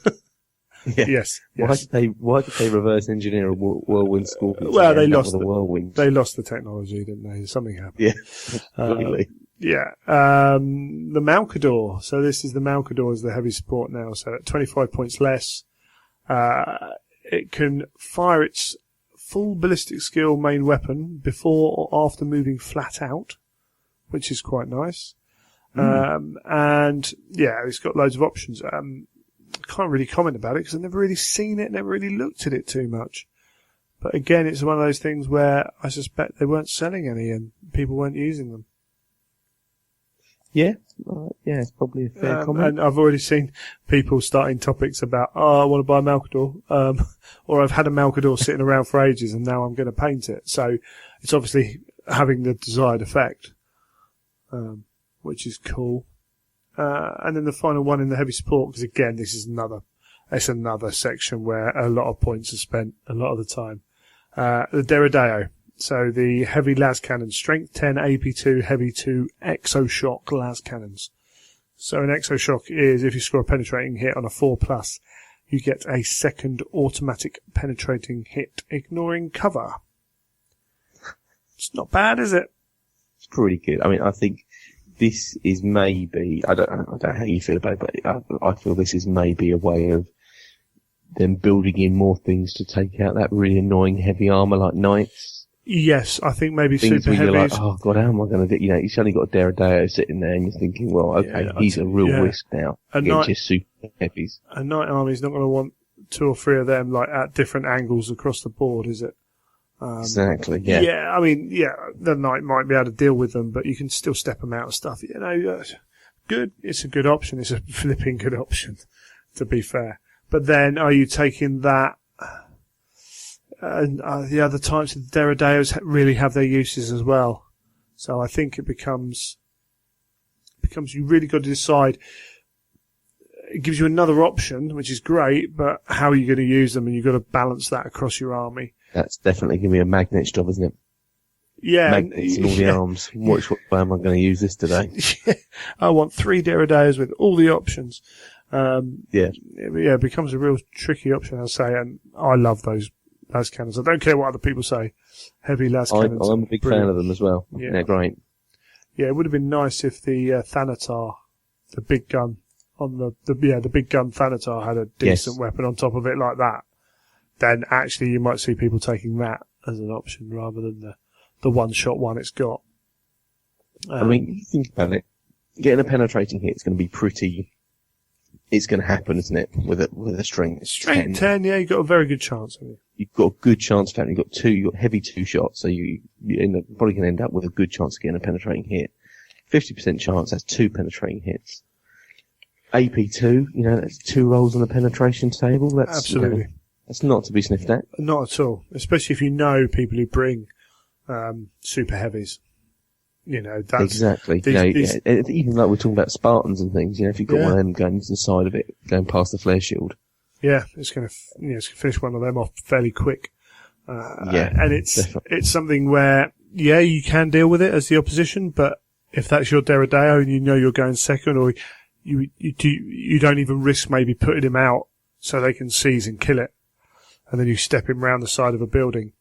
Yeah. Yes. Why did they reverse engineer a Whirlwind Scorpion? Well, they lost the technology, didn't they? Something happened. Yeah. Completely. Yeah. The Malkador. So this is the Malkador as the heavy support now. So at 25 points less, it can fire its full ballistic skill main weapon before or after moving flat out, which is quite nice. And yeah, it's got loads of options. Can't really comment about it because I've never really seen it, never really looked at it too much. But again, it's one of those things where I suspect they weren't selling any and people weren't using them. Yeah, yeah, it's probably a fair comment. And I've already seen people starting topics about, I want to buy a Malkador, or I've had a Malkador sitting around for ages and now I'm going to paint it. So it's obviously having the desired effect, which is cool. And then the final one in the heavy support, because again, it's another section where a lot of points are spent a lot of the time. The Deredeo. So the heavy las cannons, strength 10, AP2, heavy 2, exoshock las cannons. So an exoshock is if you score a penetrating hit on a 4+, you get a second automatic penetrating hit, ignoring cover. It's not bad, is it? It's pretty good. I mean, I think this is maybe, I don't know how you feel about it, but I feel this is maybe a way of them building in more things to take out that really annoying heavy armour like knights. Yes, I think maybe things super where you're heavies. like, oh god, how am I going to do? You know, you've only got a Deredeo sitting there, and you're thinking, well, okay, he's a real risk now against your super heavies. A knight army's not going to want 2 or 3 of them like at different angles across the board, is it? Exactly. Yeah. Yeah, I mean, yeah, the knight might be able to deal with them, but you can still step them out of stuff. You know, good. It's a good option. It's a flipping good option, to be fair. But then, are you taking that? And the other types of the Deredeos really have their uses as well. So I think it becomes you really got to decide. It gives you another option, which is great, but how are you going to use them? And you've got to balance that across your army. That's definitely going to be a magnets job, isn't it? Yeah. Magnets and all the arms. Which way am I going to use this today? I want 3 Deredeos with all the options. Yeah. It becomes a real tricky option, I'll say, and I love those las cannons. I don't care what other people say. Heavy las cannons. I'm a big fan of them as well. Yeah. They're great. Yeah, it would have been nice if the Thanatar, the big gun on the big gun Thanatar had a decent weapon on top of it like that. Then actually you might see people taking that as an option rather than the one-shot one it's got. I mean, if you think about it, getting a penetrating hit is going to be pretty. It's going to happen, isn't it? With a strength 10, yeah, you've got a very good chance. Haven't you? You've got a good chance of having. You've got heavy 2 shots, so you probably going to end up with a good chance of getting a penetrating hit. 50% chance, that's 2 penetrating hits. AP2, you know, that's 2 rolls on the penetration table. That's absolutely. You know, that's not to be sniffed at. Not at all. Especially if you know people who bring super heavies. You know, that's exactly. Even like we're talking about Spartans and things. You know, if you've got one of them going to the side of it, going past the flare shield. Yeah, it's going to finish one of them off fairly quick. And it's something where you can deal with it as the opposition, but if that's your Deredeo and you know you're going second, or you don't even risk maybe putting him out so they can seize and kill it, and then you step him round the side of a building.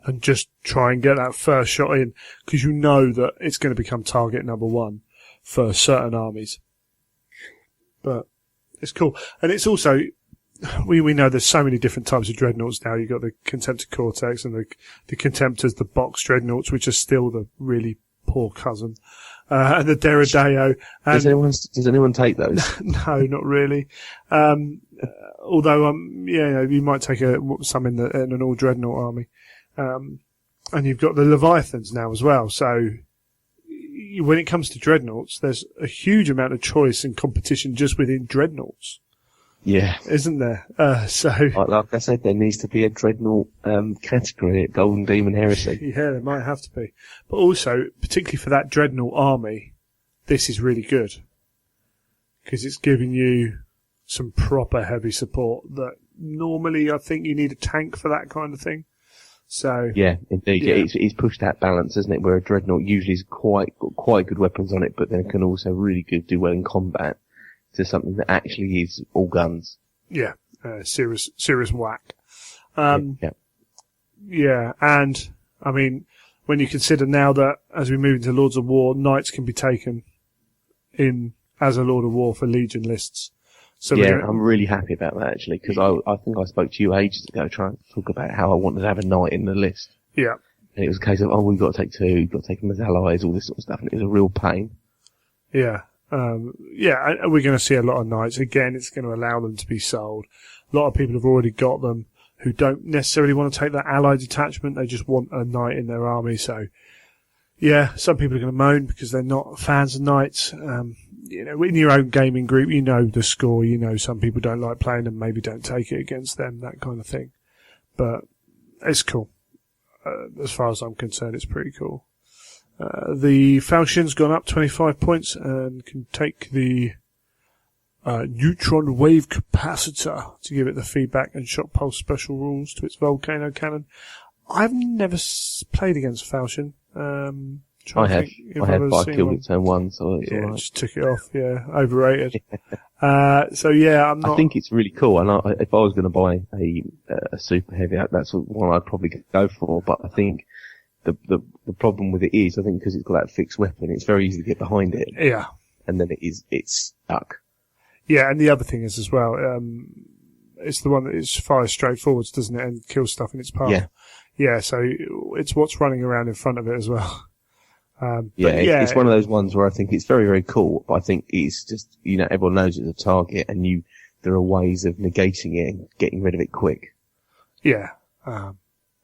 And just try and get that first shot in, because you know that it's going to become target number 1 for certain armies. But it's cool. And it's also, we know there's so many different types of dreadnoughts now. You've got the Contemptor Cortex and the Contemptors, the box dreadnoughts, which are still the really poor cousin. And the Deredeo. Does anyone take those? No, not really. Although, you might take some in an all dreadnought army. And you've got the Leviathans now as well. So when it comes to dreadnoughts, there's a huge amount of choice and competition just within dreadnoughts. Yeah. Isn't there? Like I said, there needs to be a dreadnought category at Golden Demon Heresy. Yeah, there might have to be. But also, particularly for that dreadnought army, this is really good. Because it's giving you some proper heavy support that normally I think you need a tank for that kind of thing. So yeah, indeed, yeah. It's pushed that balance, isn't it? Where a dreadnought usually is got quite good weapons on it, but then it can also really do well in combat. To something that actually is all guns. Yeah, serious whack. Yeah, and I mean, when you consider now that as we move into Lords of War, knights can be taken in as a Lord of War for Legion lists. So yeah, I'm really happy about that actually, because I think I spoke to you ages ago trying to talk about how I wanted to have a knight in the list. Yeah. And it was a case of, we've got to take two, we've got to take them as allies, all this sort of stuff, and it was a real pain. Yeah. And we're going to see a lot of knights. Again, it's going to allow them to be sold. A lot of people have already got them who don't necessarily want to take that allied detachment. They just want a knight in their army. So, yeah, some people are going to moan because they're not fans of knights. In your own gaming group, you know the score. You know some people don't like playing them, maybe don't take it against them, that kind of thing. But it's cool. As far as I'm concerned, it's pretty cool. The Falchion's gone up 25 points and can take the neutron wave capacitor to give it the feedback and shock pulse special rules to its volcano cannon. I've never played against Falchion. I had, but I killed it turn one, so it's alright. Just took it off. Yeah, overrated. So yeah, I'm not. I think it's really cool, and if I was going to buy a super heavy, that's one I'd probably go for. But I think the problem with it is, I think because it's got that fixed weapon, it's very easy to get behind it. Yeah. And then it's stuck. Yeah, and the other thing is as well, it's the one that is fires straight forwards, doesn't it, and kills stuff in its path. Yeah. Yeah, so it's what's running around in front of it as well. It's one of those ones where I think it's very, very cool, but I think it's just, everyone knows it's a target, and there are ways of negating it and getting rid of it quick. Yeah,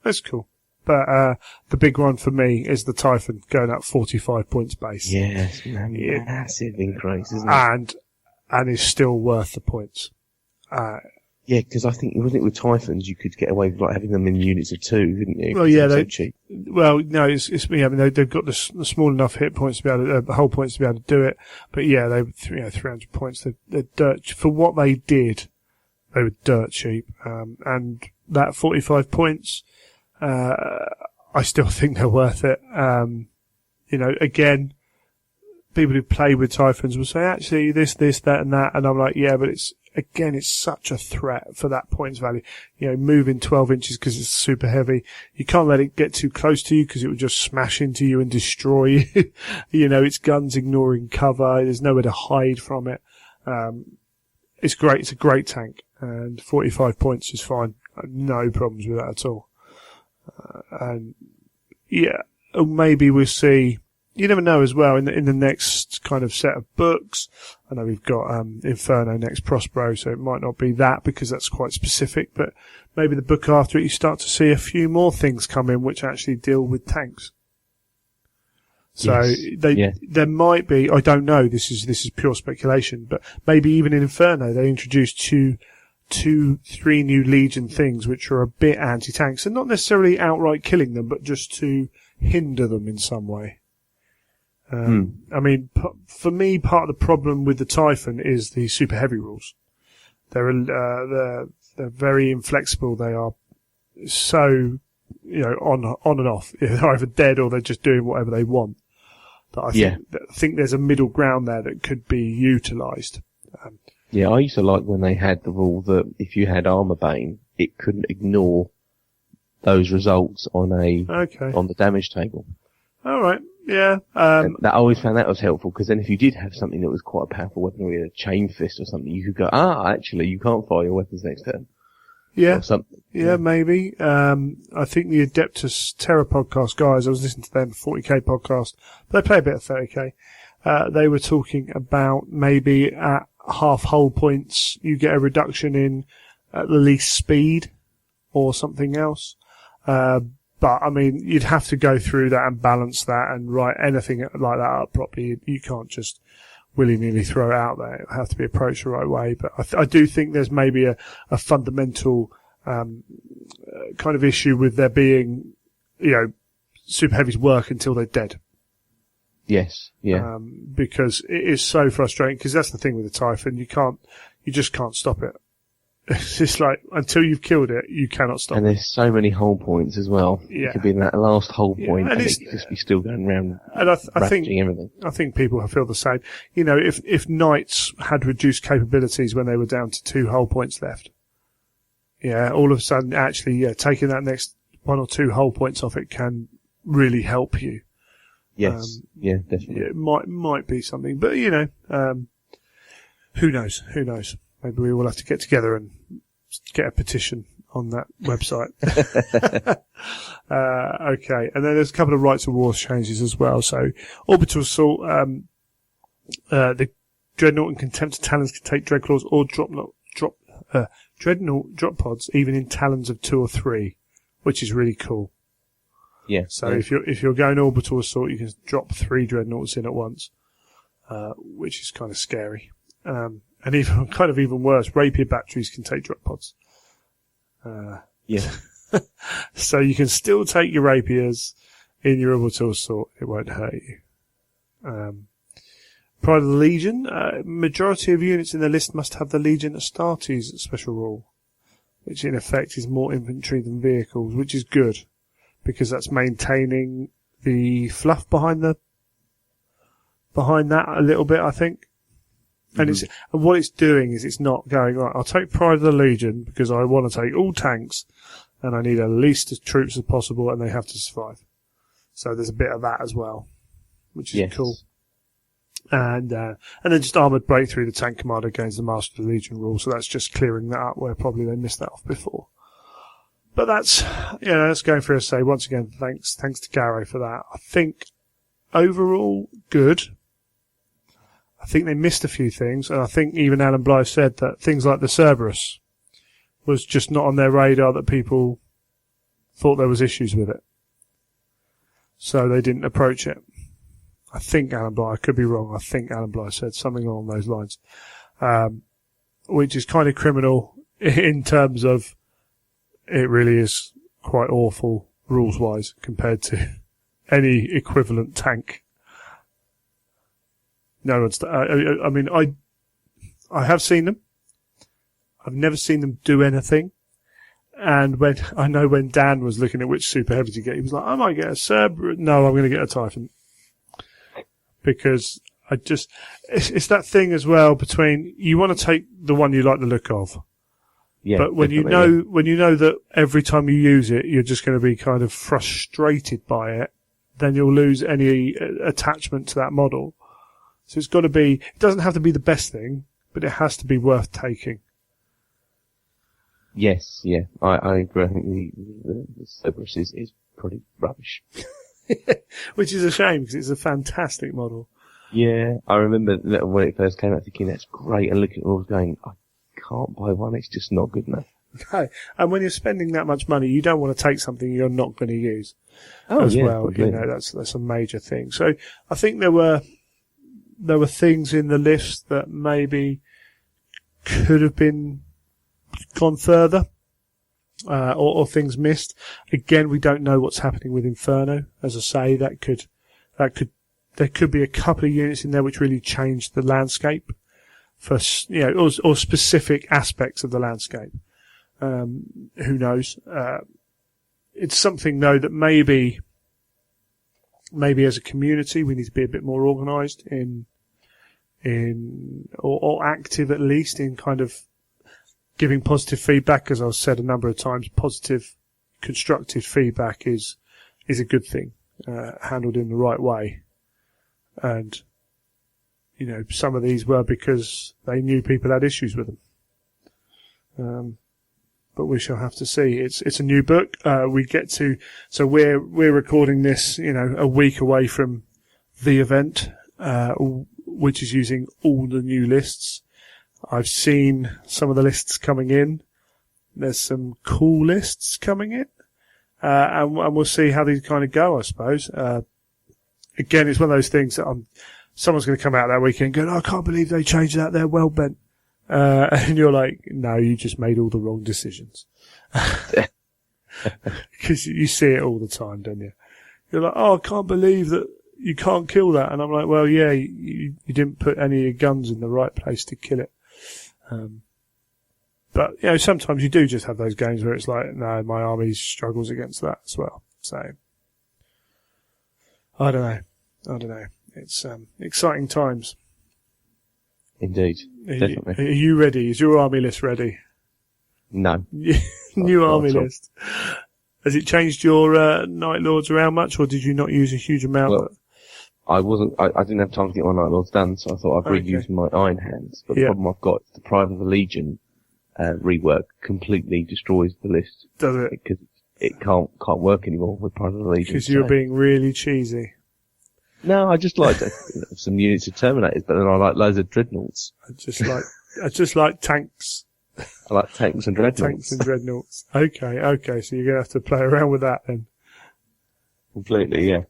that's cool. But the big one for me is the Typhon going up 45 points base. Yes, massive increase, isn't it? And is still worth the points. Yeah, because I think, wasn't it with Typhons, you could get away with having them in units of two, couldn't you? Well, yeah, so cheap. Well, no, it's they've got the small enough hit points to be able to, the whole points to be able to do it. But yeah, they were 300 points. They're dirt for what they did. They were dirt cheap. And that 45 points, I still think they're worth it. Again, people who play with Typhons will say, actually, this, that, and that. And I'm like, yeah, but it's such a threat for that points value. Moving 12 inches because it's super heavy. You can't let it get too close to you because it will just smash into you and destroy you. Its guns ignoring cover. There's nowhere to hide from it. It's great. It's a great tank. And 45 points is fine. No problems with that at all. And yeah, maybe we'll see. You never know as well in the next kind of set of books. I know we've got Inferno next, Prospero, so it might not be that because that's quite specific. But maybe the book after it, you start to see a few more things come in which actually deal with tanks. So there might be. I don't know. This is pure speculation, but maybe even in Inferno they introduced three new Legion things which are a bit anti-tanks and not necessarily outright killing them, but just to hinder them in some way. I mean, for me, part of the problem with the Typhon is the super heavy rules. They're very inflexible. They are so, on and off. They're either dead or they're just doing whatever they want. But I think there's a middle ground there that could be utilised. Yeah, I used to like when they had the rule that if you had Armour Bane, it couldn't ignore those results on the damage table. All right. Yeah. I always found that was helpful because then if you did have something that was quite a powerful weapon, or a chain fist or something, you could go, actually, you can't fire your weapons next turn. Yeah. Or something. Yeah, maybe. I think the Adeptus Terra podcast guys, I was listening to them 40k podcast, but they play a bit of 30k. They were talking about maybe at half hull points, you get a reduction in at the least speed or something else. But I mean, you'd have to go through that and balance that and write anything like that up properly. You can't just willy-nilly throw it out there. It have to be approached the right way. But I do think there's maybe a fundamental kind of issue with there being, super heavies work until they're dead. Yes, yeah. Because it is so frustrating. Because that's the thing with the Typhon, you can't you just can't stop it. It's just like, until you've killed it, you cannot stop And it. there's so many hull points as well. Yeah. It could be in that last hull Yeah, point, and and it's- it could just be still going around And I think, ravaging everything. I think people feel the same. You know, if Knights had reduced capabilities when they were down to 2 hull points left, yeah, all of a sudden, actually, yeah, taking that next 1 or 2 hull points off it can really help you. Yes, yeah, definitely. Yeah, it might be something, but you know, who knows? Who knows? Maybe we will have to get together and get a petition on that website. Okay, and then there's a couple of Rights of War changes as well. So, Orbital Assault, the Dreadnought and Contemptor Talons can take Dreadclaws or Dreadnought drop pods, even in Talons of 2 or 3, which is really cool. Yeah. So yeah. if you're going Orbital Assault, you can drop 3 Dreadnoughts in at once, which is kind of scary. And even worse, Rapier batteries can take drop pods. Yeah. So you can still take your Rapiers in your Orbital Assault. It won't hurt you. Pride of the Legion. Majority of units in the list must have the Legion Astartes special rule, which in effect is more infantry than vehicles, which is good, because that's maintaining the fluff behind that a little bit, I think. And and what it's doing is it's not going, right, I'll take Pride of the Legion because I want to take all tanks and I need at least as troops as possible and they have to survive. So there's a bit of that as well, which is cool. And then just armoured breakthrough, the tank commander gains the Master of the Legion rule, so that's just clearing that up where probably they missed that off before. But that's going for a say. Once again, thanks to Garrow for that. I think overall good. I think they missed a few things, and I think even Alan Blythe said that things like the Cerberus was just not on their radar, that people thought there was issues with it. So they didn't approach it. I think Alan Blythe, I could be wrong, I think Alan Blythe said something along those lines. Which is kind of criminal in terms of it really is quite awful rules-wise compared to any equivalent tank. No one's. I mean, I have seen them. I've never seen them do anything. And when Dan was looking at which super heavy to get, he was like, "I might get a Cerberus. No, I'm going to get a Typhon." Because it's that thing as well between you want to take the one you like the look of, Yeah, but when you know that every time you use it, you're just going to be kind of frustrated by it, then you'll lose any attachment to that model. So it's got to be, it doesn't have to be the best thing, but it has to be worth taking. Yes, yeah, I agree. I think the Cerberus is pretty rubbish. Which is a shame, because it's a fantastic model. Yeah, I remember that when it first came out thinking that's great, and looking at all going, I can't buy one, it's just not good enough. No, and when you're spending that much money, you don't want to take something you're not going to use as well. Completely. You know, that's a major thing. So I think there were things in the list that maybe could have been gone further, or things missed. Again, we don't know what's happening with Inferno. As I say, there could be a couple of units in there which really changed the landscape for, or specific aspects of the landscape. Who knows? It's something though that maybe as a community we need to be a bit more organised or active at least in kind of giving positive feedback. As I've said a number of times, positive, constructive feedback is a good thing, handled in the right way. And, some of these were because they knew people had issues with them. But we shall have to see. It's a new book. So we're recording this, a week away from the event, which is using all the new lists. I've seen some of the lists coming in. There's some cool lists coming in. And we'll see how these kind of go, I suppose. Again, it's one of those things that someone's going to come out that weekend and go, I can't believe they changed that. They're well bent. And you're like, no, you just made all the wrong decisions. Because you see it all the time, don't you? You're like, I can't believe that you can't kill that. And I'm like, well, yeah, you didn't put any of your guns in the right place to kill it. But, you know, sometimes you do just have those games where it's like, no, my army struggles against that as well. So, I don't know. It's exciting times. Indeed, definitely. Are you ready? Is your army list ready? No. New army list. Has it changed your Night Lords around much, or did you not use a huge amount? Well, I didn't have time to get my Night Lords done, so I thought I'd reuse my Iron Hands. But the problem I've got is the Pride of the Legion rework completely destroys the list. Does it? Because it can't work anymore with Pride of the Legion. Because you're being really cheesy. No, I just like some units of Terminators, but then I like loads of Dreadnoughts. I just like tanks. I like tanks and Dreadnoughts. Tanks and Dreadnoughts. Okay, so you're going to have to play around with that then. Completely, yeah.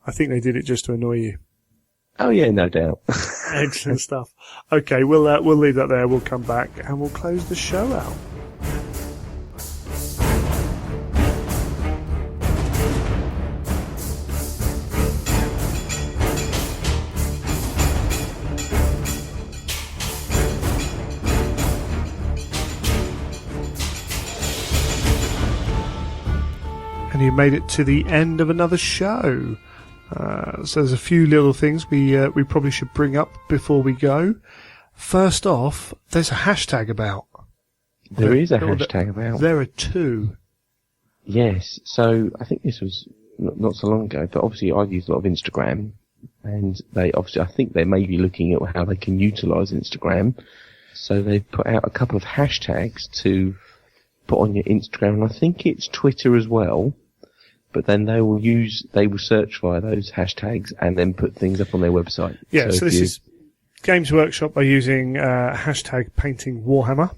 I think they did it just to annoy you. Oh yeah, no doubt. Excellent stuff. Okay, we'll leave that there. We'll come back and we'll close the show out. And you made it to the end of another show. So there's a few little things we probably should bring up before we go. First off, there's a hashtag about. There is a hashtag about. There are two. Yes. So I think this was not so long ago, but obviously I've used a lot of Instagram, and I think they may be looking at how they can utilise Instagram. So they've put out a couple of hashtags to put on your Instagram, and I think it's Twitter as well. But then they will search via those hashtags and then put things up on their website. Yeah, so this is Games Workshop are using hashtag Painting Warhammer.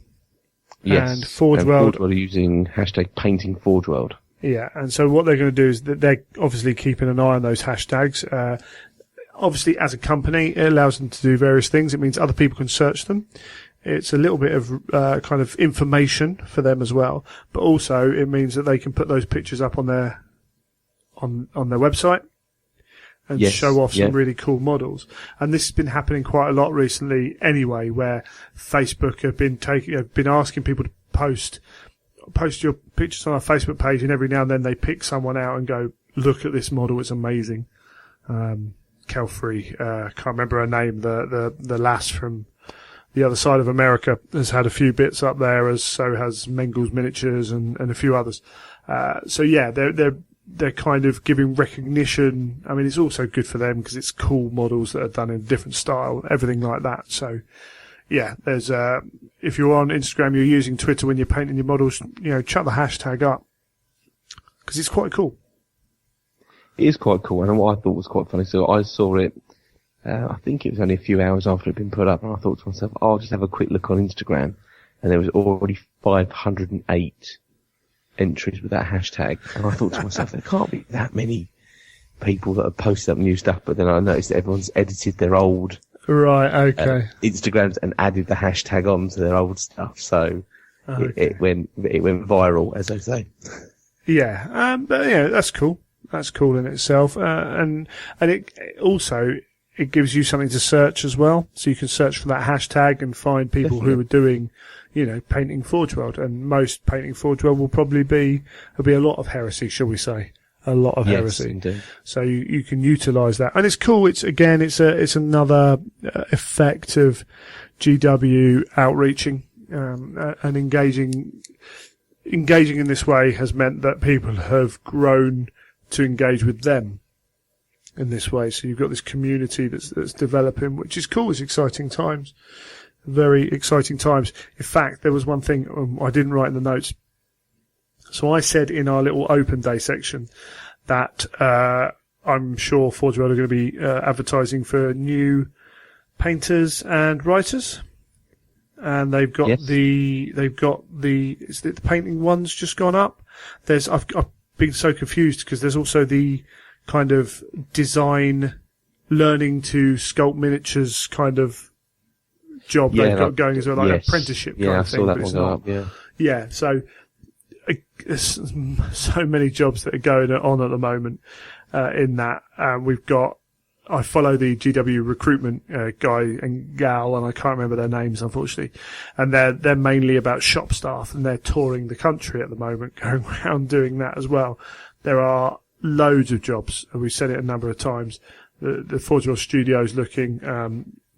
Yes, and Forge World are using hashtag Painting Forge World. Yeah, and so what they're going to do is that they're obviously keeping an eye on those hashtags. Obviously, as a company, it allows them to do various things. It means other people can search them. It's a little bit of kind of information for them as well. But also, it means that they can put those pictures up on their website and show off some really cool models. And this has been happening quite a lot recently anyway, where Facebook have been asking people to post your pictures on our Facebook page, and every now and then they pick someone out and go, look at this model, it's amazing. Kelfrey, can't remember her name, the lass from the other side of America has had a few bits up there, as so has Mengel's Miniatures and a few others. So yeah, they're kind of giving recognition. I mean, it's also good for them because it's cool models that are done in a different style, everything like that. So, yeah, there's if you're on Instagram, you're using Twitter when you're painting your models, chuck the hashtag up because it's quite cool. It is quite cool, and what I thought was quite funny. So I saw it. I think it was only a few hours after it had been put up, and I thought to myself, I'll just have a quick look on Instagram, and there was already 508 entries with that hashtag, and I thought to myself, there can't be that many people that have posted up new stuff. But then I noticed that everyone's edited their old Instagrams and added the hashtag on to their old stuff, so it went viral, as they say. Yeah, but yeah, that's cool. That's cool in itself, and it also it gives you something to search as well, so you can search for that hashtag and find people who are doing, painting Forge World. And most painting Forge World will be a lot of Heresy, shall we say? A lot of Heresy. Indeed. So you can utilise that, and it's cool. It's another effect of GW outreaching and engaging in this way has meant that people have grown to engage with them in this way. So you've got this community that's developing, which is cool. It's exciting times. Very exciting times. In fact, there was one thing I didn't write in the notes. So I said in our little open day section that I'm sure Forge World are going to be advertising for new painters and writers. And they've got the painting one's just gone up. I've been so confused because there's also the kind of design, learning to sculpt miniatures kind of job they've got going as well, like an apprenticeship kind of thing. Yeah, I saw that one go up, yeah, so there's so many jobs that are going on at the moment in that. We've got I follow the GW recruitment guy and gal, and I can't remember their names, unfortunately. And they're mainly about shop staff, and they're touring the country at the moment, going around doing that as well. There are loads of jobs, and we've said it a number of times. The Forge Studios looking.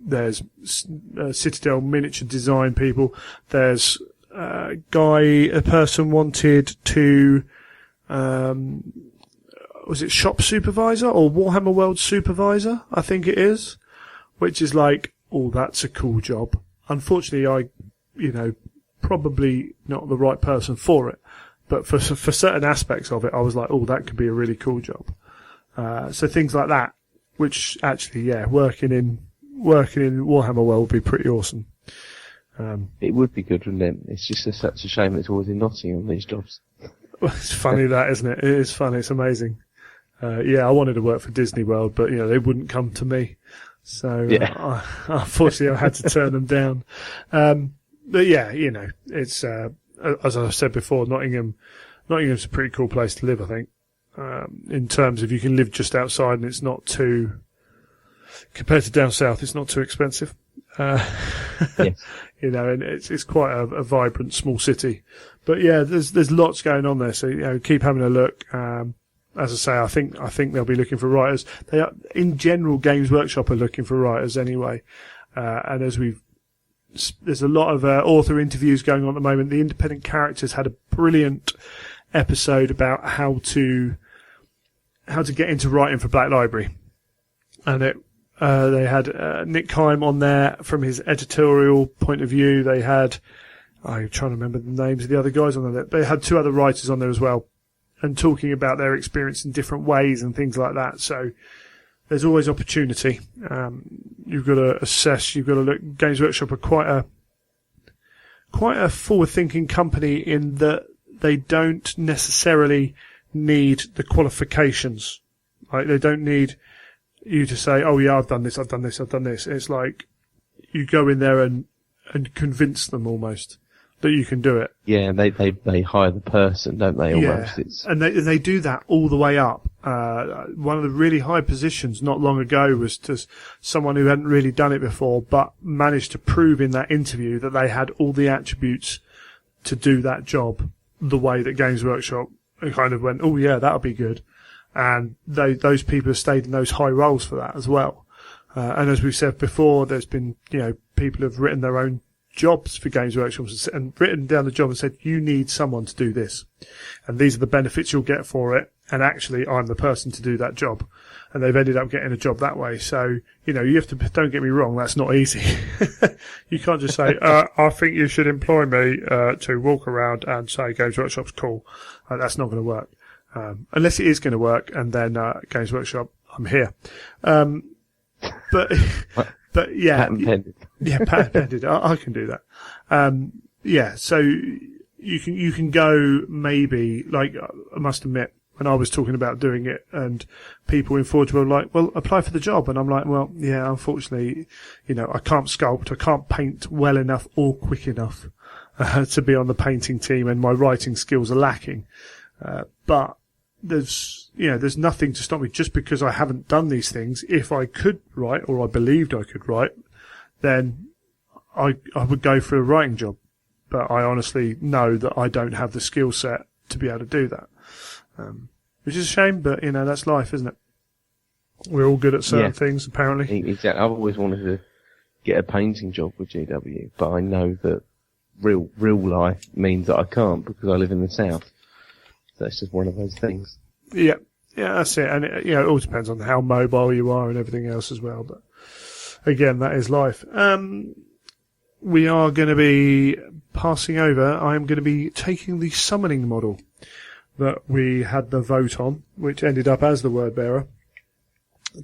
There's Citadel miniature design people. There's a person wanted to. Was it shop supervisor or Warhammer World supervisor? I think it is, which is like, oh, that's a cool job. Unfortunately, probably not the right person for it, but for certain aspects of it, I was like, oh, that could be a really cool job. So things like that, which actually, yeah, working in Warhammer World would be pretty awesome. It would be good, wouldn't it? It's just such a shame it's always in Nottingham, these jobs. Well, it's funny that, isn't it? It is funny. It's amazing. I wanted to work for Disney World, but they wouldn't come to me. So unfortunately, I had to turn them down. But yeah, it's as I said before, Nottingham's a pretty cool place to live. I think in terms of you can live just outside, and it's not too compared to down south. It's not too expensive. Yes. And it's quite a vibrant small city. But yeah, there's lots going on there. So keep having a look. As I say, I think they'll be looking for writers. They are, in general, Games Workshop are looking for writers anyway. And there's a lot of author interviews going on at the moment. The Independent Characters had a brilliant episode about how to get into writing for Black Library, and they had Nick Kime on there from his editorial point of view. They had, I'm trying to remember the names of the other guys on there. They had 2 other writers on there as well, and talking about their experience in different ways and things like that. So there's always opportunity. You've got to assess. You've got to look. Games Workshop are quite a forward-thinking company in that they don't necessarily need the qualifications. Like, they don't need you to say, "Oh yeah, I've done this, I've done this, I've done this." It's like you go in there and convince them almost that you can do it. Yeah, they hire the person, don't they? Almost. Yeah, and they do that all the way up. One of the really high positions not long ago was to someone who hadn't really done it before, but managed to prove in that interview that they had all the attributes to do that job the way that Games Workshop kind of went, "Oh yeah, that'll be good." And those people have stayed in those high roles for that as well. And as we've said before, there's been, people who've written their own jobs for Games Workshops and written down the job and said, you need someone to do this. And these are the benefits you'll get for it. And actually, I'm the person to do that job. And they've ended up getting a job that way. So, you have to, don't get me wrong, that's not easy. You can't just say, I think you should employ me, to walk around and say Games Workshop's cool. That's not going to work. Unless it is going to work, and then, Games Workshop, I'm here. But yeah. Patent pending. Yeah, patent pending. I can do that. So you can go maybe, like, I must admit, when I was talking about doing it, and people in Forge were like, well, apply for the job. And I'm like, well, yeah, unfortunately, I can't sculpt, I can't paint well enough or quick enough, to be on the painting team, and my writing skills are lacking. But there's nothing to stop me just because I haven't done these things. If I could write, or I believed I could write, then I would go for a writing job. But I honestly know that I don't have the skill set to be able to do that. Which is a shame, but that's life, isn't it? We're all good at certain things, apparently. Exactly. I've always wanted to get a painting job with GW, but I know that real life means that I can't because I live in the south. So it's just one of those things. Yeah, that's it. And it all depends on how mobile you are and everything else as well. But again, that is life. We are going to be passing over. I'm going to be taking the summoning model that we had the vote on, which ended up as the word bearer,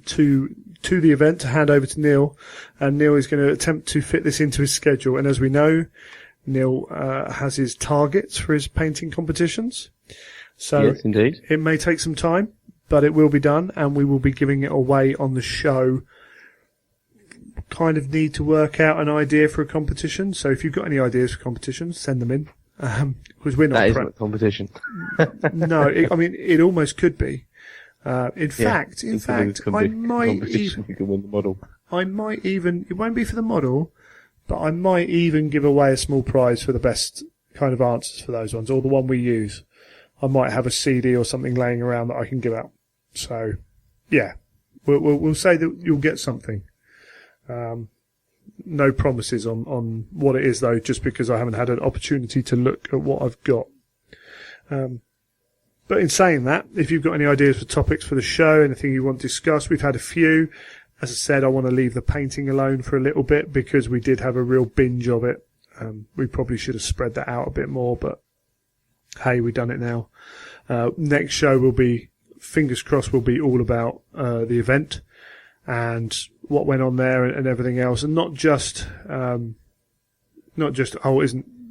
to the event to hand over to Neil. And Neil is going to attempt to fit this into his schedule. And as we know, Neil has his targets for his painting competitions. So yes, indeed. It may take some time, but it will be done, and we will be giving it away on the show. Kind of need to work out an idea for a competition. So if you've got any ideas for competitions, send them in. Because we're not. That isn't a competition. No, it almost could be. In fact, I might even, you can win the model. it won't be for the model, but I might even give away a small prize for the best kind of answers for those ones, or the one we use. I might have a CD or something laying around that I can give out. So, yeah, we'll say that you'll get something. No promises on what it is, though, just because I haven't had an opportunity to look at what I've got. But in saying that, if you've got any ideas for topics for the show, anything you want discussed, we've had a few. As I said, I want to leave the painting alone for a little bit because we did have a real binge of it. We probably should have spread that out a bit more, but hey, we've done it now. Next show will be, fingers crossed, will be all about the event and what went on there and everything else, and not just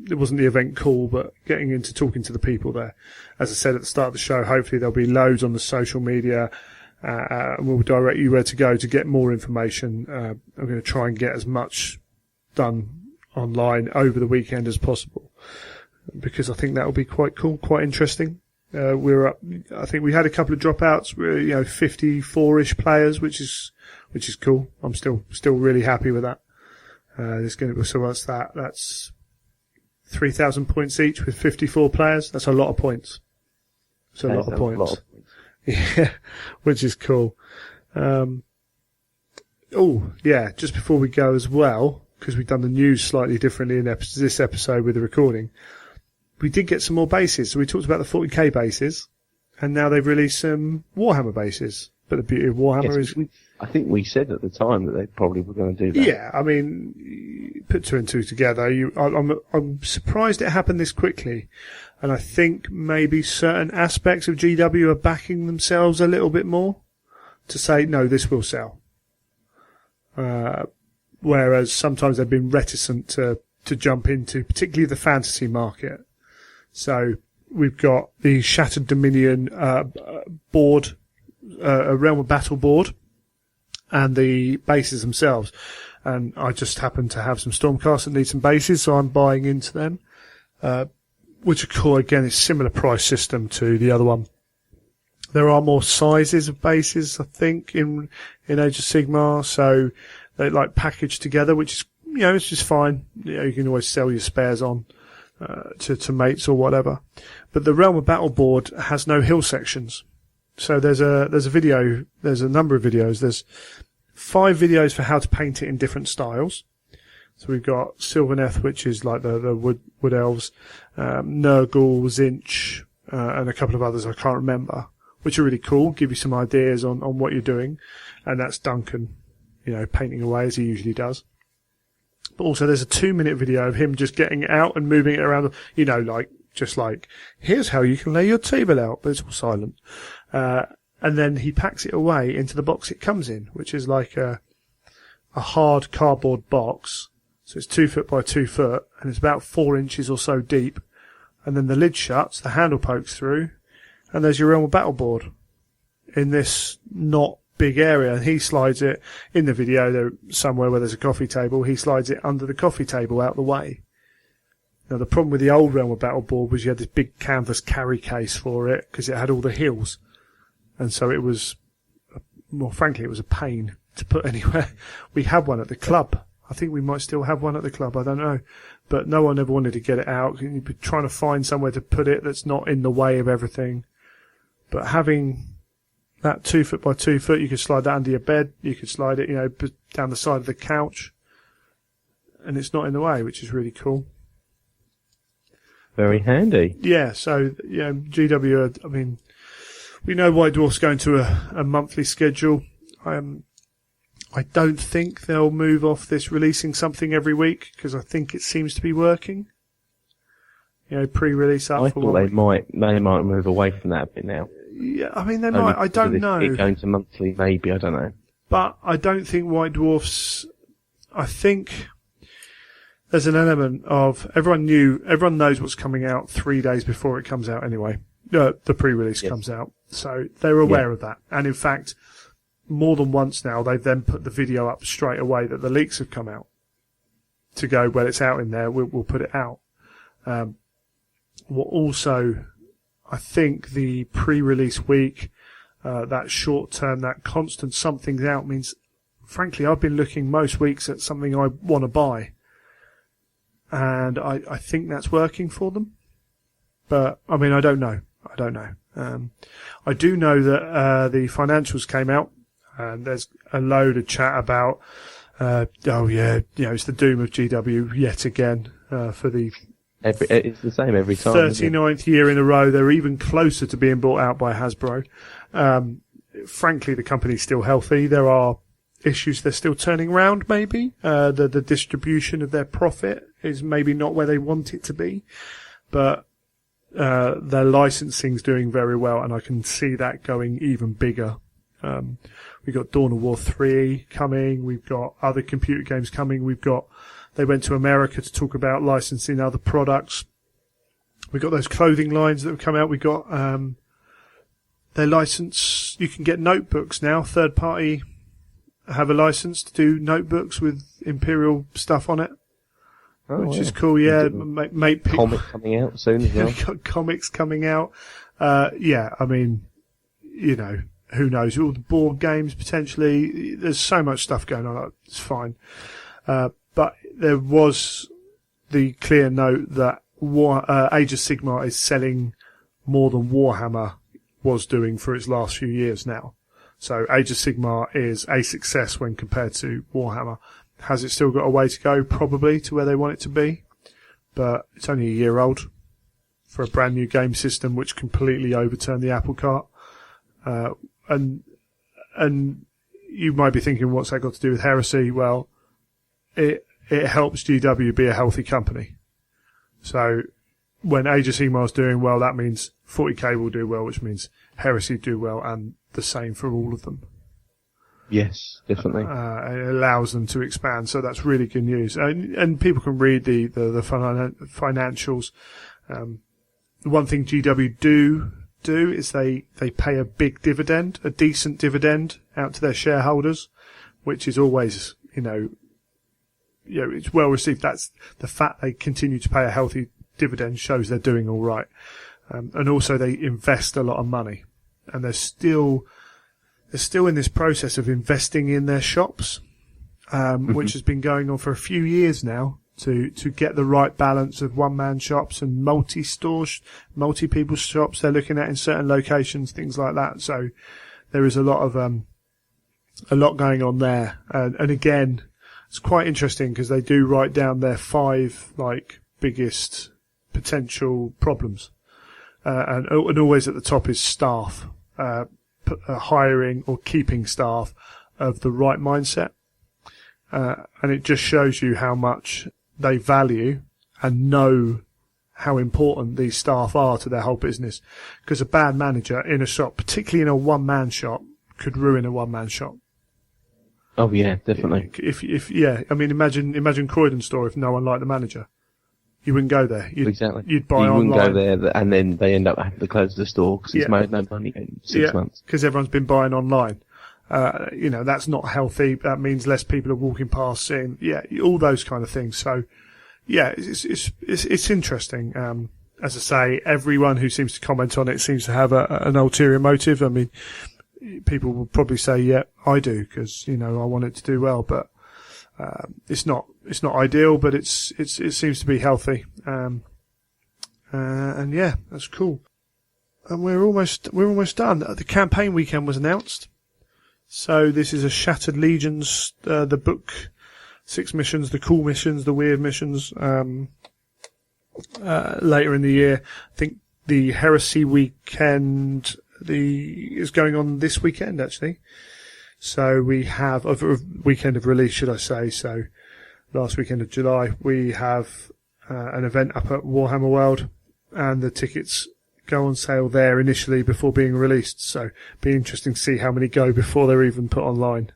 it wasn't the event cool, but getting into talking to the people there. As I said at the start of the show, hopefully there'll be loads on the social media. And we'll direct you where to go to get more information. I'm going to try and get as much done online over the weekend as possible, because I think that will be quite cool, quite interesting. We're up, I think we had a couple of dropouts. We're, 54-ish players, which is cool. I'm still really happy with that. There's going to be, so what's that? That's 3,000 points each with 54 players. That's a lot of points. It's a lot of points. Yeah, which is cool. Just before we go as well, because we've done the news slightly differently in this episode with the recording, we did get some more bases. So we talked about the 40k bases, and now they've released some Warhammer bases. But the beauty of Warhammer is... I think we said at the time that they probably were going to do that. Yeah, I mean, put two and two together. I'm surprised it happened this quickly. And I think maybe certain aspects of GW are backing themselves a little bit more to say, no, this will sell. Whereas sometimes they've been reticent to jump into, particularly the fantasy market. So we've got the Shattered Dominion board, a Realm of Battle board, and the bases themselves. And I just happen to have some Stormcast that need some bases, so I'm buying into them. Which are cool. Again, it's similar price system to the other one. There are more sizes of bases, I think, in Age of Sigmar, so they like packaged together, which is, it's just fine. You can always sell your spares on to mates or whatever. But the Realm of Battle board has no hill sections. So there's a video, there's a number of videos. There's 5 videos for how to paint it in different styles. So we've got Sylvaneth, which is like the wood elves, Nurgle, Zinch, and a couple of others I can't remember, which are really cool, give you some ideas on what you're doing. And that's Duncan, painting away as he usually does. But also there's a 2-minute video of him just getting it out and moving it around, just like, here's how you can lay your table out, but it's all silent. And then he packs it away into the box it comes in, which is like a hard cardboard box. So it's 2 foot by 2 foot, and it's about 4 inches or so deep. And then the lid shuts, the handle pokes through, and there's your Realm of Battle board in this not big area. And he slides it in the video there somewhere where there's a coffee table. He slides it under the coffee table out the way. Now the problem with the old Realm of Battle board was you had this big canvas carry case for it because it had all the hills, and so it was, well, frankly, it was a pain to put anywhere. We had one at the club. I think we might still have one at the club, I don't know. But no one ever wanted to get it out. You'd be trying to find somewhere to put it that's not in the way of everything. But having that 2 foot by 2 foot, you could slide that under your bed. You could slide it, down the side of the couch. And it's not in the way, which is really cool. Very handy. Yeah, so, GW, we know White Dwarf's going to a monthly schedule. I don't think they'll move off this releasing something every week, because I think it seems to be working. Pre-release up. I thought they might move away from that a bit now. Yeah, they might. I don't know. It going to monthly, maybe, I don't know. But I don't think White Dwarfs. I think there's an element of everyone knows what's coming out 3 days before it comes out anyway. The pre-release comes out, so they're aware of that. And in fact, more than once now, they've then put the video up straight away that the leaks have come out to go, well, it's out in there, we'll put it out. Also, I think the pre-release week, that short term, that constant something's out means, frankly, I've been looking most weeks at something I want to buy. And I think that's working for them. But, I mean, I don't know. I do know that the financials came out, and there's a load of chat about, it's the doom of GW yet again for the it's the same every time. 39th year in a row. They're even closer to being bought out by Hasbro. Frankly, the company's still healthy. There are issues they're still turning around, maybe. The distribution of their profit is maybe not where they want it to be, but their licensing's doing very well, and I can see that going even bigger. We've got Dawn of War 3 coming. We've got other computer games coming. They went to America to talk about licensing other products. We've got those clothing lines that have come out. We've got their license. You can get notebooks now. Third party have a license to do notebooks with Imperial stuff on it, which is cool. Yeah, make comic coming out soon as well. Got comics coming out. I mean, who knows? All the board games potentially. There's so much stuff going on. It's fine. But there was the clear note that Age of Sigmar is selling more than Warhammer was doing for its last few years now. So Age of Sigmar is a success when compared to Warhammer. Has it still got a way to go? Probably to where they want it to be. But it's only a year old for a brand new game system which completely overturned the apple cart. And you might be thinking, what's that got to do with Heresy? Well, it helps GW be a healthy company. So when Age of Sigmar is doing well, that means 40k will do well, which means Heresy do well, and the same for all of them. Yes, definitely. It allows them to expand, so that's really good news. And people can read the financials. The one thing GW do is they pay a big dividend, a decent dividend out to their shareholders, which is always, it's well received. That's the fact they continue to pay a healthy dividend shows they're doing all right. And also they invest a lot of money, and they're still in this process of investing in their shops, which has been going on for a few years now to get the right balance of one-man shops and multi-people shops they're looking at in certain locations, things like that. So there is a lot going on there. And again, it's quite interesting because they do write down their 5 biggest potential problems. And always at the top is staff, hiring or keeping staff of the right mindset. And it just shows you how much they value and know how important these staff are to their whole business. Because a bad manager in a shop, particularly in a one-man shop, could ruin a one-man shop. Oh yeah, definitely. Imagine Croydon store if no one liked the manager. You wouldn't go there. Exactly. You'd buy online. You wouldn't go there, and then they end up having to close the store because it's made no money in 6 months. Because everyone's been buying online. That's not healthy. That means less people are walking past, seeing, all those kind of things. So, it's interesting. As I say, everyone who seems to comment on it seems to have an ulterior motive. I mean, people will probably say, I do, because, I want it to do well, but, it's not ideal, but it seems to be healthy. And that's cool. And we're almost done. The campaign weekend was announced. So this is a Shattered Legions, the book, 6 missions, the cool missions, the weird missions, later in the year. I think the Heresy weekend, is going on this weekend, actually. So we have a weekend of release, should I say. So last weekend of July, we have an event up at Warhammer World, and the tickets go on sale there initially before being released. So it'd be interesting to see how many go before they're even put online.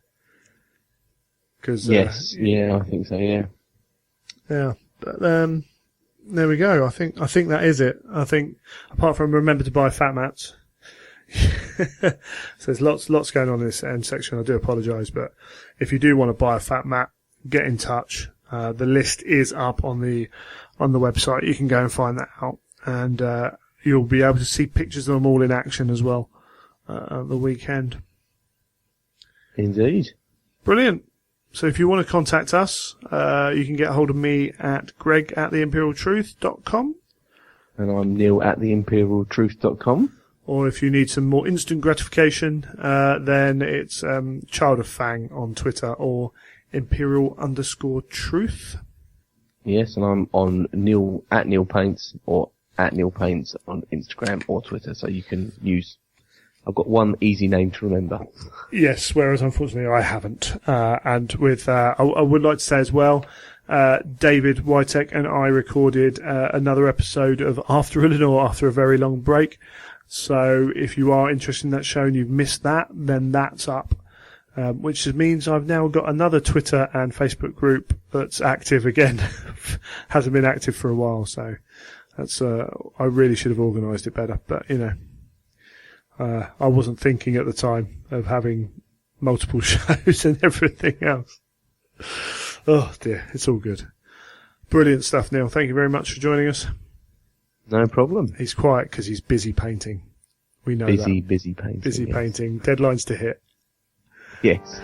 Cause, I think so. Yeah. Yeah. But, there we go. I think that is it. I think apart from remember to buy fat mats. So there's lots going on in this end section. I do apologise, but if you do want to buy a fat mat, get in touch. The list is up on the website. You can go and find that out, and you'll be able to see pictures of them all in action as well. the weekend. Indeed. Brilliant. So if you want to contact us, you can get hold of me at greg@theimperialtruth.com. And I'm Neil at theimperialtruth.com. Or if you need some more instant gratification, then it's Child of Fang on Twitter or Imperial_Truth. Yes, and I'm on Neil at Neil Paints or at Neil Paints on Instagram or Twitter, so you can use. I've got one easy name to remember. Yes, whereas unfortunately I haven't. And with I would like to say as well, David Witek and I recorded another episode of After Illinois after a very long break. So if you are interested in that show and you've missed that, then that's up. Which means I've now got another Twitter and Facebook group that's active again. Hasn't been active for a while, so that's I really should have organised it better. But I wasn't thinking at the time of having multiple shows and everything else. Oh dear, it's all good. Brilliant stuff, Neil. Thank you very much for joining us. No problem. He's quiet because he's busy painting. We know Busy that. painting. Busy yes. painting. Deadlines to hit. Yes.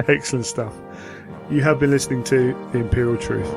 Excellent stuff. You have been listening to The Imperial Truth.